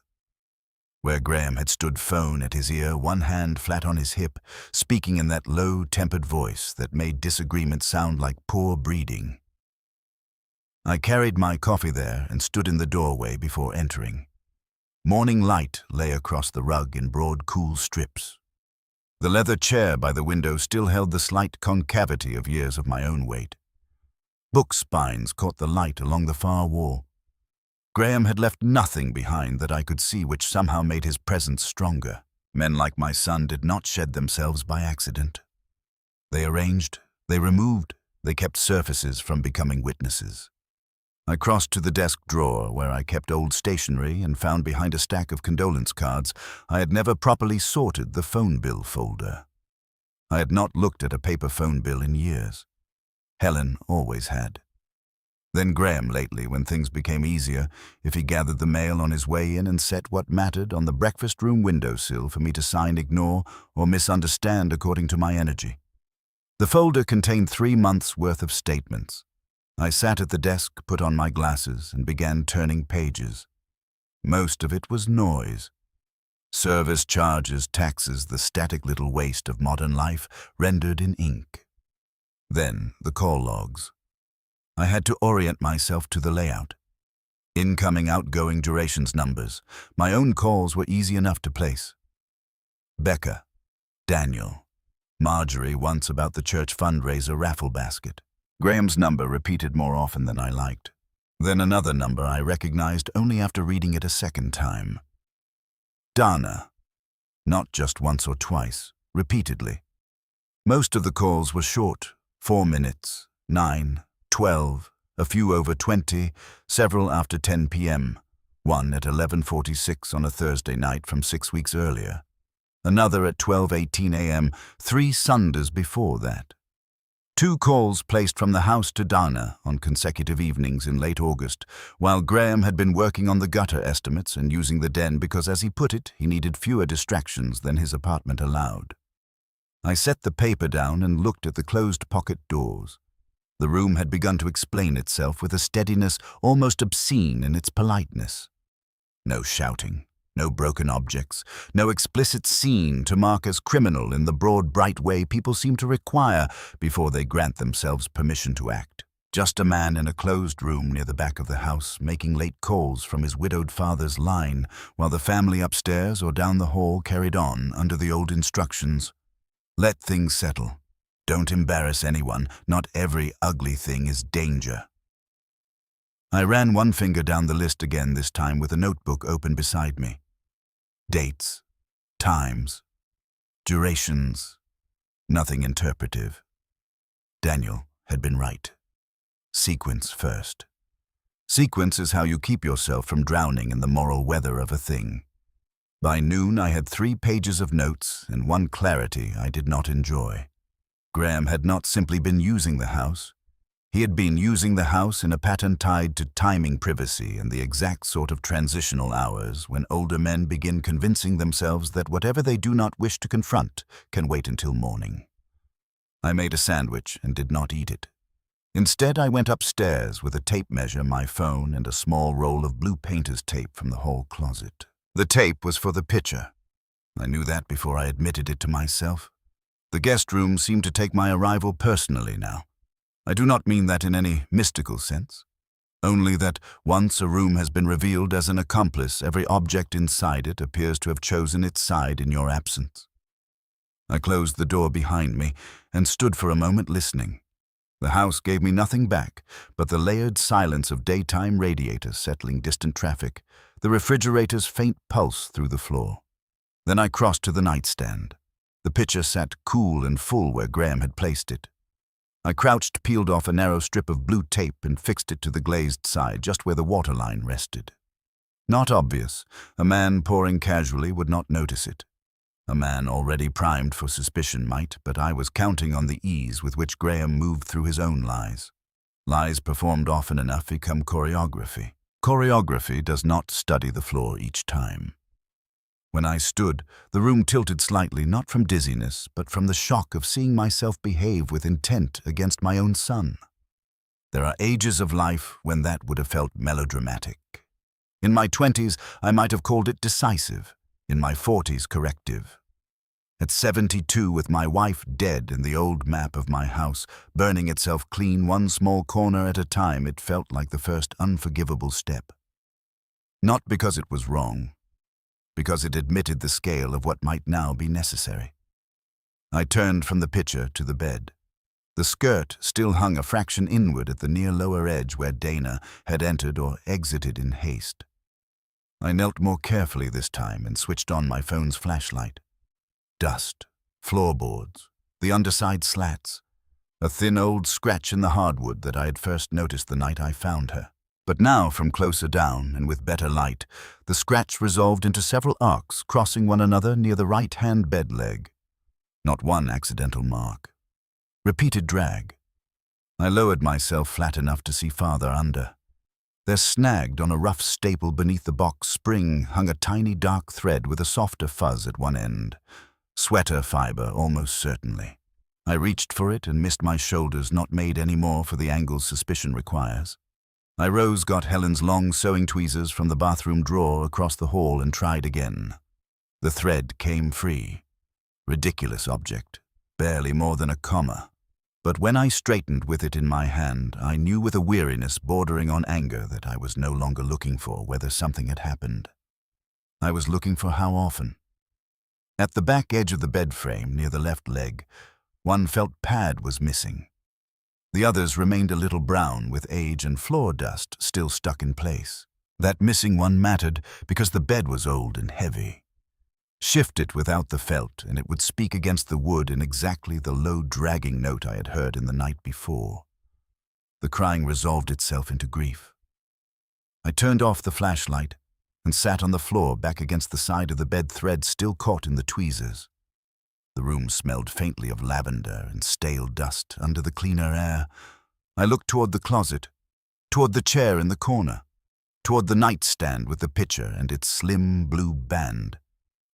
Where Graham had stood phone at his ear, one hand flat on his hip, speaking in that low, tempered voice that made disagreement sound like poor breeding. I carried my coffee there and stood in the doorway before entering. Morning light lay across the rug in broad, cool strips. The leather chair by the window still held the slight concavity of years of my own weight. Book spines caught the light along the far wall. Graham had left nothing behind that I could see which somehow made his presence stronger. Men like my son did not shed themselves by accident. They arranged, they removed, they kept surfaces from becoming witnesses. I crossed to the desk drawer where I kept old stationery and found behind a stack of condolence cards I had never properly sorted the phone bill folder. I had not looked at a paper phone bill in years. Helen always had. Then Graham lately, when things became easier, if he gathered the mail on his way in and set what mattered on the breakfast room windowsill for me to sign, ignore, or misunderstand according to my energy. The folder contained 3 months' worth of statements. I sat at the desk, put on my glasses, and began turning pages. Most of it was noise. Service charges, taxes, the static little waste of modern life rendered in ink. Then the call logs. I had to orient myself to the layout. Incoming, outgoing, durations, numbers. My own calls were easy enough to place. Becca, Daniel, Marjorie, once about the church fundraiser raffle basket. Graham's number repeated more often than I liked. Then another number I recognized only after reading it a second time. Dana. Not just once or twice, repeatedly. Most of the calls were short, 4 minutes, 9, 12, a few over 20, several after 10 p.m., one at 11:46 on a Thursday night from 6 weeks earlier, another at 12:18 a.m., 3 Sundays before that. 2 calls placed from the house to Dana on consecutive evenings in late August, while Graham had been working on the gutter estimates and using the den because, as he put it, he needed fewer distractions than his apartment allowed. I set the paper down and looked at the closed pocket doors. The room had begun to explain itself with a steadiness almost obscene in its politeness. No shouting, no broken objects, no explicit scene to mark as criminal in the broad, bright way people seem to require before they grant themselves permission to act. Just a man in a closed room near the back of the house making late calls from his widowed father's line while the family upstairs or down the hall carried on under the old instructions. Let things settle. Don't embarrass anyone. Not every ugly thing is danger. I ran one finger down the list again, this time with a notebook open beside me. Dates, times, durations, nothing interpretive. Daniel had been right. Sequence first. Sequence is how you keep yourself from drowning in the moral weather of a thing. By noon, I had 3 pages of notes and one clarity I did not enjoy. Graham had not simply been using the house. He had been using the house in a pattern tied to timing privacy and the exact sort of transitional hours when older men begin convincing themselves that whatever they do not wish to confront can wait until morning. I made a sandwich and did not eat it. Instead, I went upstairs with a tape measure, my phone, and a small roll of blue painter's tape from the hall closet. The tape was for the picture. I knew that before I admitted it to myself. The guest room seemed to take my arrival personally now. I do not mean that in any mystical sense. Only that once a room has been revealed as an accomplice, every object inside it appears to have chosen its side in your absence. I closed the door behind me and stood for a moment listening. The house gave me nothing back but the layered silence of daytime radiators settling distant traffic, the refrigerator's faint pulse through the floor. Then I crossed to the nightstand. The picture sat cool and full where Graham had placed it. I crouched, peeled off a narrow strip of blue tape and fixed it to the glazed side just where the waterline rested. Not obvious. A man pouring casually would not notice it. A man already primed for suspicion might, but I was counting on the ease with which Graham moved through his own lies. Lies performed often enough become choreography. Choreography does not study the floor each time. When I stood, the room tilted slightly, not from dizziness, but from the shock of seeing myself behave with intent against my own son. There are ages of life when that would have felt melodramatic. In my 20s, I might have called it decisive. In my 40s, corrective. At 72, with my wife dead and the old map of my house burning itself clean one small corner at a time, it felt like the first unforgivable step. Not because it was wrong, because it admitted the scale of what might now be necessary. I turned from the picture to the bed. The skirt still hung a fraction inward at the near lower edge where Dana had entered or exited in haste. I knelt more carefully this time and switched on my phone's flashlight. Dust, floorboards, the underside slats, a thin old scratch in the hardwood that I had first noticed the night I found her. But now, from closer down and with better light, the scratch resolved into several arcs crossing one another near the right-hand bed leg. Not one accidental mark. Repeated drag. I lowered myself flat enough to see farther under. There, snagged on a rough staple beneath the box spring, hung a tiny dark thread with a softer fuzz at one end. Sweater fiber, almost certainly. I reached for it and missed my shoulders, not made any more for the angles suspicion requires. I rose, got Helen's long sewing tweezers from the bathroom drawer across the hall and tried again. The thread came free. Ridiculous object, barely more than a comma. But when I straightened with it in my hand, I knew with a weariness bordering on anger that I was no longer looking for whether something had happened. I was looking for how often. At the back edge of the bed frame, near the left leg, one felt pad was missing. The others remained a little brown with age and floor dust still stuck in place. That missing one mattered because the bed was old and heavy. Shift it without the felt, and it would speak against the wood in exactly the low dragging note I had heard in the night before. The crying resolved itself into grief. I turned off the flashlight and sat on the floor back against the side of the bed, thread still caught in the tweezers. The room smelled faintly of lavender and stale dust under the cleaner air. I looked toward the closet, toward the chair in the corner, toward the nightstand with the picture and its slim blue band.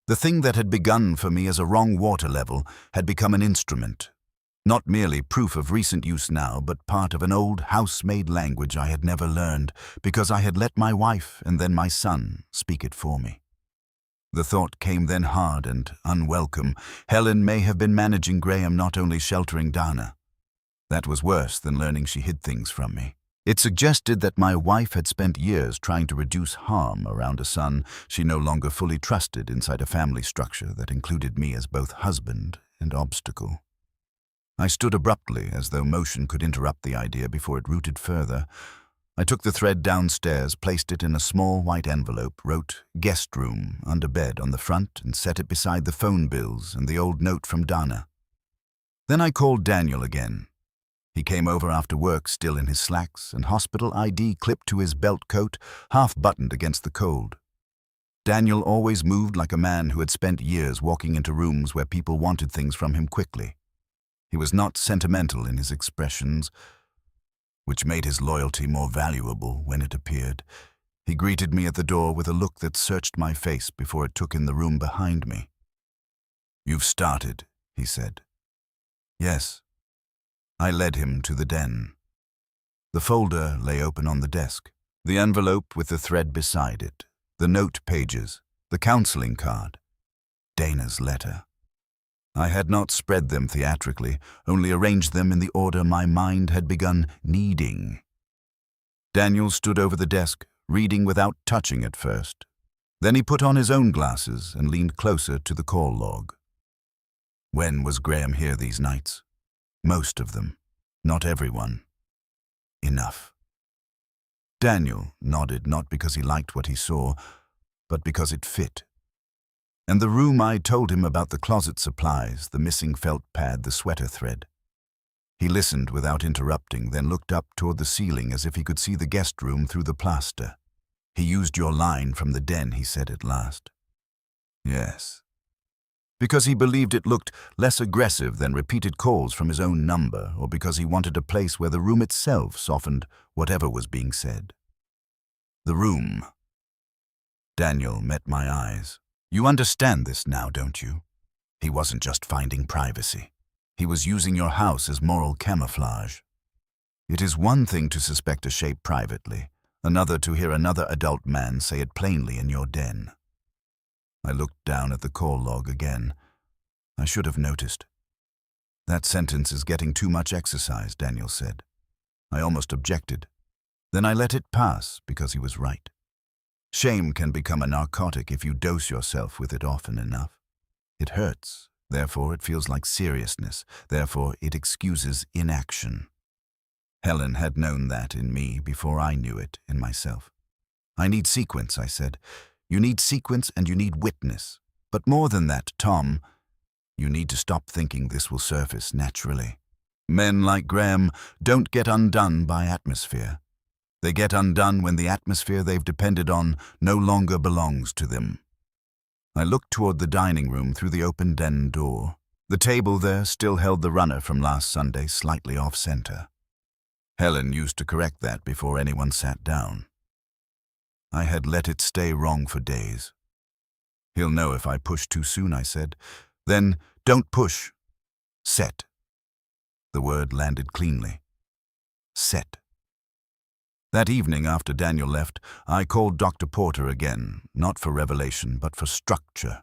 The thing that had begun for me as a wrong water level had become an instrument, not merely proof of recent use now, but part of an old house-made language I had never learned because I had let my wife and then my son speak it for me. The thought came then hard and unwelcome. Helen may have been managing Graham, not only sheltering Dana. That was worse than learning she hid things from me. It suggested that my wife had spent years trying to reduce harm around a son she no longer fully trusted inside a family structure that included me as both husband and obstacle. I stood abruptly, as though motion could interrupt the idea before it rooted further. I took the thread downstairs, placed it in a small white envelope, wrote "guest room" under bed on the front, and set it beside the phone bills and the old note from Dana. Then I called Daniel again. He came over after work, still in his slacks, and hospital ID clipped to his belt coat, half-buttoned against the cold. Daniel always moved like a man who had spent years walking into rooms where people wanted things from him quickly. He was not sentimental in his expressions, which made his loyalty more valuable when it appeared. He greeted me at the door with a look that searched my face before it took in the room behind me. "You've started," he said. "Yes." I led him to the den. The folder lay open on the desk, the envelope with the thread beside it, the note pages, the counseling card, Dana's letter. I had not spread them theatrically, only arranged them in the order my mind had begun needing. Daniel stood over the desk, reading without touching at first. Then he put on his own glasses and leaned closer to the call log. When was Graham here these nights? Most of them. Not everyone. Enough. Daniel nodded, not because he liked what he saw, but because it fit. And the room I told him about, the closet supplies, the missing felt pad, the sweater thread. He listened without interrupting, then looked up toward the ceiling as if he could see the guest room through the plaster. "He used your line from the den," he said at last. "Yes." Because he believed it looked less aggressive than repeated calls from his own number, or because he wanted a place where the room itself softened whatever was being said. The room. Daniel met my eyes. "You understand this now, don't you? He wasn't just finding privacy. He was using your house as moral camouflage. It is one thing to suspect a shape privately, another to hear another adult man say it plainly in your den." I looked down at the call log again. I should have noticed. "That sentence is getting too much exercise," Daniel said. I almost objected. Then I let it pass because he was right. Shame can become a narcotic if you dose yourself with it often enough. It hurts, therefore it feels like seriousness, therefore it excuses inaction. Helen had known that in me before I knew it in myself. "I need sequence," I said. "You need sequence and you need witness. But more than that, Tom, you need to stop thinking this will surface naturally. Men like Graham don't get undone by atmosphere. They get undone when the atmosphere they've depended on no longer belongs to them." I looked toward the dining room through the open den door. The table there still held the runner from last Sunday slightly off-center. Helen used to correct that before anyone sat down. I had let it stay wrong for days. "He'll know if I push too soon," I said. "Then don't push. Set." The word landed cleanly. Set. That evening after Daniel left, I called Dr. Porter again, not for revelation, but for structure.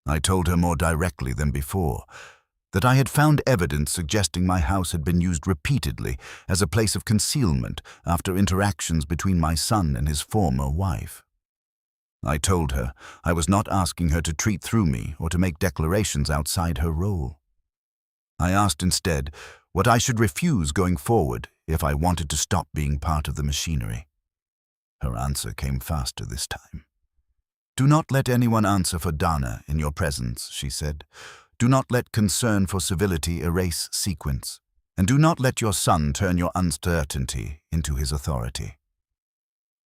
I told her more directly than before that I had found evidence suggesting my house had been used repeatedly as a place of concealment after interactions between my son and his former wife. I told her I was not asking her to treat through me or to make declarations outside her role. I asked instead what I should refuse going forward if I wanted to stop being part of the machinery. Her answer came faster this time. "Do not let anyone answer for Dana in your presence," she said. "Do not let concern for civility erase sequence, and do not let your son turn your uncertainty into his authority."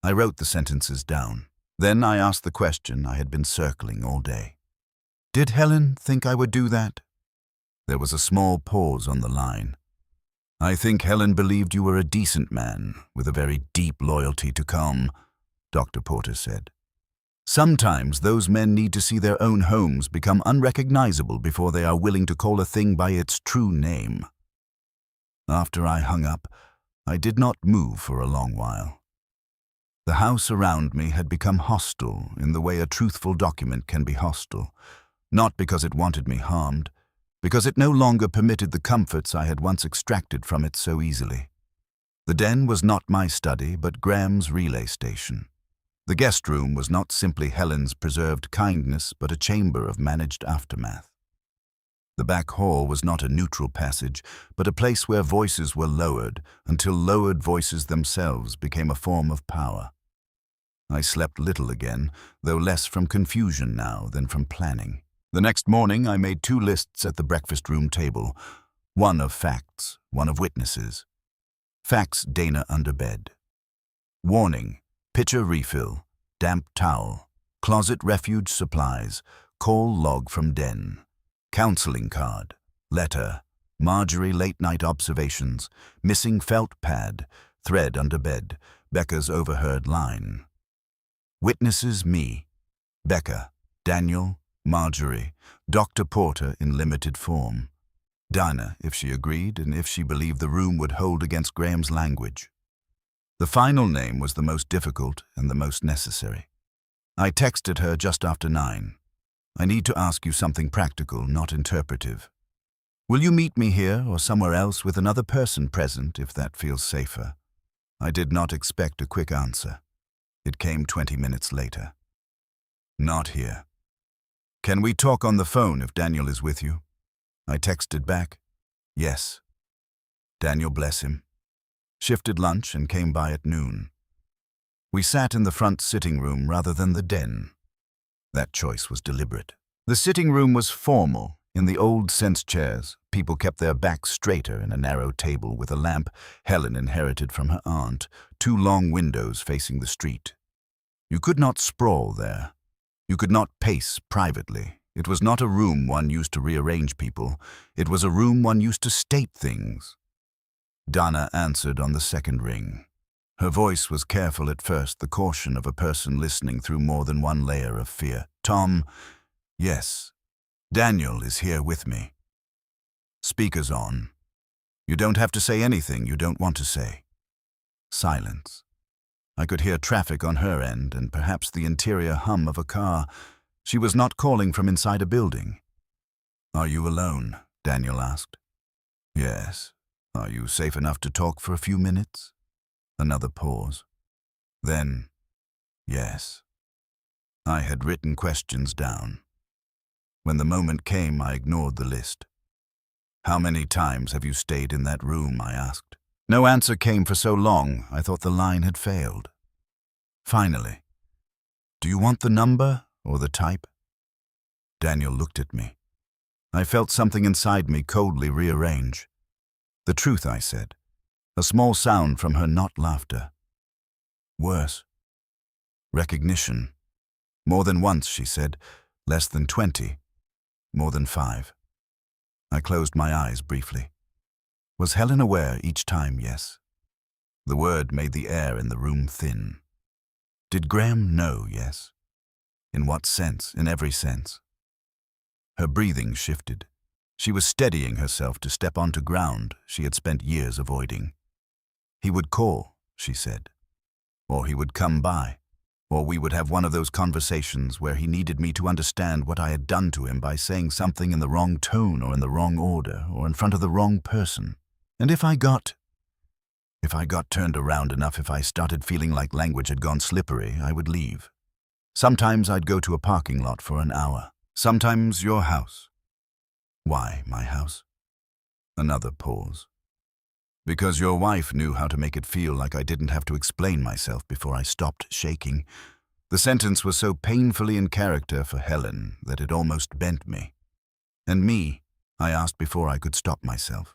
I wrote the sentences down. Then I asked the question I had been circling all day. "Did Helen think I would do that?" There was a small pause on the line. "I think Helen believed you were a decent man with a very deep loyalty to calm," Dr. Porter said. "Sometimes those men need to see their own homes become unrecognizable before they are willing to call a thing by its true name." After I hung up, I did not move for a long while. The house around me had become hostile in the way a truthful document can be hostile, not because it wanted me harmed, because it no longer permitted the comforts I had once extracted from it so easily. The den was not my study, but Graham's relay station. The guest room was not simply Helen's preserved kindness, but a chamber of managed aftermath. The back hall was not a neutral passage, but a place where voices were lowered until lowered voices themselves became a form of power. I slept little again, though less from confusion now than from planning. The next morning I made 2 lists at the breakfast room table, one of facts, one of witnesses. Facts: Dana under bed. Warning: pitcher refill, damp towel, closet refuge supplies, call log from den, counseling card, letter, Marjorie late-night observations, missing felt pad, thread under bed, Becca's overheard line. Witnesses: me, Becca, Daniel, Marjorie, Dr. Porter in limited form, Dana if she agreed and if she believed the room would hold against Graham's language. The final name was the most difficult and the most necessary. I texted her just after 9. "I need to ask you something practical, not interpretive. Will you meet me here or somewhere else with another person present if that feels safer?" I did not expect a quick answer. It came 20 minutes later. "Not here. Can we talk on the phone if Daniel is with you?" I texted back, "Yes." Daniel, bless him, shifted lunch and came by at noon. We sat in the front sitting room rather than the den. That choice was deliberate. The sitting room was formal. In the old sense chairs, people kept their backs straighter in a narrow table with a lamp Helen inherited from her aunt, 2 long windows facing the street. You could not sprawl there. You could not pace privately. It was not a room one used to rearrange people. It was a room one used to state things. Dana answered on the second ring. Her voice was careful at first, the caution of a person listening through more than one layer of fear. "Tom, yes, Daniel is here with me." Speakers on. "You don't have to say anything you don't want to say." Silence. I could hear traffic on her end and perhaps the interior hum of a car. She was not calling from inside a building. "Are you alone?" Daniel asked. "Yes. Are you safe enough to talk for a few minutes?" Another pause. Then, "Yes." I had written questions down. When the moment came, I ignored the list. "How many times have you stayed in that room?" I asked. No answer came for so long, I thought the line had failed. Finally, "Do you want the number or the type?" Daniel looked at me. I felt something inside me coldly rearrange. "The truth," I said. A small sound from her, not laughter. "Worse." "Recognition." "More than once," she said. "Less than 20. More than 5. I closed my eyes briefly. Was Helen aware each time? Yes. The word made the air in the room thin. Did Graham know? Yes. In what sense? In every sense. Her breathing shifted. She was steadying herself to step onto ground she had spent years avoiding. He would call, she said, or he would come by, or we would have one of those conversations where he needed me to understand what I had done to him by saying something in the wrong tone or in the wrong order or in front of the wrong person. And if I got turned around enough, if I started feeling like language had gone slippery, I would leave. Sometimes I'd go to a parking lot for an hour. Sometimes your house. Why my house? Another pause. Because your wife knew how to make it feel like I didn't have to explain myself before I stopped shaking. The sentence was so painfully in character for Helen that it almost bent me. And me, I asked before I could stop myself.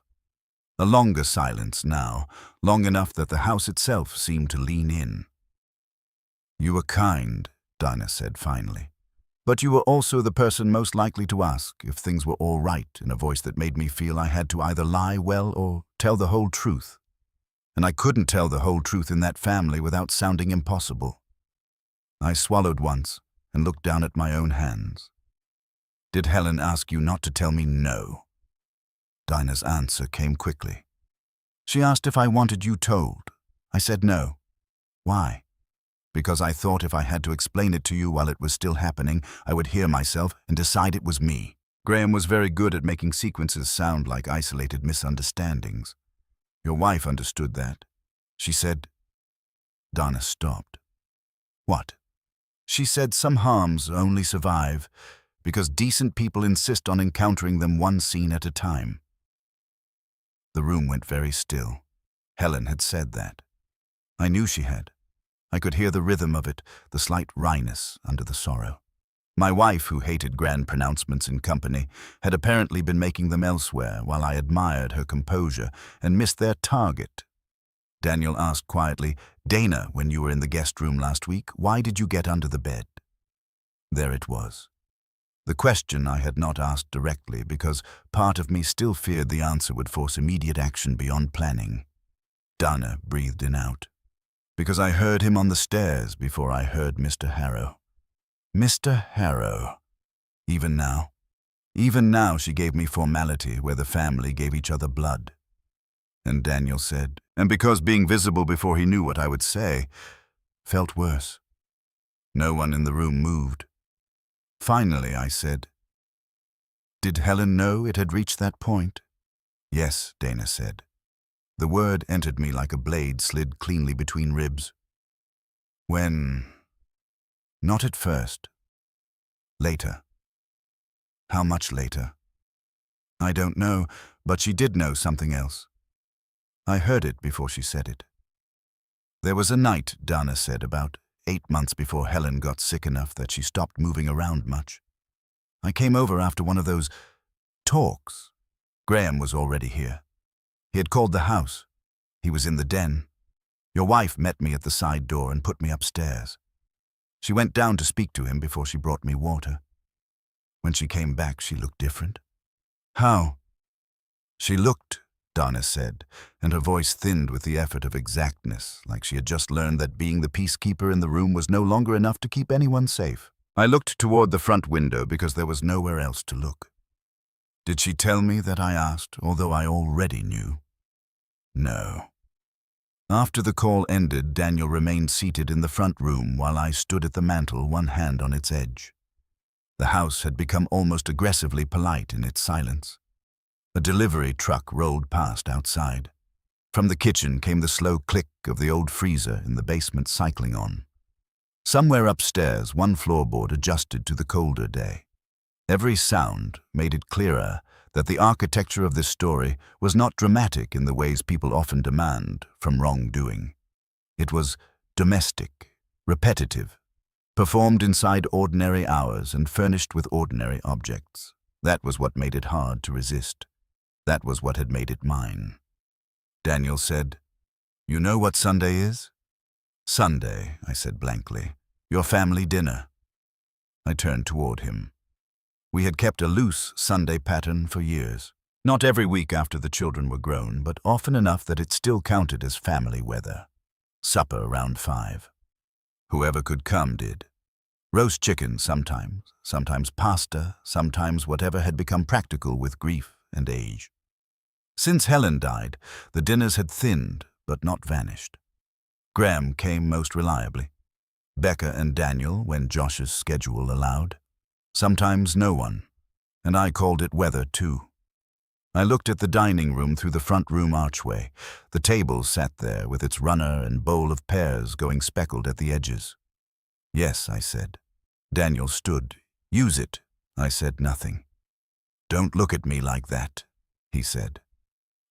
A longer silence now, long enough that the house itself seemed to lean in. You were kind, Dinah said finally. But you were also the person most likely to ask if things were all right, in a voice that made me feel I had to either lie well or tell the whole truth. And I couldn't tell the whole truth in that family without sounding impossible. I swallowed once and looked down at my own hands. Did Helen ask you not to tell me no? Dinah's answer came quickly. She asked if I wanted you told. I said no. Why? Because I thought if I had to explain it to you while it was still happening, I would hear myself and decide it was me. Graham was very good at making sequences sound like isolated misunderstandings. Your wife understood that. She said... Donna stopped. What? She said some harms only survive because decent people insist on encountering them one scene at a time. The room went very still. Helen had said that. I knew she had. I could hear the rhythm of it, the slight wryness under the sorrow. My wife, who hated grand pronouncements in company, had apparently been making them elsewhere while I admired her composure and missed their target. Daniel asked quietly, Dana, when you were in the guest room last week, why did you get under the bed? There it was. The question I had not asked directly because part of me still feared the answer would force immediate action beyond planning. Dana breathed in out. Because I heard him on the stairs before I heard Mr. Harrow. Mr. Harrow. Even now she gave me formality where the family gave each other blood. And Daniel said, and because being visible before he knew what I would say, felt worse. No one in the room moved. Finally, I said, did Helen know it had reached that point? Yes, Dana said. The word entered me like a blade slid cleanly between ribs. When? Not at first. Later. How much later? I don't know, but she did know something else. I heard it before she said it. There was a night, Dana said, about 8 months before Helen got sick enough that she stopped moving around much. I came over after one of those talks. Graham was already here. He had called the house. He was in the den. Your wife met me at the side door and put me upstairs. She went down to speak to him before she brought me water. When she came back, she looked different. How? She looked, Donna said, and her voice thinned with the effort of exactness, like she had just learned that being the peacekeeper in the room was no longer enough to keep anyone safe. I looked toward the front window because there was nowhere else to look. Did she tell me that I asked, although I already knew? No. After the call ended, Daniel remained seated in the front room while I stood at the mantel, one hand on its edge. The house had become almost aggressively polite in its silence. A delivery truck rolled past outside. From the kitchen came the slow click of the old freezer in the basement cycling on. Somewhere upstairs, one floorboard adjusted to the colder day. Every sound made it clearer that the architecture of this story was not dramatic in the ways people often demand from wrongdoing. It was domestic, repetitive, performed inside ordinary hours and furnished with ordinary objects. That was what made it hard to resist. That was what had made it mine. Daniel said, "You know what Sunday is?" "Sunday," I said blankly. "Your family dinner." I turned toward him. We had kept a loose Sunday pattern for years. Not every week after the children were grown, but often enough that it still counted as family weather. Supper around 5. Whoever could come did. Roast chicken sometimes pasta, sometimes whatever had become practical with grief and age. Since Helen died, the dinners had thinned, but not vanished. Graham came most reliably. Becca and Daniel, when Josh's schedule allowed. Sometimes no one, and I called it weather too. I looked at the dining room through the front room archway. The table sat there with its runner and bowl of pears going speckled at the edges. Yes, I said. Daniel stood. Use it. I said nothing. Don't look at me like that, he said.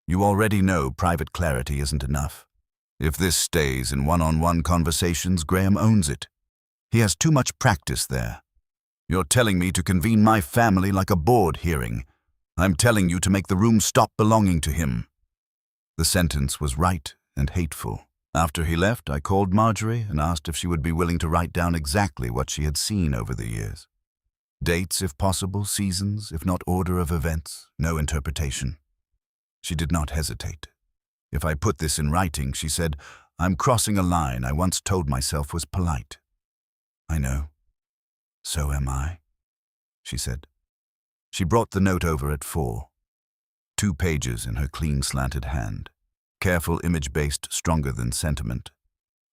You already know private clarity isn't enough. If this stays in one-on-one conversations, Graham owns it. He has too much practice there. You're telling me to convene my family like a board hearing. I'm telling you to make the room stop belonging to him. The sentence was right and hateful. After he left, I called Marjorie and asked if she would be willing to write down exactly what she had seen over the years. Dates, if possible, seasons, if not order of events, no interpretation. She did not hesitate. If I put this in writing, she said, I'm crossing a line I once told myself was polite. I know. So am I, she said. She brought the note over at 4. 2 pages in her clean slanted hand. Careful image-based, stronger than sentiment.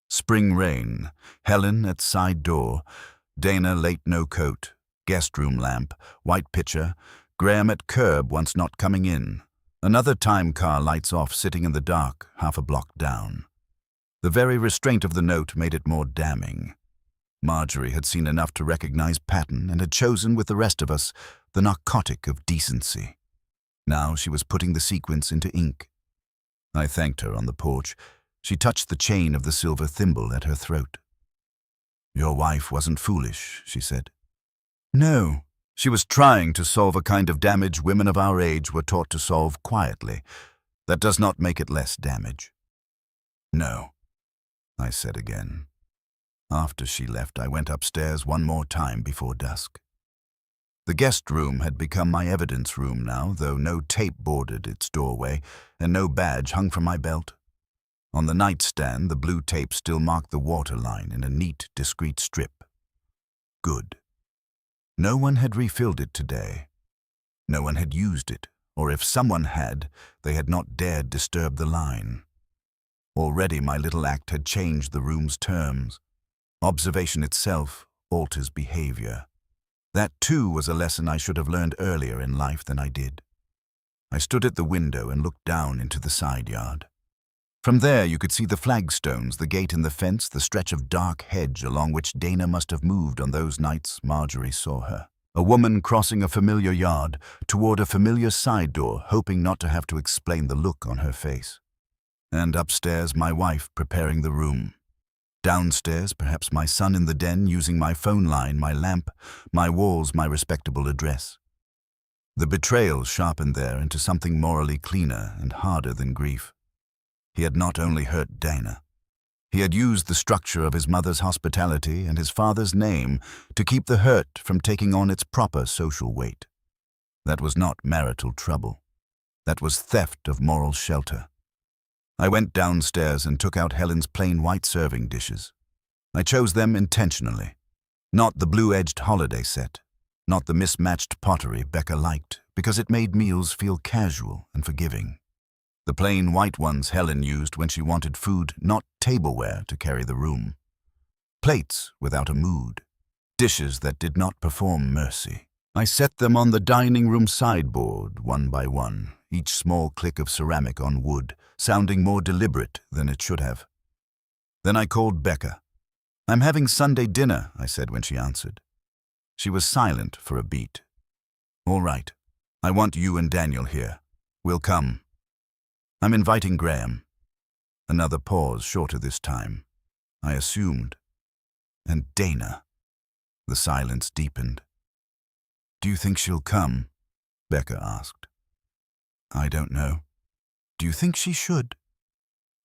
Spring rain, Helen at side door, Dana late no coat, guest room lamp, white pitcher, Graham at curb once not coming in. Another time car lights off sitting in the dark, half a block down. The very restraint of the note made it more damning. Marjorie had seen enough to recognize pattern and had chosen with the rest of us the narcotic of decency. Now she was putting the sequence into ink. I thanked her on the porch. She touched the chain of the silver thimble at her throat. Your wife wasn't foolish, she said. No. She was trying to solve a kind of damage women of our age were taught to solve quietly. That does not make it less damage. No, I said again. After she left, I went upstairs one more time before dusk. The guest room had become my evidence room now, though no tape bordered its doorway and no badge hung from my belt. On the nightstand, the blue tape still marked the waterline in a neat, discreet strip. Good. No one had refilled it today. No one had used it, or if someone had, they had not dared disturb the line. Already my little act had changed the room's terms. Observation itself alters behavior. That too was a lesson I should have learned earlier in life than I did. I stood at the window and looked down into the side yard. From there you could see the flagstones, the gate in the fence, the stretch of dark hedge along which Dana must have moved on those nights Marjorie saw her. A woman crossing a familiar yard toward a familiar side door, hoping not to have to explain the look on her face. And upstairs my wife preparing the room. Downstairs, perhaps my son in the den using my phone line, my lamp, my walls, my respectable address. The betrayal sharpened there into something morally cleaner and harder than grief. He had not only hurt Dana. He had used the structure of his mother's hospitality and his father's name to keep the hurt from taking on its proper social weight. That was not marital trouble. That was theft of moral shelter. I went downstairs and took out Helen's plain white serving dishes. I chose them intentionally. Not the blue-edged holiday set, not the mismatched pottery Becca liked, because it made meals feel casual and forgiving. The plain white ones Helen used when she wanted food, not tableware to carry the room. Plates without a mood. Dishes that did not perform mercy. I set them on the dining room sideboard, one by one, each small click of ceramic on wood, sounding more deliberate than it should have. Then I called Becca. I'm having Sunday dinner, I said when she answered. She was silent for a beat. All right. I want you and Daniel here. We'll come. I'm inviting Graham. Another pause, shorter this time. I assumed. And Dana. The silence deepened. Do you think she'll come? Becca asked. I don't know. Do you think she should?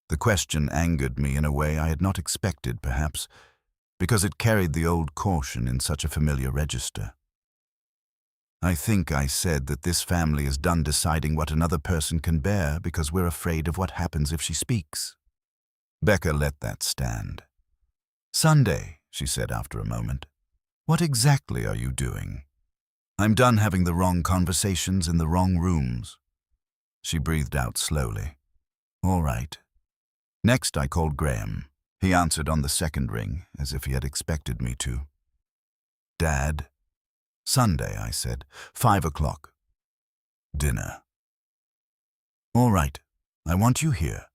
The question angered me in a way I had not expected, perhaps, because it carried the old caution in such a familiar register. I think I said that this family is done deciding what another person can bear because we're afraid of what happens if she speaks. Becca let that stand. Sunday, she said after a moment. What exactly are you doing? I'm done having the wrong conversations in the wrong rooms. She breathed out slowly. All right. Next, I called Graham. He answered on the second ring, as if he had expected me to. Dad? Sunday, I said. 5 o'clock. Dinner. All right. I want you here.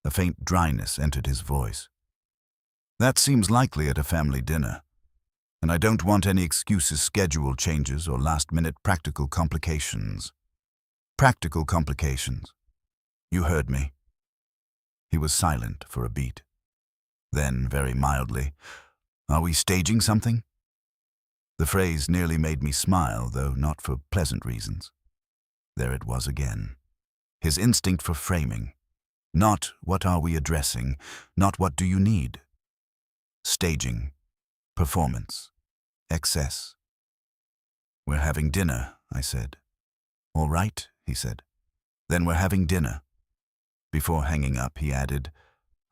A faint dryness entered his voice. That seems likely at a family dinner, and I don't want any excuses, schedule changes, or last-minute practical complications. Practical complications. You heard me. He was silent for a beat. Then, very mildly, are we staging something? The phrase nearly made me smile, though not for pleasant reasons. There it was again. His instinct for framing. Not what are we addressing, not what do you need. Staging, performance, excess. We're having dinner, I said. All right, he said. Then we're having dinner. Before hanging up, he added,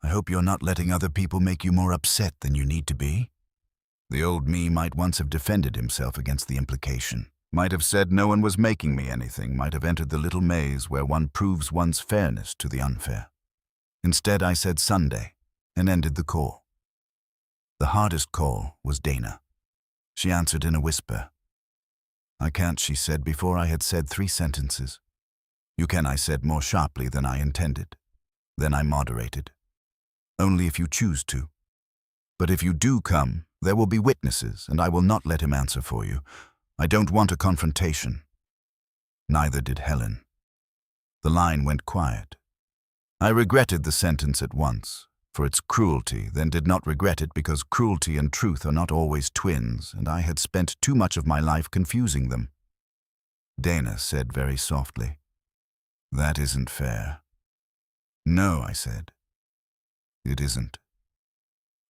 I hope you're not letting other people make you more upset than you need to be. The old me might once have defended himself against the implication, might have said no one was making me anything, might have entered the little maze where one proves one's fairness to the unfair. Instead, I said Sunday and ended the call. The hardest call was Dana. She answered in a whisper. I can't, she said before I had said 3 sentences. You can, I said more sharply than I intended. Then I moderated. Only if you choose to. But if you do come, there will be witnesses, and I will not let him answer for you. I don't want a confrontation. Neither did Helen. The line went quiet. I regretted the sentence at once, for its cruelty, then did not regret it because cruelty and truth are not always twins, and I had spent too much of my life confusing them. Dana said very softly, That isn't fair. No, I said. It isn't.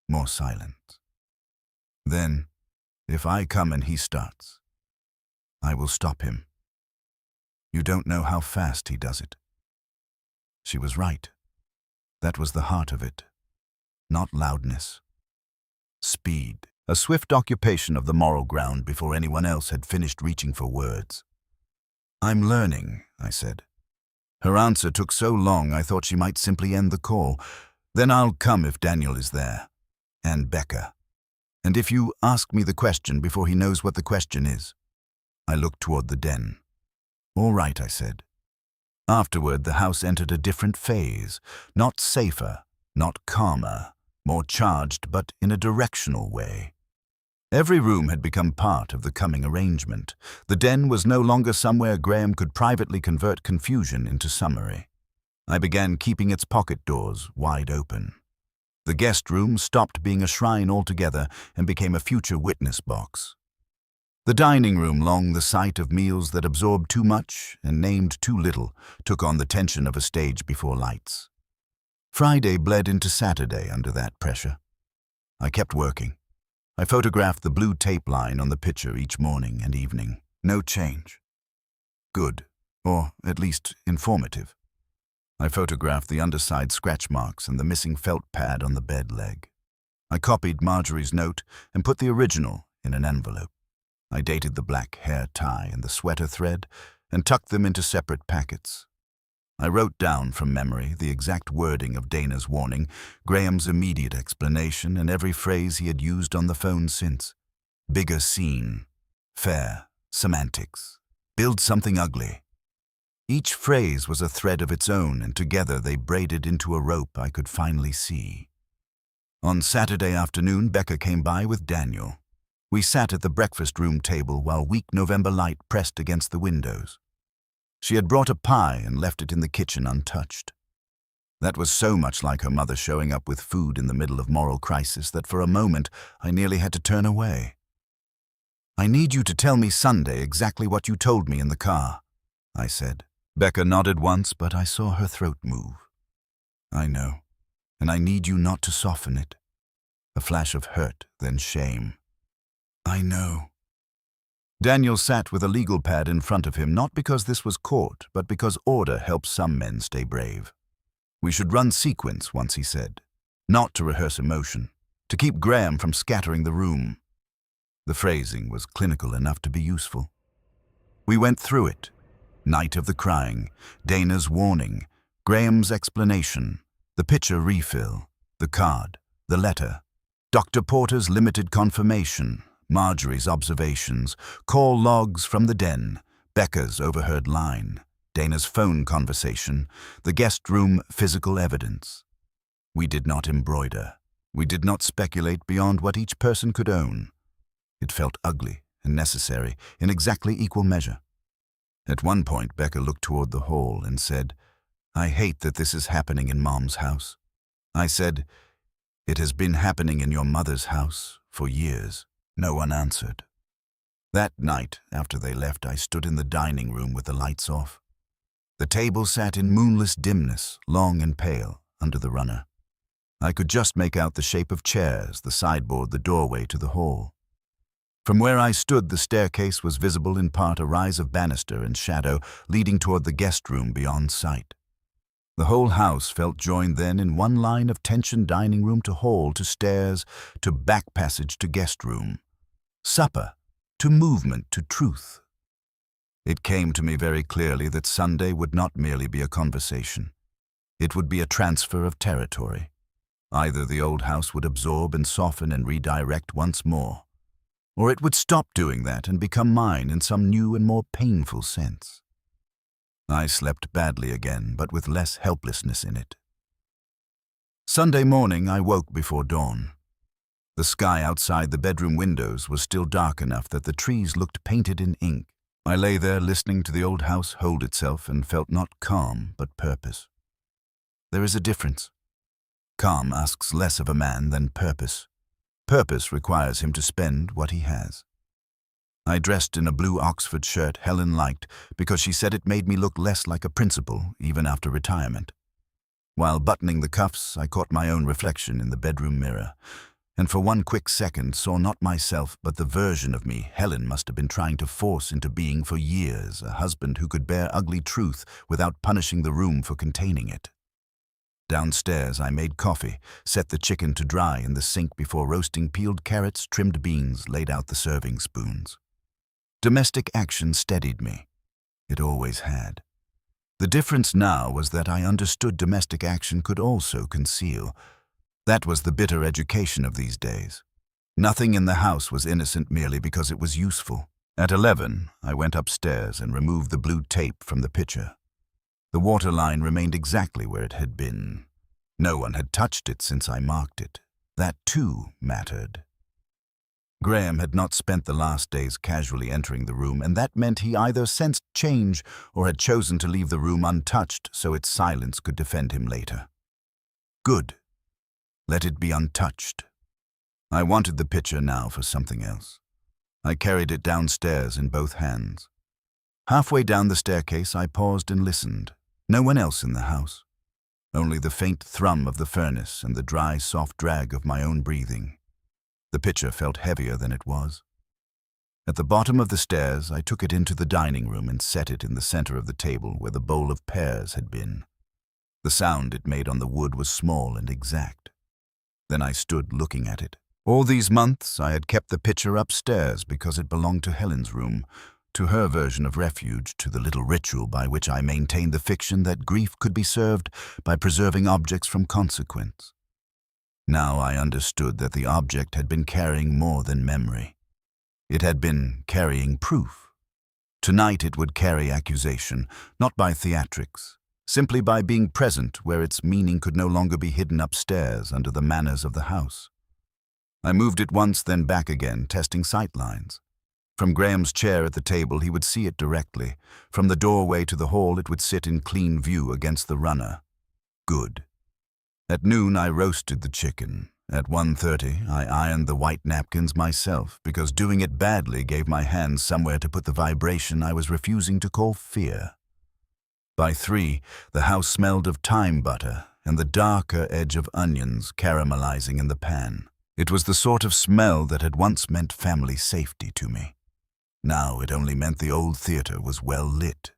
More silence. Then, if I come and he starts, I will stop him. You don't know how fast he does it. She was right. That was the heart of it. Not loudness. Speed. A swift occupation of the moral ground before anyone else had finished reaching for words. I'm learning, I said. Her answer took so long I thought she might simply end the call. Then I'll come if Daniel is there. And Becca. And if you ask me the question before he knows what the question is. I looked toward the den. All right, I said. Afterward, the house entered a different phase. Not safer, not calmer, more charged, but in a directional way. Every room had become part of the coming arrangement. The den was no longer somewhere Graham could privately convert confusion into summary. I began keeping its pocket doors wide open. The guest room stopped being a shrine altogether and became a future witness box. The dining room, long the site of meals that absorbed too much and named too little, took on the tension of a stage before lights. Friday bled into Saturday under that pressure. I kept working. I photographed the blue tape line on the picture each morning and evening. No change. Good, or at least informative. I photographed the underside scratch marks and the missing felt pad on the bed leg. I copied Marjorie's note and put the original in an envelope. I dated the black hair tie and the sweater thread and tucked them into separate packets. I wrote down from memory the exact wording of Dana's warning, Graham's immediate explanation, and every phrase he had used on the phone since. Bigger scene, fair, semantics, build something ugly. Each phrase was a thread of its own, and together they braided into a rope I could finally see. On Saturday afternoon, Becca came by with Daniel. We sat at the breakfast room table while weak November light pressed against the windows. She had brought a pie and left it in the kitchen untouched. That was so much like her mother showing up with food in the middle of moral crisis that for a moment I nearly had to turn away. I need you to tell me Sunday exactly what you told me in the car, I said. Becca nodded once, but I saw her throat move. I know, and I need you not to soften it. A flash of hurt, then shame. I know. Daniel sat with a legal pad in front of him, not because this was court, but because order helps some men stay brave. We should run sequence, once he said. Not to rehearse emotion. To keep Graham from scattering the room. The phrasing was clinical enough to be useful. We went through it. Night of the crying, Dana's warning, Graham's explanation, the picture refill, the card, the letter, Dr. Porter's limited confirmation, Marjorie's observations, call logs from the den, Becca's overheard line, Dana's phone conversation, the guest room physical evidence. We did not embroider. We did not speculate beyond what each person could own. It felt ugly and necessary in exactly equal measure. At one point, Becca looked toward the hall and said, "I hate that this is happening in Mom's house." I said, "It has been happening in your mother's house for years." No one answered. That night, after they left, I stood in the dining room with the lights off. The table sat in moonless dimness, long and pale, under the runner. I could just make out the shape of chairs, the sideboard, the doorway to the hall. From where I stood, the staircase was visible in part a rise of banister and shadow leading toward the guest room beyond sight. The whole house felt joined then in one line of tension, dining room to hall to stairs to back passage to guest room. Supper to movement to truth. It came to me very clearly that Sunday would not merely be a conversation. It would be a transfer of territory. Either the old house would absorb and soften and redirect once more, or it would stop doing that and become mine in some new and more painful sense. I slept badly again, but with less helplessness in it. Sunday morning I woke before dawn. The sky outside the bedroom windows was still dark enough that the trees looked painted in ink. I lay there listening to the old house hold itself and felt not calm but purpose. There is a difference. Calm asks less of a man than purpose. Purpose requires him to spend what he has. I dressed in a blue Oxford shirt Helen liked because she said it made me look less like a principal even after retirement. While buttoning the cuffs, I caught my own reflection in the bedroom mirror, and for one quick second saw not myself but the version of me Helen must have been trying to force into being for years, a husband who could bear ugly truth without punishing the room for containing it. Downstairs, I made coffee, set the chicken to dry in the sink before roasting peeled carrots, trimmed beans, laid out the serving spoons. Domestic action steadied me. It always had. The difference now was that I understood domestic action could also conceal. That was the bitter education of these days. Nothing in the house was innocent merely because it was useful. At 11, I went upstairs and removed the blue tape from the pitcher. The water line remained exactly where it had been. No one had touched it since I marked it. That, too, mattered. Graham had not spent the last days casually entering the room, and that meant he either sensed change or had chosen to leave the room untouched so its silence could defend him later. Good. Let it be untouched. I wanted the pitcher now for something else. I carried it downstairs in both hands. Halfway down the staircase, I paused and listened. No one else in the house. Only the faint thrum of the furnace and the dry, soft drag of my own breathing. The pitcher felt heavier than it was. At the bottom of the stairs, I took it into the dining room and set it in the center of the table where the bowl of pears had been. The sound it made on the wood was small and exact. Then I stood looking at it. All these months, I had kept the pitcher upstairs because it belonged to Helen's room, to her version of refuge, to the little ritual by which I maintained the fiction that grief could be served by preserving objects from consequence. Now I understood that the object had been carrying more than memory. It had been carrying proof. Tonight it would carry accusation, not by theatrics, simply by being present where its meaning could no longer be hidden upstairs under the manners of the house. I moved it once, then back again, testing sight lines. From Graham's chair at the table, he would see it directly. From the doorway to the hall, it would sit in clean view against the runner. Good. At noon, I roasted the chicken. At 1:30, I ironed the white napkins myself, because doing it badly gave my hands somewhere to put the vibration I was refusing to call fear. By 3, the house smelled of thyme butter and the darker edge of onions caramelizing in the pan. It was the sort of smell that had once meant family safety to me. Now it only meant the old theater was well lit.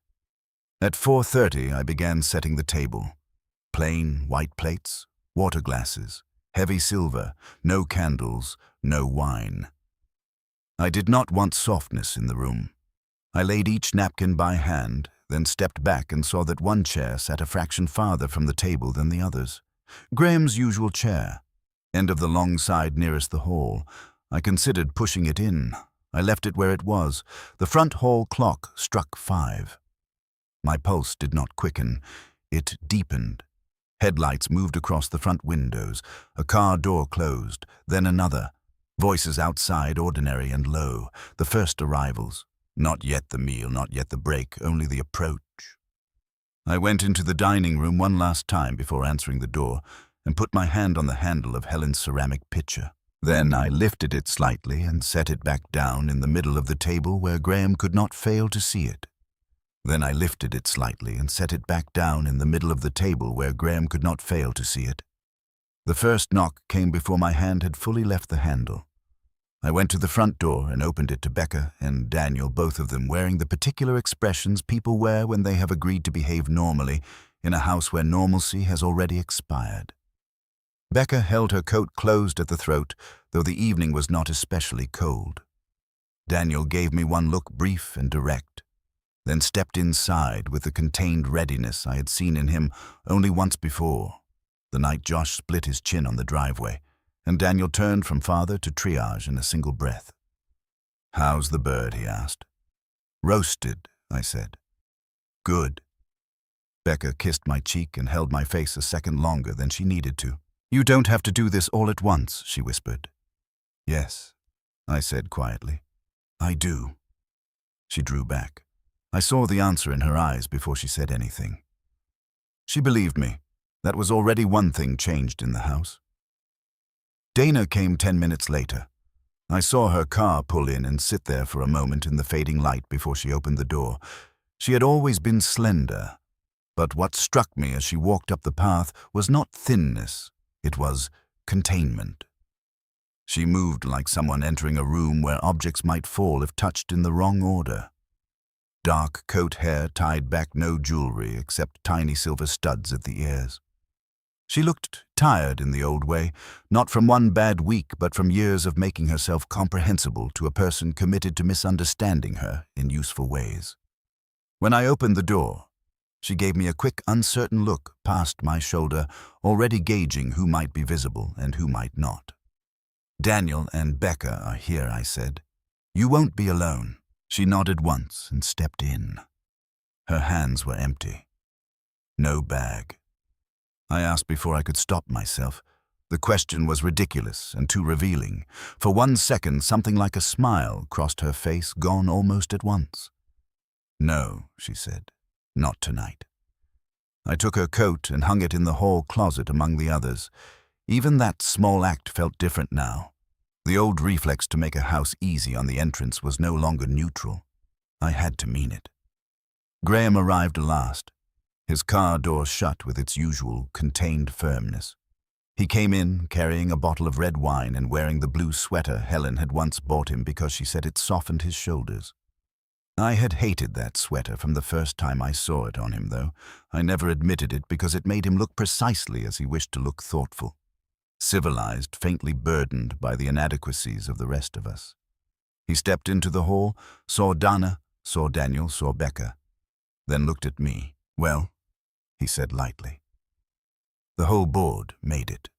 At 4:30, I began setting the table. Plain white plates, water glasses, heavy silver, no candles, no wine. I did not want softness in the room. I laid each napkin by hand, then stepped back and saw that one chair sat a fraction farther from the table than the others. Graham's usual chair, end of the long side nearest the hall. I considered pushing it in. I left it where it was. The front hall clock struck 5. My pulse did not quicken. It deepened. Headlights moved across the front windows. A car door closed, then another. Voices outside, ordinary and low. The first arrivals. Not yet the meal, not yet the break, only the approach. I went into the dining room one last time before answering the door and put my hand on the handle of Helen's ceramic pitcher. Then I lifted it slightly and set it back down in the middle of the table where Graham could not fail to see it. Then I lifted it slightly and set it back down in the middle of the table where Graham could not fail to see it. The first knock came before my hand had fully left the handle. I went to the front door and opened it to Becca and Daniel, both of them wearing the particular expressions people wear when they have agreed to behave normally in a house where normalcy has already expired. Becca held her coat closed at the throat, though the evening was not especially cold. Daniel gave me one look, brief and direct, then stepped inside with the contained readiness I had seen in him only once before, the night Josh split his chin on the driveway, and Daniel turned from father to triage in a single breath. "How's the bird?" he asked. "Roasted," I said. "Good." Becca kissed my cheek and held my face a second longer than she needed to. "You don't have to do this all at once," she whispered. "Yes," I said quietly. "I do." She drew back. I saw the answer in her eyes before she said anything. She believed me. That was already one thing changed in the house. Dana came 10 minutes later. I saw her car pull in and sit there for a moment in the fading light before she opened the door. She had always been slender, but what struck me as she walked up the path was not thinness, it was containment. She moved like someone entering a room where objects might fall if touched in the wrong order. Dark coat hair tied back, no jewelry except tiny silver studs at the ears. She looked tired in the old way, not from one bad week but from years of making herself comprehensible to a person committed to misunderstanding her in useful ways. When I opened the door, she gave me a quick, uncertain look past my shoulder, already gauging who might be visible and who might not. "Daniel and Becca are here," I said. "You won't be alone." She nodded once and stepped in. Her hands were empty. No bag. I asked before I could stop myself. The question was ridiculous and too revealing. For 1 second, something like a smile crossed her face, gone almost at once. "No," she said, "not tonight." I took her coat and hung it in the hall closet among the others. Even that small act felt different now. The old reflex to make a house easy on the entrance was no longer neutral. I had to mean it. Graham arrived last, his car door shut with its usual contained firmness. He came in carrying a bottle of red wine and wearing the blue sweater Helen had once bought him because she said it softened his shoulders. I had hated that sweater from the first time I saw it on him, though. I never admitted it because it made him look precisely as he wished to look, thoughtful. Civilized, faintly burdened by the inadequacies of the rest of us. He stepped into the hall, saw Dana, saw Daniel, saw Becca, then looked at me. "Well," he said lightly. "The whole board made it."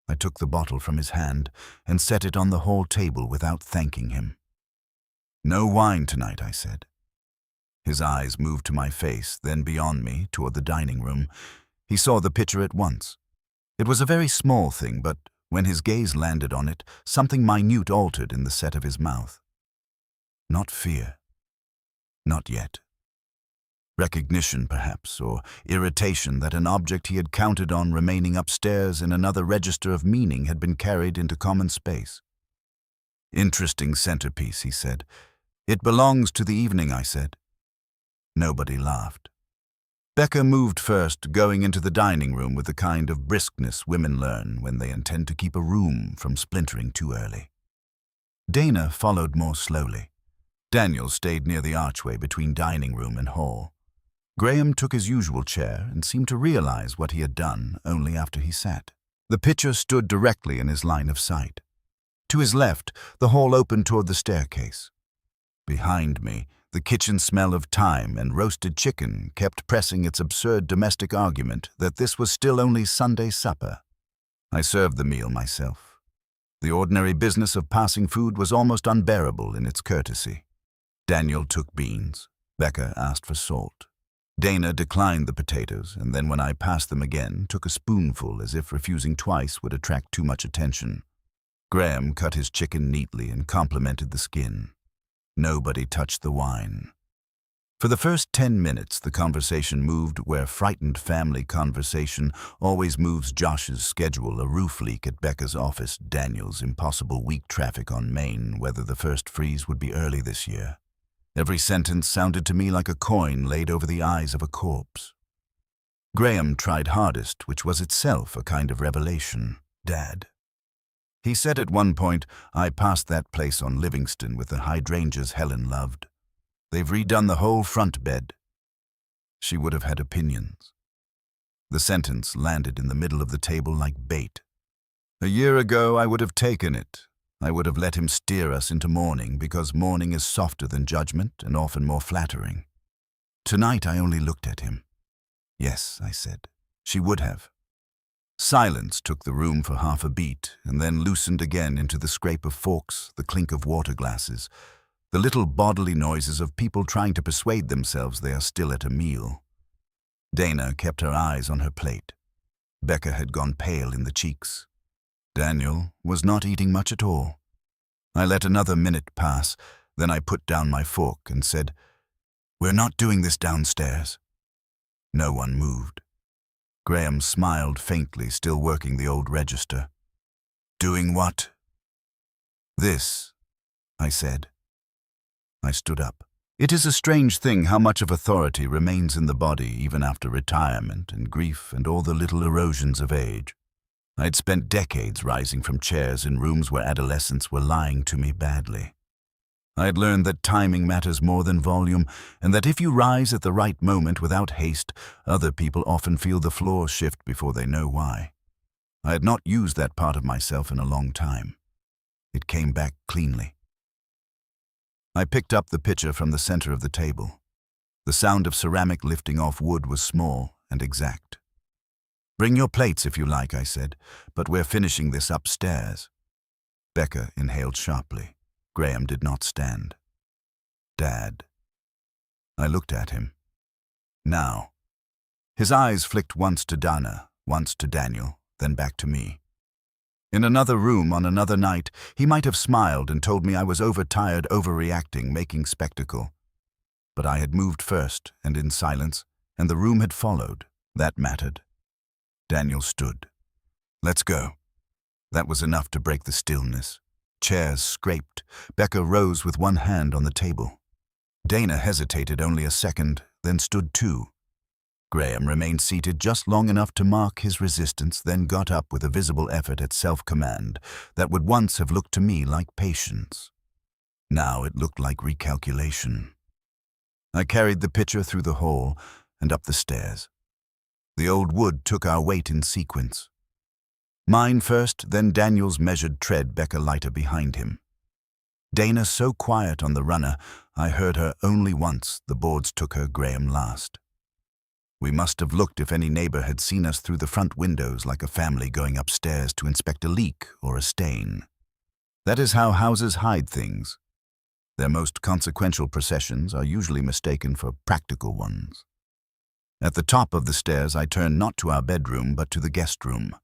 I took the bottle from his hand and set it on the hall table without thanking him. "No wine tonight," I said. His eyes moved to my face, then beyond me, toward the dining room. He saw the pitcher at once. It was a very small thing, but when his gaze landed on it, something minute altered in the set of his mouth. Not fear. Not yet. Recognition, perhaps, or irritation that an object he had counted on remaining upstairs in another register of meaning had been carried into common space. "Interesting centerpiece," he said. "It belongs to the evening," I said. Nobody laughed. Becca moved first, going into the dining room with the kind of briskness women learn when they intend to keep a room from splintering too early. Dana followed more slowly. Daniel stayed near the archway between dining room and hall. Graham took his usual chair and seemed to realize what he had done only after he sat. The pitcher stood directly in his line of sight. To his left, the hall opened toward the staircase. Behind me, the kitchen smell of thyme and roasted chicken kept pressing its absurd domestic argument that this was still only Sunday supper. I served the meal myself. The ordinary business of passing food was almost unbearable in its courtesy. Daniel took beans. Becca asked for salt. Dana declined the potatoes, and then when I passed them again, took a spoonful as if refusing twice would attract too much attention. Graham cut his chicken neatly and complimented the skin. Nobody touched the wine. For the first 10 minutes, the conversation moved where frightened family conversation always moves: Josh's schedule, a roof leak at Becca's office, Daniel's impossible weak traffic on Main, whether the first freeze would be early this year. Every sentence sounded to me like a coin laid over the eyes of a corpse. Graham tried hardest, which was itself a kind of revelation. Dad. He said at one point, I passed that place on Livingston with the hydrangeas Helen loved. They've redone the whole front bed. She would have had opinions. The sentence landed in the middle of the table like bait. A year ago, I would have taken it. I would have let him steer us into mourning, because mourning is softer than judgment and often more flattering. Tonight I only looked at him. Yes, I said. She would have. Silence took the room for half a beat, and then loosened again into the scrape of forks, the clink of water glasses, the little bodily noises of people trying to persuade themselves they are still at a meal. Dana kept her eyes on her plate. Becca had gone pale in the cheeks. Daniel was not eating much at all. I let another minute pass, then I put down my fork and said, We're not doing this downstairs. No one moved. Graham smiled faintly, still working the old register. Doing what? This, I said. I stood up. It is a strange thing how much of authority remains in the body even after retirement and grief and all the little erosions of age. I'd spent decades rising from chairs in rooms where adolescents were lying to me badly. I had learned that timing matters more than volume, and that if you rise at the right moment without haste, other people often feel the floor shift before they know why. I had not used that part of myself in a long time. It came back cleanly. I picked up the pitcher from the center of the table. The sound of ceramic lifting off wood was small and exact. Bring your plates if you like, I said, but we're finishing this upstairs. Becca inhaled sharply. Graham did not stand. Dad. I looked at him. Now. His eyes flicked once to Dana, once to Daniel, then back to me. In another room on another night, he might have smiled and told me I was overtired, overreacting, making spectacle. But I had moved first, and in silence, and the room had followed. That mattered. Daniel stood. Let's go. That was enough to break the stillness. Chairs scraped. Becca rose with one hand on the table. Dana hesitated only a second, then stood too. Graham remained seated just long enough to mark his resistance, then got up with a visible effort at self-command that would once have looked to me like patience. Now it looked like recalculation. I carried the pitcher through the hall and up the stairs. The old wood took our weight in sequence. Mine first, then Daniel's measured tread, Becca lighter behind him. Dana so quiet on the runner, I heard her only once. The boards took her, Graham last. We must have looked if any neighbor had seen us through the front windows like a family going upstairs to inspect a leak or a stain. That is how houses hide things. Their most consequential processions are usually mistaken for practical ones. At the top of the stairs, I turned not to our bedroom, but to the guest room.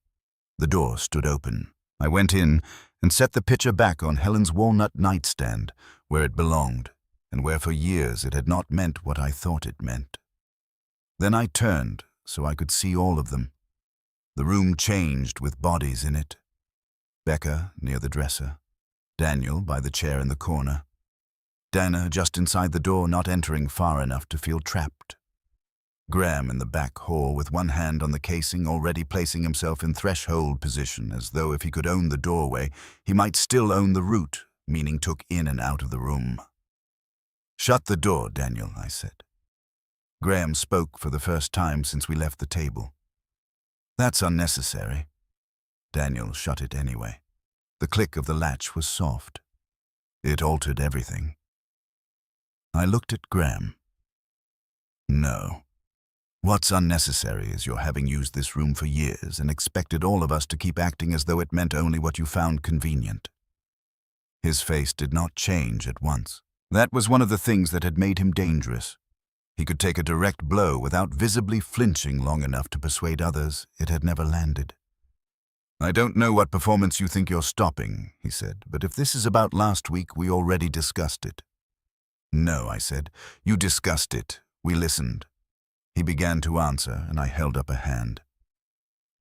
The door stood open. I went in and set the pitcher back on Helen's walnut nightstand, where it belonged, and where for years it had not meant what I thought it meant. Then I turned so I could see all of them. The room changed with bodies in it. Becca near the dresser. Daniel by the chair in the corner. Dana just inside the door, not entering far enough to feel trapped. Graham in the back hall with one hand on the casing, already placing himself in threshold position, as though if he could own the doorway, he might still own the route, meaning took in and out of the room. Shut the door, Daniel, I said. Graham spoke for the first time since we left the table. That's unnecessary. Daniel shut it anyway. The click of the latch was soft. It altered everything. I looked at Graham. No. What's unnecessary is your having used this room for years and expected all of us to keep acting as though it meant only what you found convenient. His face did not change at once. That was one of the things that had made him dangerous. He could take a direct blow without visibly flinching long enough to persuade others it had never landed. I don't know what performance you think you're stopping, he said, but if this is about last week, we already discussed it. No, I said. You discussed it. We listened. He began to answer, and I held up a hand.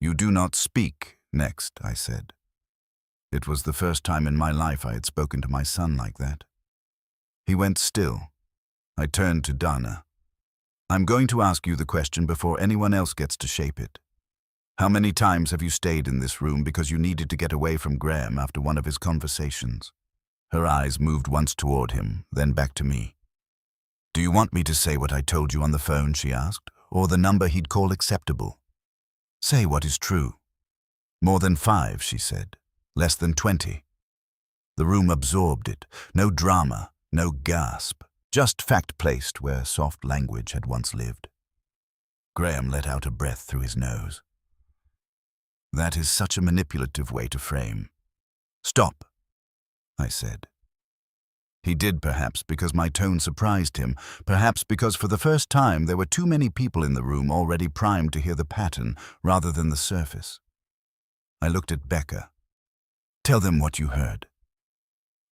You do not speak next, I said. It was the first time in my life I had spoken to my son like that. He went still. I turned to Dana. I'm going to ask you the question before anyone else gets to shape it. How many times have you stayed in this room because you needed to get away from Graham after one of his conversations? Her eyes moved once toward him, then back to me. Do you want me to say what I told you on the phone, she asked, or the number he'd call acceptable? Say what is true. More than 5, she said. Less than 20. The room absorbed it. No drama, no gasp. Just fact placed where soft language had once lived. Graham let out a breath through his nose. That is such a manipulative way to frame. Stop, I said. He did, perhaps because my tone surprised him, perhaps because for the first time there were too many people in the room already primed to hear the pattern rather than the surface. I looked at Becca. Tell them what you heard.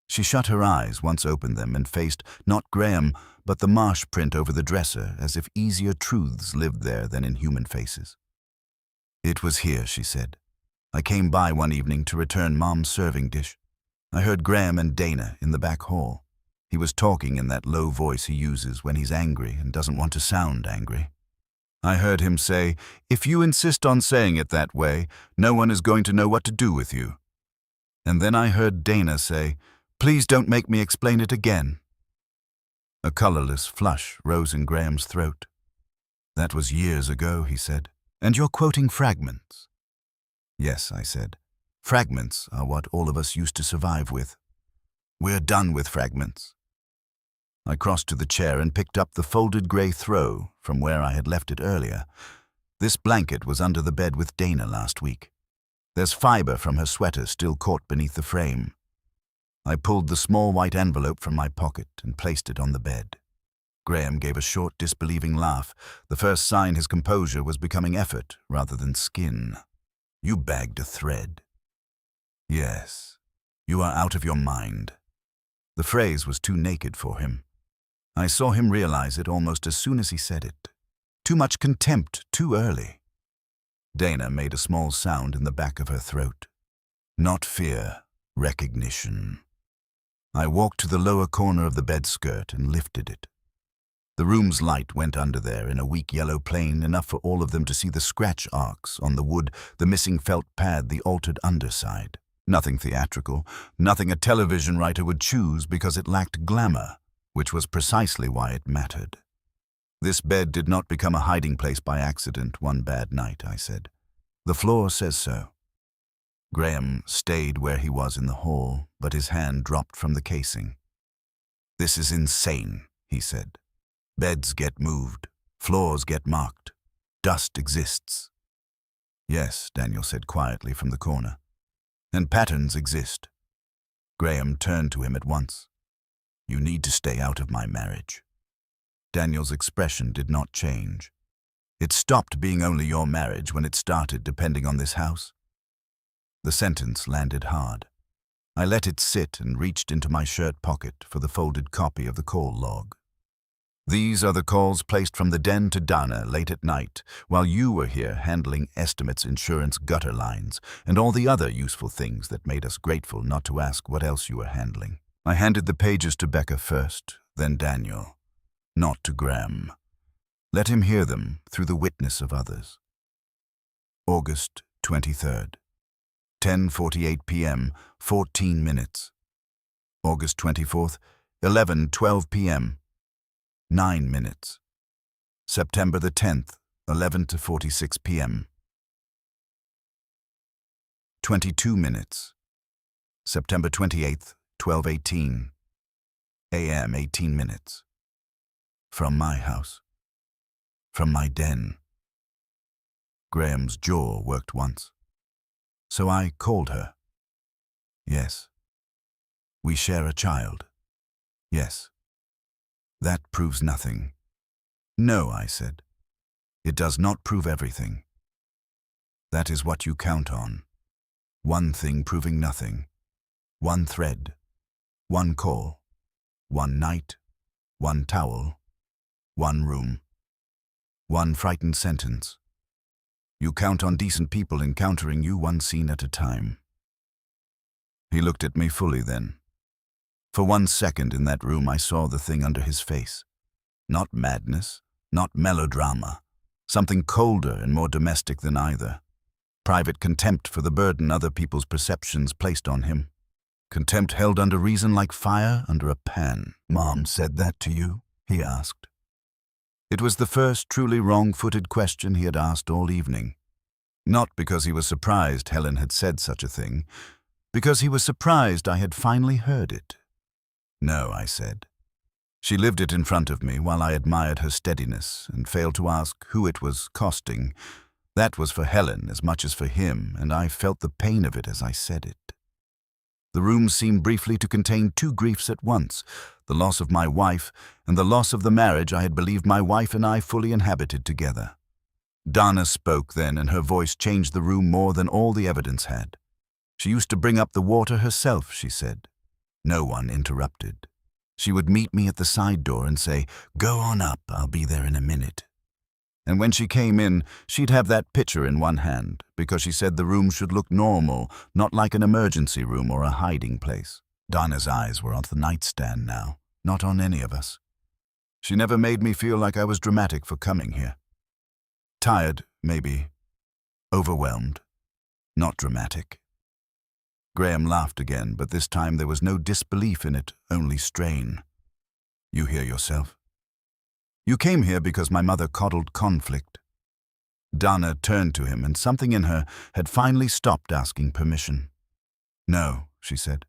She shut her eyes, once opened them, and faced not Graham, but the marsh print over the dresser, as if easier truths lived there than in human faces. It was here, she said. I came by one evening to return Mom's serving dish. I heard Graham and Dana in the back hall. He was talking in that low voice he uses when he's angry and doesn't want to sound angry. I heard him say, if you insist on saying it that way, no one is going to know what to do with you. And then I heard Dana say, please don't make me explain it again. A colorless flush rose in Graham's throat. That was years ago, he said. And you're quoting fragments. Yes, I said. Fragments are what all of us used to survive with. We're done with fragments. I crossed to the chair and picked up the folded gray throw from where I had left it earlier. This blanket was under the bed with Dana last week. There's fiber from her sweater still caught beneath the frame. I pulled the small white envelope from my pocket and placed it on the bed. Graham gave a short, disbelieving laugh, the first sign his composure was becoming effort rather than skin. You bagged a thread. Yes, you are out of your mind. The phrase was too naked for him. I saw him realize it almost as soon as he said it. Too much contempt too early. Dana made a small sound in the back of her throat. Not fear, recognition. I walked to the lower corner of the bed skirt and lifted it. The room's light went under there in a weak yellow plane, enough for all of them to see the scratch arcs on the wood, the missing felt pad, the altered underside. Nothing theatrical, nothing a television writer would choose because it lacked glamour, which was precisely why it mattered. This bed did not become a hiding place by accident one bad night, I said. The floor says so. Graham stayed where he was in the hall, but his hand dropped from the casing. This is insane, he said. Beds get moved, floors get marked, dust exists. Yes, Daniel said quietly from the corner. And patterns exist. Graham turned to him at once. You need to stay out of my marriage. Daniel's expression did not change. It stopped being only your marriage when it started depending on this house. The sentence landed hard. I let it sit and reached into my shirt pocket for the folded copy of the call log. These are the calls placed from the den to Dana late at night, while you were here handling estimates, insurance, gutter lines, and all the other useful things that made us grateful not to ask what else you were handling. I handed the pages to Becca first, then Daniel. Not to Graham. Let him hear them through the witness of others. August 23rd. 10:48 p.m., 14 minutes. August 24th, 11:12 p.m., 9 minutes. September the 10th, 11:46 p.m. 22 minutes. September 28th, 12:18 a.m., 18 minutes. From my house. From my den. Graham's jaw worked once. So I called her. Yes. We share a child. Yes. That proves nothing. No, I said. It does not prove everything. That is what you count on. One thing proving nothing. One thread. One call. One night. One towel. One room. One frightened sentence. You count on decent people encountering you one scene at a time. He looked at me fully then. For 1 second in that room I saw the thing under his face. Not madness, not melodrama. Something colder and more domestic than either. Private contempt for the burden other people's perceptions placed on him. Contempt held under reason like fire under a pan. "Mom said that to you?" he asked. It was the first truly wrong-footed question he had asked all evening. Not because he was surprised Helen had said such a thing, because he was surprised I had finally heard it. No, I said. She lived it in front of me while I admired her steadiness and failed to ask who it was costing. That was for Helen as much as for him, and I felt the pain of it as I said it. The room seemed briefly to contain two griefs at once, the loss of my wife and the loss of the marriage I had believed my wife and I fully inhabited together. Dana spoke then, and her voice changed the room more than all the evidence had. She used to bring up the water herself, she said. No one interrupted. She would meet me at the side door and say, "Go on up, I'll be there in a minute." And when she came in, she'd have that pitcher in one hand, because she said the room should look normal, not like an emergency room or a hiding place. Dana's eyes were on the nightstand now, not on any of us. She never made me feel like I was dramatic for coming here. Tired, maybe. Overwhelmed. Not dramatic. Graham laughed again, but this time there was no disbelief in it, only strain. You hear yourself? You came here because my mother coddled conflict. Dana turned to him, and something in her had finally stopped asking permission. No, she said.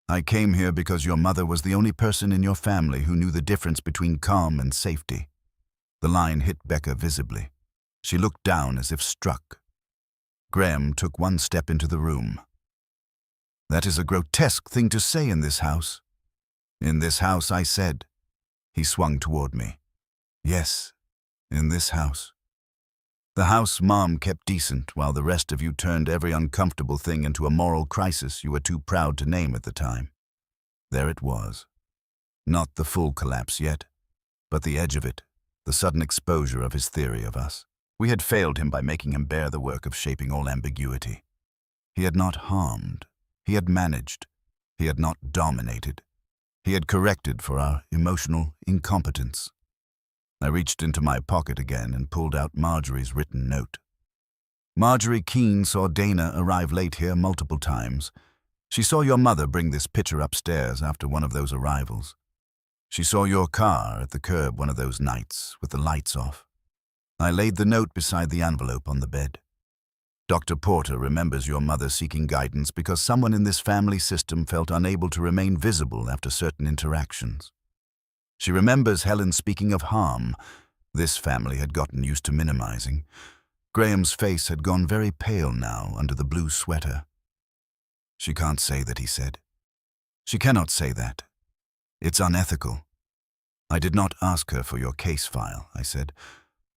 I came here because your mother was the only person in your family who knew the difference between calm and safety. The line hit Becca visibly. She looked down as if struck. Graham took one step into the room. That is a grotesque thing to say in this house. In this house, I said. He swung toward me. Yes, in this house. The house Mom kept decent while the rest of you turned every uncomfortable thing into a moral crisis you were too proud to name at the time. There it was. Not the full collapse yet, but the edge of it, the sudden exposure of his theory of us. We had failed him by making him bear the work of shaping all ambiguity. He had not harmed. He had managed. He had not dominated. He had corrected for our emotional incompetence. I reached into my pocket again and pulled out Marjorie's written note. Marjorie Keene saw Dana arrive late here multiple times. She saw your mother bring this pitcher upstairs after one of those arrivals. She saw your car at the curb one of those nights with the lights off. I laid the note beside the envelope on the bed. Dr. Porter remembers your mother seeking guidance because someone in this family system felt unable to remain visible after certain interactions. She remembers Helen speaking of harm. This family had gotten used to minimizing. Graham's face had gone very pale now under the blue sweater. She can't say that, he said. She cannot say that. It's unethical. I did not ask her for your case file, I said.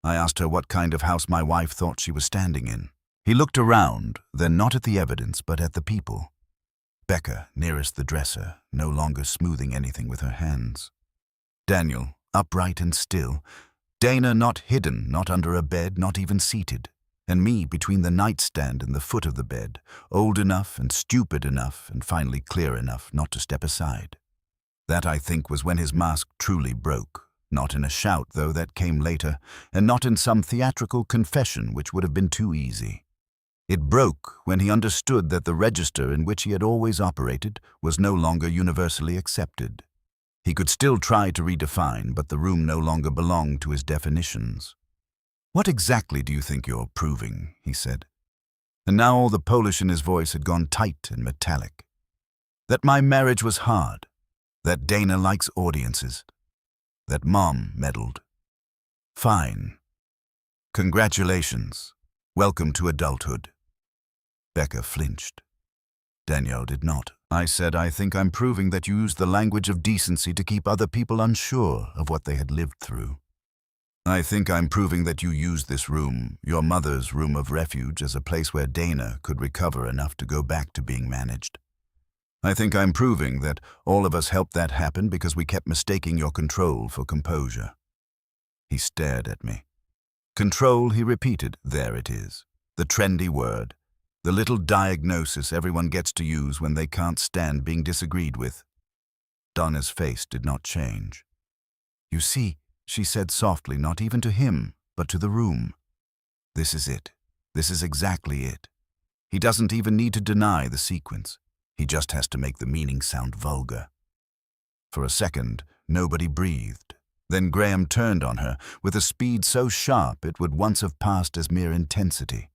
I asked her what kind of house my wife thought she was standing in. He looked around, then not at the evidence, but at the people. Becca, nearest the dresser, no longer smoothing anything with her hands. Daniel, upright and still. Dana not hidden, not under a bed, not even seated. And me between the nightstand and the foot of the bed, old enough and stupid enough and finally clear enough not to step aside. That, I think, was when his mask truly broke. Not in a shout, though, that came later, and not in some theatrical confession which would have been too easy. It broke when he understood that the register in which he had always operated was no longer universally accepted. He could still try to redefine, but the room no longer belonged to his definitions. "What exactly do you think you're proving?" he said. And now all the Polish in his voice had gone tight and metallic. That my marriage was hard. That Dana likes audiences. That Mom meddled. Fine. Congratulations. Welcome to adulthood. Becca flinched. Danielle did not. I said, I think I'm proving that you used the language of decency to keep other people unsure of what they had lived through. I think I'm proving that you used this room, your mother's room of refuge, as a place where Dana could recover enough to go back to being managed. I think I'm proving that all of us helped that happen because we kept mistaking your control for composure. He stared at me. Control, he repeated. There it is. The trendy word. The little diagnosis everyone gets to use when they can't stand being disagreed with. Donna's face did not change. You see, she said softly, not even to him, but to the room. This is it. This is exactly it. He doesn't even need to deny the sequence. He just has to make the meaning sound vulgar. For a second, nobody breathed. Then Graham turned on her with a speed so sharp it would once have passed as mere intensity.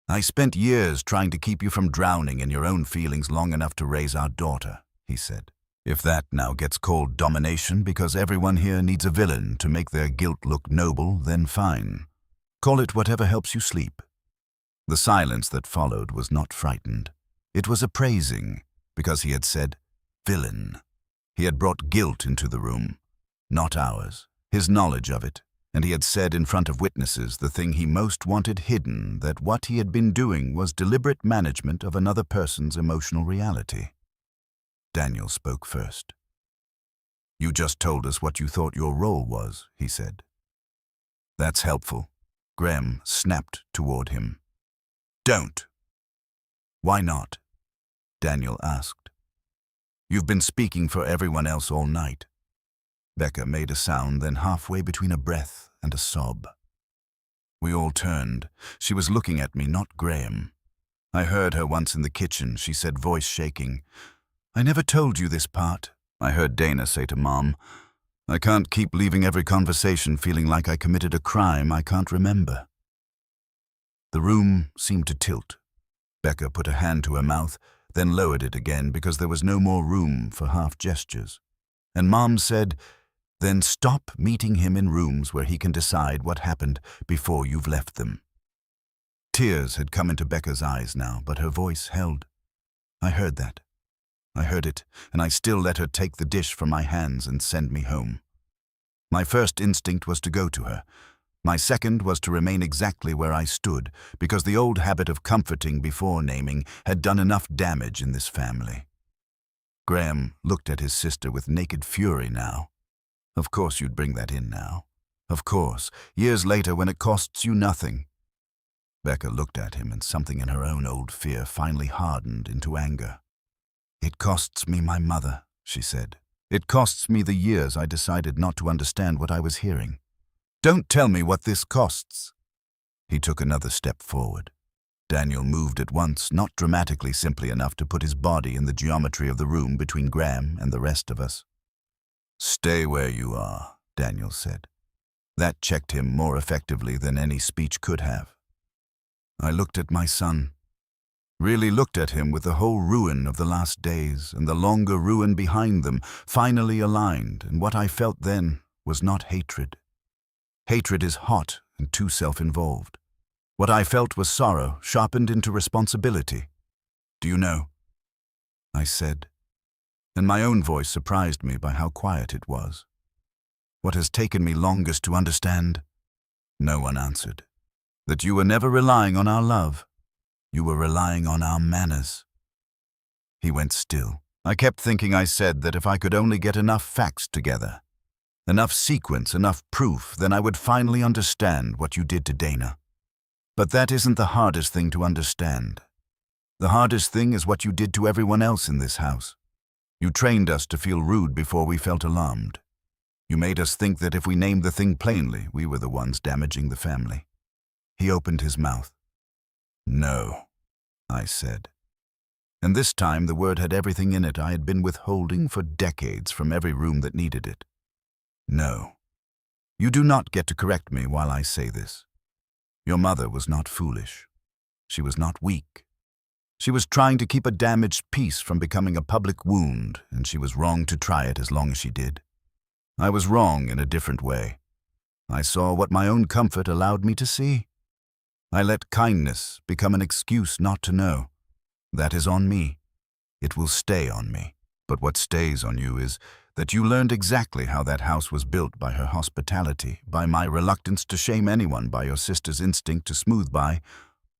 I spent years trying to keep you from drowning in your own feelings long enough to raise our daughter, he said. If that now gets called domination because everyone here needs a villain to make their guilt look noble, then fine. Call it whatever helps you sleep. The silence that followed was not frightened. It was appraising, because he had said, villain. He had brought guilt into the room, not ours, his knowledge of it, and he had said in front of witnesses the thing he most wanted hidden, that what he had been doing was deliberate management of another person's emotional reality. Daniel spoke first. You just told us what you thought your role was, he said. That's helpful. Graham snapped toward him. Don't. Why not? Daniel asked. You've been speaking for everyone else all night. Becca made a sound, then halfway between a breath and a sob. We all turned. She was looking at me, not Graham. I heard her once in the kitchen, she said, voice shaking. I never told you this part. I heard Dana say to Mom, I can't keep leaving every conversation feeling like I committed a crime I can't remember. The room seemed to tilt. Becca put a hand to her mouth, then lowered it again because there was no more room for half gestures. And Mom said, then stop meeting him in rooms where he can decide what happened before you've left them. Tears had come into Becca's eyes now, but her voice held. I heard that. I heard it, and I still let her take the dish from my hands and send me home. My first instinct was to go to her. My second was to remain exactly where I stood, because the old habit of comforting before naming had done enough damage in this family. Graham looked at his sister with naked fury now. Of course you'd bring that in now. Of course, years later when it costs you nothing. Becca looked at him, and something in her own old fear finally hardened into anger. It costs me my mother, she said. It costs me the years I decided not to understand what I was hearing. Don't tell me what this costs. He took another step forward. Daniel moved at once, not dramatically, simply enough to put his body in the geometry of the room between Graham and the rest of us. Stay where you are, Daniel said. That checked him more effectively than any speech could have. I looked at my son. Really looked at him with the whole ruin of the last days and the longer ruin behind them, finally aligned, and what I felt then was not hatred. Hatred is hot and too self-involved. What I felt was sorrow, sharpened into responsibility. Do you know? I said, and my own voice surprised me by how quiet it was. What has taken me longest to understand? No one answered. That you were never relying on our love. You were relying on our manners. He went still. I kept thinking I said that if I could only get enough facts together, enough sequence, enough proof, then I would finally understand what you did to Dana. But that isn't the hardest thing to understand. The hardest thing is what you did to everyone else in this house. You trained us to feel rude before we felt alarmed. You made us think that if we named the thing plainly, we were the ones damaging the family. He opened his mouth. No, I said. And this time the word had everything in it I had been withholding for decades from every room that needed it. No. You do not get to correct me while I say this. Your mother was not foolish. She was not weak. She was trying to keep a damaged piece from becoming a public wound, and she was wrong to try it as long as she did. I was wrong in a different way. I saw what my own comfort allowed me to see. I let kindness become an excuse not to know. That is on me. It will stay on me. But what stays on you is that you learned exactly how that house was built by her hospitality, by my reluctance to shame anyone, by your sister's instinct to smooth by,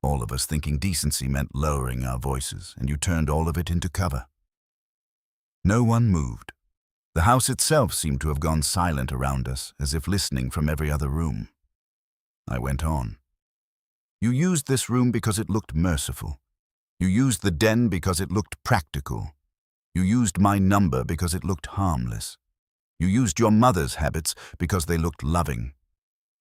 all of us thinking decency meant lowering our voices, and you turned all of it into cover. No one moved. The house itself seemed to have gone silent around us, as if listening from every other room. I went on. You used this room because it looked merciful. You used the den because it looked practical. You used my number because it looked harmless. You used your mother's habits because they looked loving.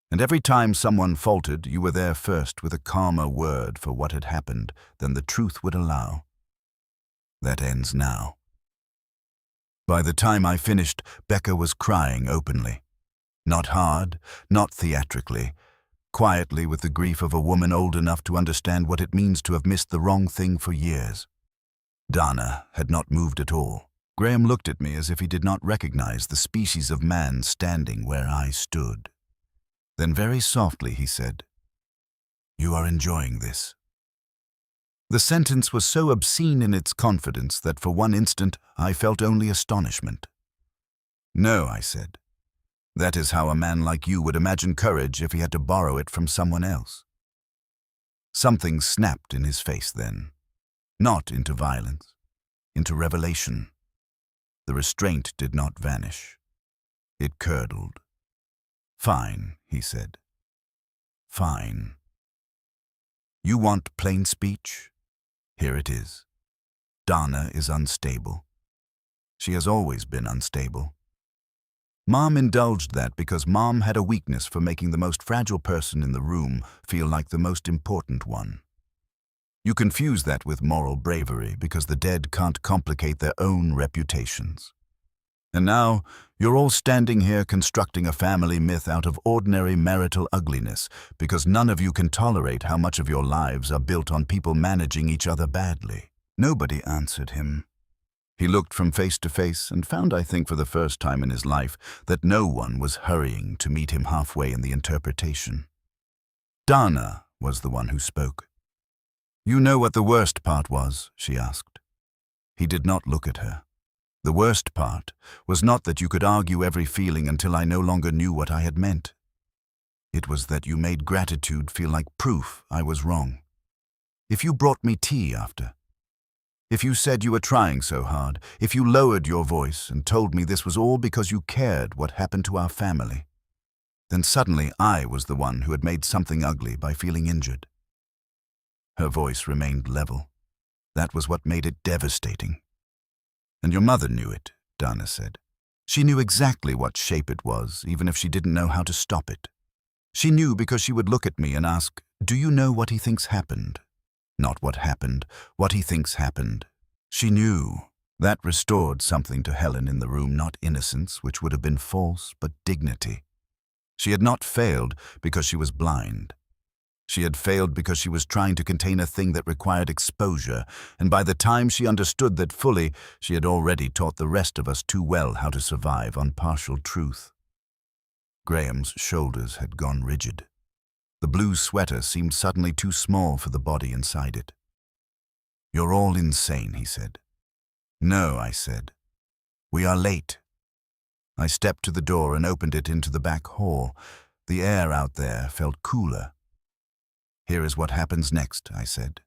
And every time someone faltered, you were there first with a calmer word for what had happened than the truth would allow. That ends now. By the time I finished, Becca was crying openly. Not hard, not theatrically, quietly with the grief of a woman old enough to understand what it means to have missed the wrong thing for years. Dana had not moved at all. Graham looked at me as if he did not recognize the species of man standing where I stood. Then very softly he said, "You are enjoying this." The sentence was so obscene in its confidence that for one instant I felt only astonishment. "No," I said. "That is how a man like you would imagine courage if he had to borrow it from someone else." Something snapped in his face then. Not into violence, into revelation. The restraint did not vanish. It curdled. "Fine," he said. "Fine. You want plain speech? Here it is. Dana is unstable. She has always been unstable. Mom indulged that because Mom had a weakness for making the most fragile person in the room feel like the most important one. You confuse that with moral bravery because the dead can't complicate their own reputations. And now, you're all standing here constructing a family myth out of ordinary marital ugliness because none of you can tolerate how much of your lives are built on people managing each other badly. Nobody answered him. He looked from face to face and found, I think for the first time in his life, that no one was hurrying to meet him halfway in the interpretation. Dana was the one who spoke. "You know what the worst part was?" she asked. He did not look at her. The worst part was not that you could argue every feeling until I no longer knew what I had meant. It was that you made gratitude feel like proof I was wrong. If you brought me tea after, if you said you were trying so hard, if you lowered your voice and told me this was all because you cared what happened to our family, then suddenly I was the one who had made something ugly by feeling injured. Her voice remained level. That was what made it devastating. "And your mother knew it," Dana said. "She knew exactly what shape it was, even if she didn't know how to stop it. She knew because she would look at me and ask, 'Do you know what he thinks happened?' Not what happened, what he thinks happened. She knew." That restored something to Helen in the room, not innocence, which would have been false, but dignity. She had not failed because she was blind. She had failed because she was trying to contain a thing that required exposure, and by the time she understood that fully, she had already taught the rest of us too well how to survive on partial truth. Graham's shoulders had gone rigid. The blue sweater seemed suddenly too small for the body inside it. "You're all insane," he said. "No," I said. "We are late." I stepped to the door and opened it into the back hall. The air out there felt cooler. "Here is what happens next," I said.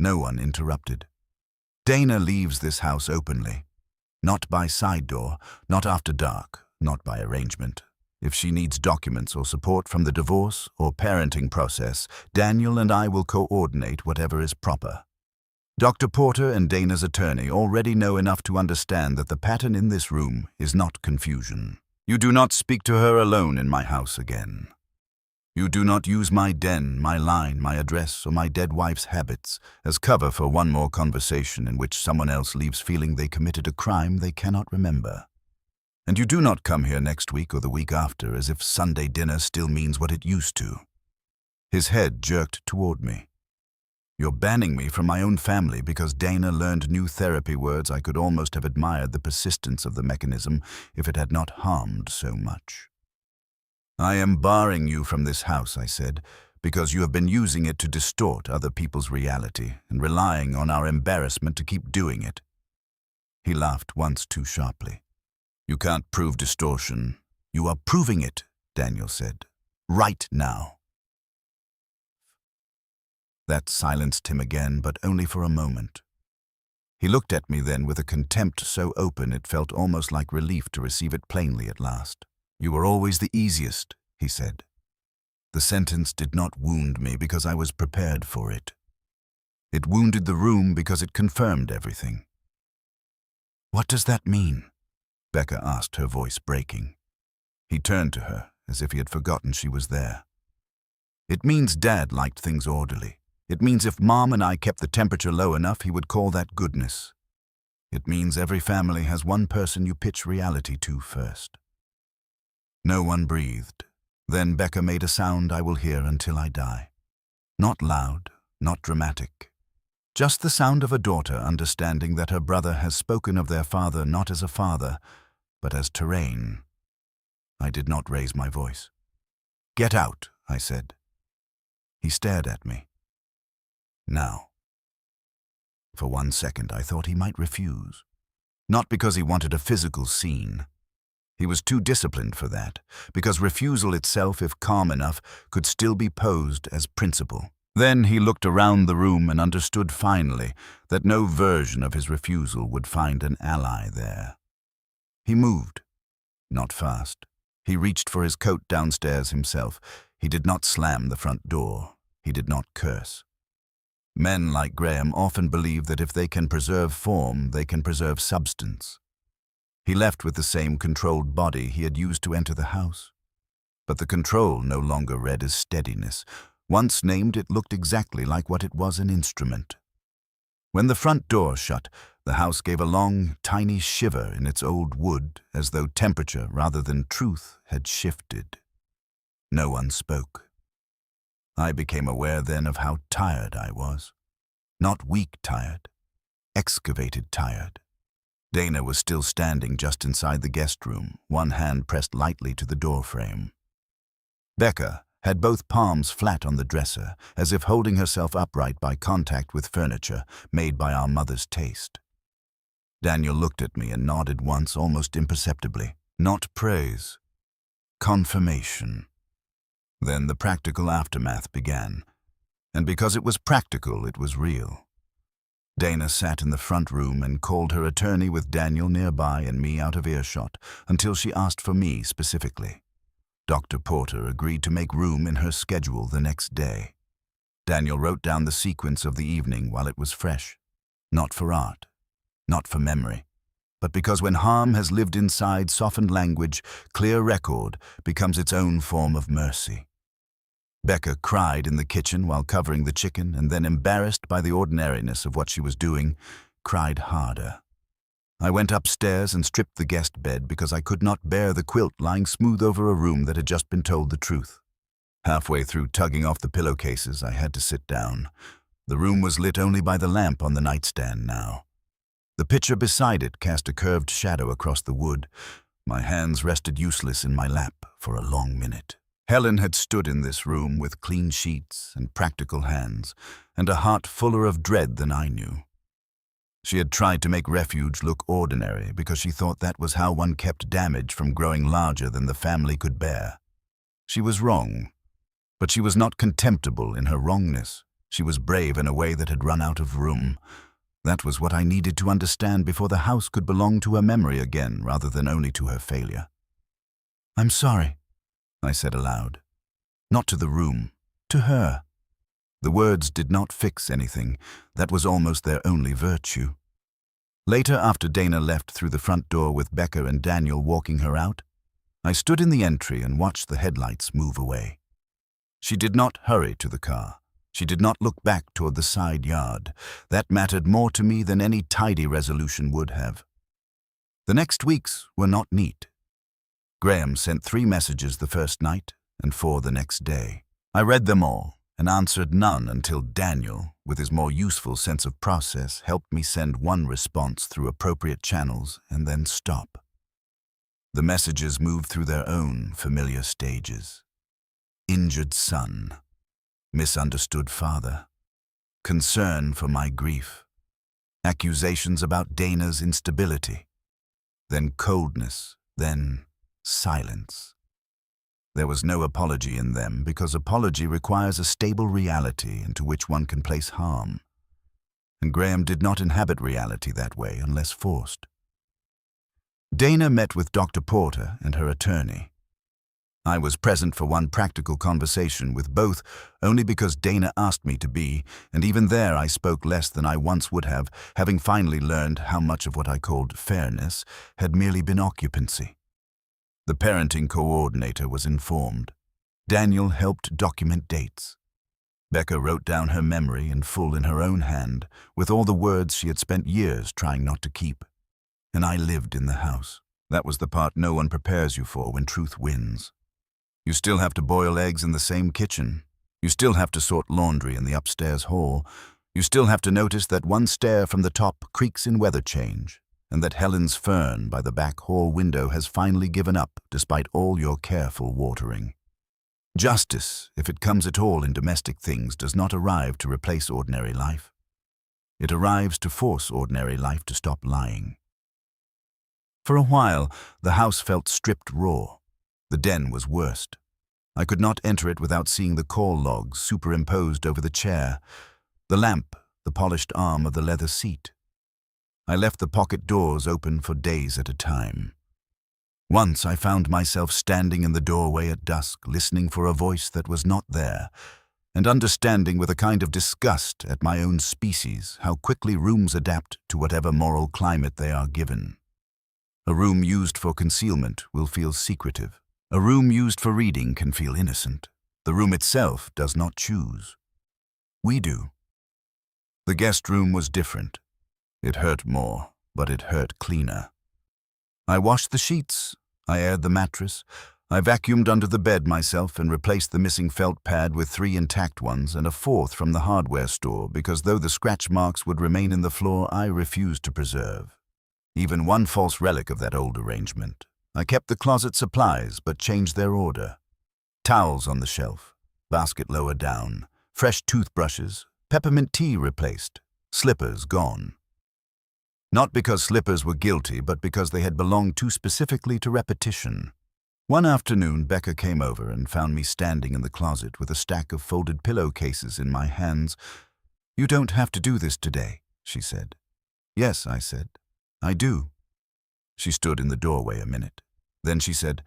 No one interrupted. "Dana leaves this house openly. Not by side door, not after dark, not by arrangement. If she needs documents or support from the divorce or parenting process, Daniel and I will coordinate whatever is proper. Dr. Porter and Dana's attorney already know enough to understand that the pattern in this room is not confusion. You do not speak to her alone in my house again. You do not use my den, my line, my address, or my dead wife's habits as cover for one more conversation in which someone else leaves feeling they committed a crime they cannot remember. And you do not come here next week or the week after as if Sunday dinner still means what it used to." His head jerked toward me. You're banning me from my own family because Dana learned new therapy words. I could almost have admired the persistence of the mechanism if it had not harmed so much. I am barring you from this house, I said, because you have been using it to distort other people's reality and relying on our embarrassment to keep doing it. He laughed once too sharply. You can't prove distortion. You are proving it, Daniel said. Right now. That silenced him again, but only for a moment. He looked at me then with a contempt so open it felt almost like relief to receive it plainly at last. You were always the easiest, he said. The sentence did not wound me because I was prepared for it. It wounded the room because it confirmed everything. What does that mean? Becca asked, her voice breaking. He turned to her, as if he had forgotten she was there. It means Dad liked things orderly. It means if Mom and I kept the temperature low enough, he would call that goodness. It means every family has one person you pitch reality to first. No one breathed. Then Becca made a sound I will hear until I die. Not loud, not dramatic. Just the sound of a daughter understanding that her brother has spoken of their father not as a father, but as terrain. I did not raise my voice. Get out, I said. He stared at me. Now. For 1 second I thought he might refuse. Not because he wanted a physical scene. He was too disciplined for that, because refusal itself, if calm enough, could still be posed as principle. Then he looked around the room and understood finally that no version of his refusal would find an ally there. He moved. Not fast. He reached for his coat downstairs himself. He did not slam the front door. He did not curse. Men like Graham often believe that if they can preserve form, they can preserve substance. He left with the same controlled body he had used to enter the house. But the control no longer read as steadiness. Once named, it looked exactly like what it was, an instrument. When the front door shut, the house gave a long, tiny shiver in its old wood, as though temperature rather than truth had shifted. No one spoke. I became aware then of how tired I was. Not weak tired, excavated tired. Dana was still standing just inside the guest room, one hand pressed lightly to the door frame. Becca had both palms flat on the dresser, as if holding herself upright by contact with furniture made by our mother's taste. Daniel looked at me and nodded once, almost imperceptibly. Not praise. Confirmation. Then the practical aftermath began. And because it was practical, it was real. Dana sat in the front room and called her attorney with Daniel nearby and me out of earshot until she asked for me specifically. Dr. Porter agreed to make room in her schedule the next day. Daniel wrote down the sequence of the evening while it was fresh. Not for art, not for memory, but because when harm has lived inside softened language, clear record becomes its own form of mercy. Becca cried in the kitchen while covering the chicken, and then, embarrassed by the ordinariness of what she was doing, cried harder. I went upstairs and stripped the guest bed because I could not bear the quilt lying smooth over a room that had just been told the truth. Halfway through tugging off the pillowcases, I had to sit down. The room was lit only by the lamp on the nightstand now. The picture beside it cast a curved shadow across the wood. My hands rested useless in my lap for a long minute. Helen had stood in this room with clean sheets and practical hands, and a heart fuller of dread than I knew. She had tried to make refuge look ordinary because she thought that was how one kept damage from growing larger than the family could bear. She was wrong, but she was not contemptible in her wrongness. She was brave in a way that had run out of room. That was what I needed to understand before the house could belong to her memory again rather than only to her failure. "I'm sorry," I said aloud. Not to the room, to her. The words did not fix anything. That was almost their only virtue. Later, after Dana left through the front door with Becca and Daniel walking her out, I stood in the entry and watched the headlights move away. She did not hurry to the car. She did not look back toward the side yard. That mattered more to me than any tidy resolution would have. The next weeks were not neat. Graham sent 3 messages the first night and 4 the next day. I read them all, and answered none until Daniel, with his more useful sense of process, helped me send one response through appropriate channels and then stop. The messages moved through their own familiar stages. Injured son, misunderstood father, concern for my grief, accusations about Dana's instability, then coldness, then silence. There was no apology in them because apology requires a stable reality into which one can place harm. And Graham did not inhabit reality that way unless forced. Dana met with Dr. Porter and her attorney. I was present for one practical conversation with both only because Dana asked me to be, and even there I spoke less than I once would have, having finally learned how much of what I called fairness had merely been occupancy. The parenting coordinator was informed. Daniel helped document dates. Becca wrote down her memory in full in her own hand, with all the words she had spent years trying not to keep. And I lived in the house. That was the part no one prepares you for when truth wins. You still have to boil eggs in the same kitchen. You still have to sort laundry in the upstairs hall. You still have to notice that one stair from the top creaks in weather change, and that Helen's fern by the back hall window has finally given up despite all your careful watering. Justice, if it comes at all in domestic things, does not arrive to replace ordinary life. It arrives to force ordinary life to stop lying. For a while, the house felt stripped raw. The den was worst. I could not enter it without seeing the call logs superimposed over the chair, the lamp, the polished arm of the leather seat. I left the pocket doors open for days at a time. Once I found myself standing in the doorway at dusk, listening for a voice that was not there, and understanding with a kind of disgust at my own species how quickly rooms adapt to whatever moral climate they are given. A room used for concealment will feel secretive. A room used for reading can feel innocent. The room itself does not choose. We do. The guest room was different. It hurt more, but it hurt cleaner. I washed the sheets. I aired the mattress. I vacuumed under the bed myself and replaced the missing felt pad with 3 intact ones and a 4th from the hardware store because though the scratch marks would remain in the floor, I refused to preserve even one false relic of that old arrangement. I kept the closet supplies, but changed their order. Towels on the shelf, basket lower down, fresh toothbrushes, peppermint tea replaced, slippers gone. Not because slippers were guilty, but because they had belonged too specifically to repetition. One afternoon, Becca came over and found me standing in the closet with a stack of folded pillowcases in my hands. "You don't have to do this today," she said. "Yes," I said. "I do." She stood in the doorway a minute. Then she said,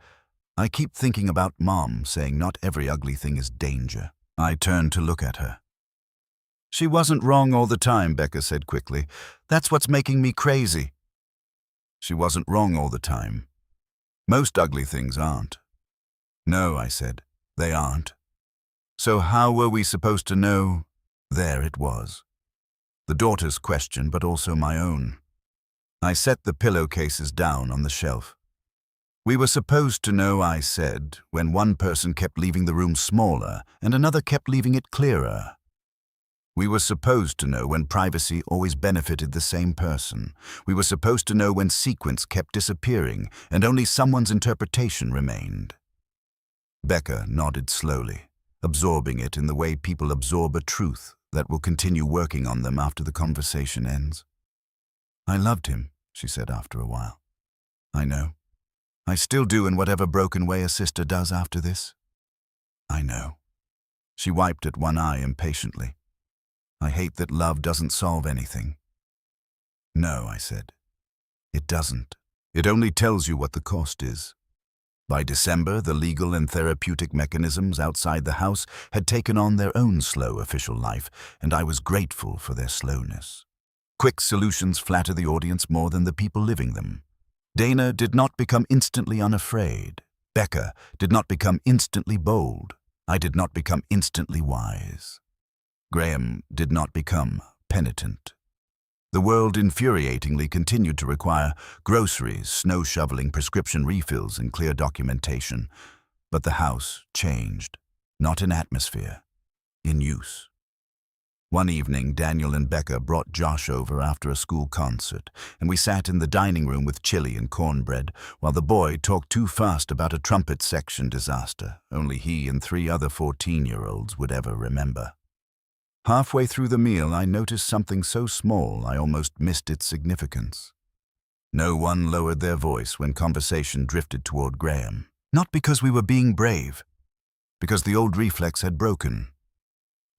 "I keep thinking about Mom saying not every ugly thing is danger." I turned to look at her. "She wasn't wrong all the time," Becca said quickly. "That's what's making me crazy." She wasn't wrong all the time. Most ugly things aren't. "No," I said, "they aren't." So how were we supposed to know? There it was. The daughter's question, but also my own. I set the pillowcases down on the shelf. We were supposed to know, I said, when one person kept leaving the room smaller and another kept leaving it clearer. We were supposed to know when privacy always benefited the same person. We were supposed to know when sequence kept disappearing and only someone's interpretation remained. Becca nodded slowly, absorbing it in the way people absorb a truth that will continue working on them after the conversation ends. "I loved him," she said after a while. "I know. I still do in whatever broken way a sister does after this." "I know." She wiped at one eye impatiently. "I hate that love doesn't solve anything." "No," I said. "It doesn't. It only tells you what the cost is." By December, the legal and therapeutic mechanisms outside the house had taken on their own slow official life, and I was grateful for their slowness. Quick solutions flatter the audience more than the people living them. Dana did not become instantly unafraid. Becca did not become instantly bold. I did not become instantly wise. Graham did not become penitent. The world infuriatingly continued to require groceries, snow-shoveling, prescription refills, and clear documentation. But the house changed, not in atmosphere, in use. One evening, Daniel and Becca brought Josh over after a school concert, and we sat in the dining room with chili and cornbread, while the boy talked too fast about a trumpet section disaster only he and 3 other 14-year-olds would ever remember. Halfway through the meal, I noticed something so small I almost missed its significance. No one lowered their voice when conversation drifted toward Graham. Not because we were being brave, because the old reflex had broken.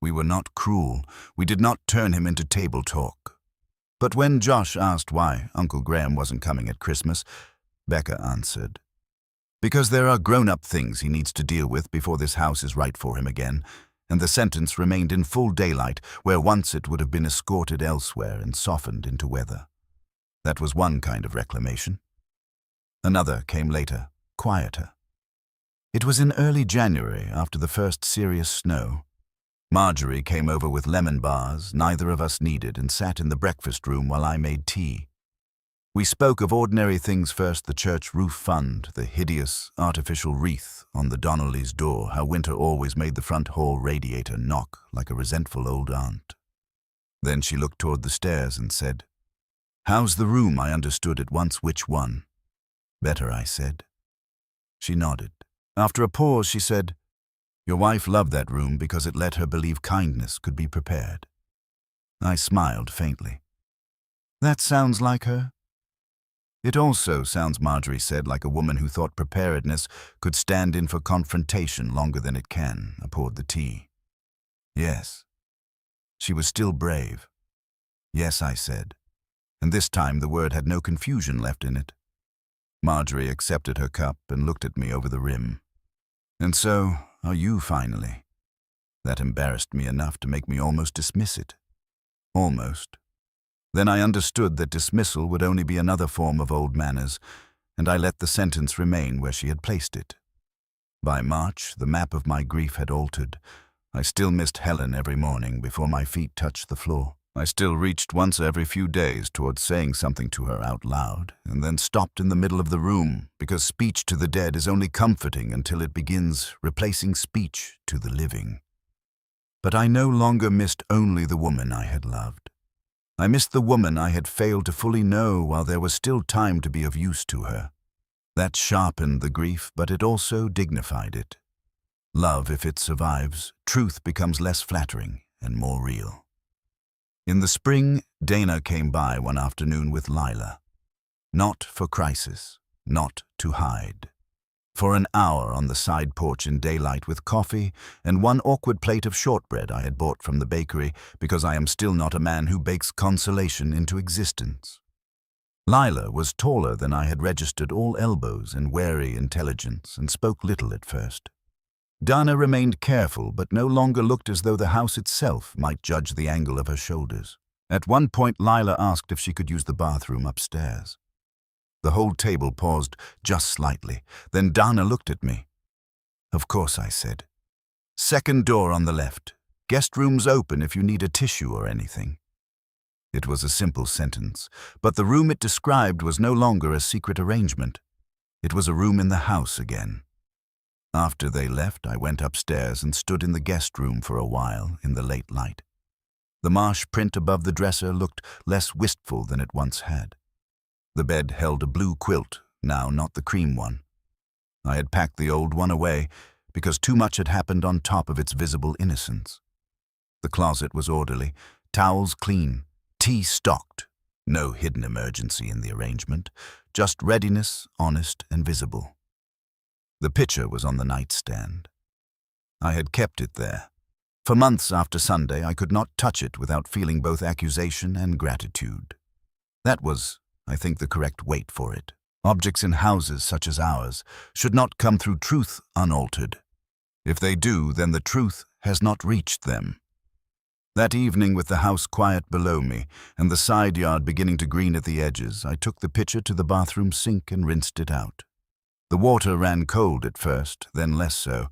We were not cruel. We did not turn him into table talk. But when Josh asked why Uncle Graham wasn't coming at Christmas, Becca answered, "Because there are grown-up things he needs to deal with before this house is right for him again," and the sentence remained in full daylight, where once it would have been escorted elsewhere and softened into weather. That was one kind of reclamation. Another came later, quieter. It was in early January, after the first serious snow. Marjorie came over with lemon bars neither of us needed and sat in the breakfast room while I made tea. We spoke of ordinary things first: the church roof fund, the hideous artificial wreath on the Donnellys' door, how winter always made the front hall radiator knock like a resentful old aunt. Then she looked toward the stairs and said, "How's the room?" I understood at once which one. "Better," I said. She nodded. After a pause, she said, "Your wife loved that room because it let her believe kindness could be prepared." I smiled faintly. "That sounds like her." "It also sounds," Marjorie said, "like a woman who thought preparedness could stand in for confrontation longer than it can." I poured the tea. "Yes." She was still brave. "Yes," I said, and this time the word had no confusion left in it. Marjorie accepted her cup and looked at me over the rim. "And so, are you finally?" That embarrassed me enough to make me almost dismiss it. Almost. Then I understood that dismissal would only be another form of old manners, and I let the sentence remain where she had placed it. By March, the map of my grief had altered. I still missed Helen every morning before my feet touched the floor. I still reached once every few days towards saying something to her out loud, and then stopped in the middle of the room, because speech to the dead is only comforting until it begins replacing speech to the living. But I no longer missed only the woman I had loved. I missed the woman I had failed to fully know while there was still time to be of use to her. That sharpened the grief, but it also dignified it. Love, if it survives, truth becomes less flattering and more real. In the spring, Dana came by one afternoon with Lila. Not for crisis, not to hide. For an hour on the side porch in daylight with coffee and one awkward plate of shortbread I had bought from the bakery because I am still not a man who bakes consolation into existence. Lila was taller than I had registered, all elbows and wary intelligence, and spoke little at first. Dana remained careful, but no longer looked as though the house itself might judge the angle of her shoulders. At one point, Lila asked if she could use the bathroom upstairs. The whole table paused just slightly. Then Dana looked at me. "Of course," I said. "Second door on the left. Guest room's open if you need a tissue or anything." It was a simple sentence, but the room it described was no longer a secret arrangement. It was a room in the house again. After they left, I went upstairs and stood in the guest room for a while in the late light. The marsh print above the dresser looked less wistful than it once had. The bed held a blue quilt, now not the cream one. I had packed the old one away because too much had happened on top of its visible innocence. The closet was orderly, towels clean, tea stocked. No hidden emergency in the arrangement, just readiness, honest and visible. The picture was on the nightstand. I had kept it there. For months after Sunday, I could not touch it without feeling both accusation and gratitude. That was, I think, the correct weight for it. Objects in houses such as ours should not come through truth unaltered. If they do, then the truth has not reached them. That evening, with the house quiet below me and the side yard beginning to green at the edges, I took the pitcher to the bathroom sink and rinsed it out. The water ran cold at first, then less so.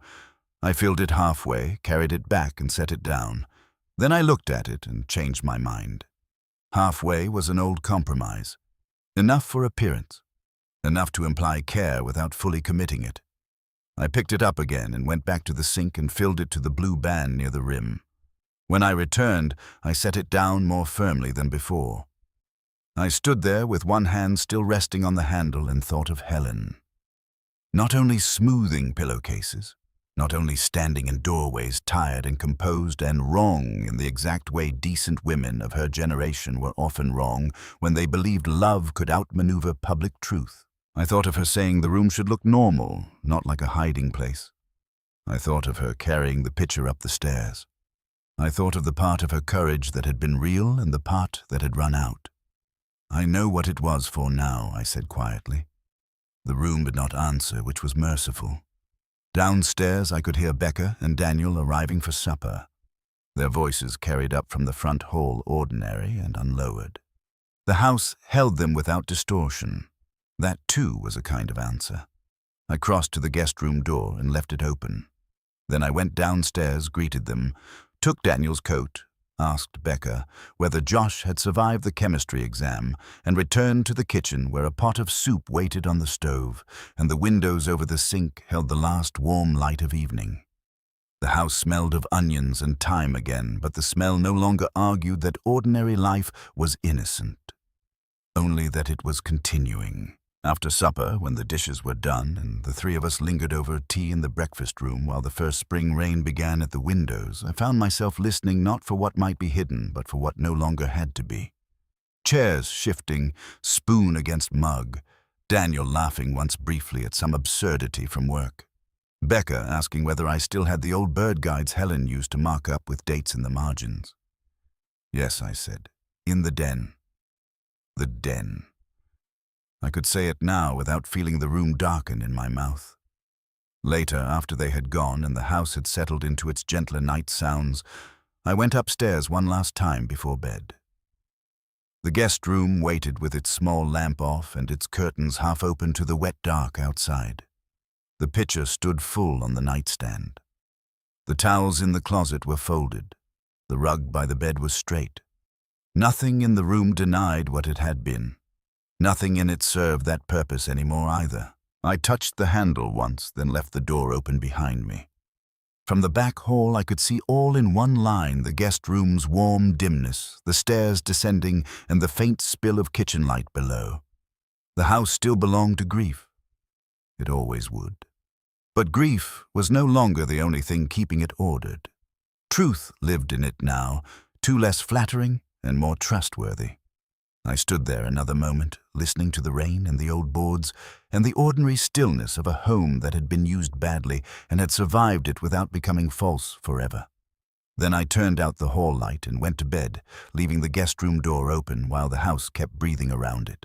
I filled it halfway, carried it back and set it down. Then I looked at it and changed my mind. Halfway was an old compromise. Enough for appearance. Enough to imply care without fully committing it. I picked it up again and went back to the sink and filled it to the blue band near the rim. When I returned, I set it down more firmly than before. I stood there with one hand still resting on the handle and thought of Helen. Not only smoothing pillowcases, not only standing in doorways tired and composed and wrong in the exact way decent women of her generation were often wrong when they believed love could outmaneuver public truth. I thought of her saying the room should look normal, not like a hiding place. I thought of her carrying the pitcher up the stairs. I thought of the part of her courage that had been real and the part that had run out. I know what it was for now, I said quietly. The room did not answer, which was merciful. Downstairs I could hear Becca and Daniel arriving for supper. Their voices carried up from the front hall ordinary and unlowered. The house held them without distortion. That too was a kind of answer. I crossed to the guest room door and left it open. Then I went downstairs, greeted them, took Daniel's coat, asked Becca whether Josh had survived the chemistry exam, and returned to the kitchen where a pot of soup waited on the stove, and the windows over the sink held the last warm light of evening. The house smelled of onions and thyme again, but the smell no longer argued that ordinary life was innocent, only that it was continuing. After supper, when the dishes were done and the three of us lingered over tea in the breakfast room while the first spring rain began at the windows, I found myself listening not for what might be hidden, but for what no longer had to be. Chairs shifting, spoon against mug, Daniel laughing once briefly at some absurdity from work, Becca asking whether I still had the old bird guides Helen used to mark up with dates in the margins. Yes, I said, in the den. The den. I could say it now without feeling the room darken in my mouth. Later, after they had gone and the house had settled into its gentler night sounds, I went upstairs one last time before bed. The guest room waited with its small lamp off and its curtains half open to the wet dark outside. The pitcher stood full on the nightstand. The towels in the closet were folded. The rug by the bed was straight. Nothing in the room denied what it had been. Nothing in it served that purpose anymore either. I touched the handle once, then left the door open behind me. From the back hall I could see all in one line the guest room's warm dimness, the stairs descending, and the faint spill of kitchen light below. The house still belonged to grief. It always would. But grief was no longer the only thing keeping it ordered. Truth lived in it now, too less flattering and more trustworthy. I stood there another moment, listening to the rain and the old boards and the ordinary stillness of a home that had been used badly and had survived it without becoming false forever. Then I turned out the hall light and went to bed, leaving the guest room door open while the house kept breathing around it.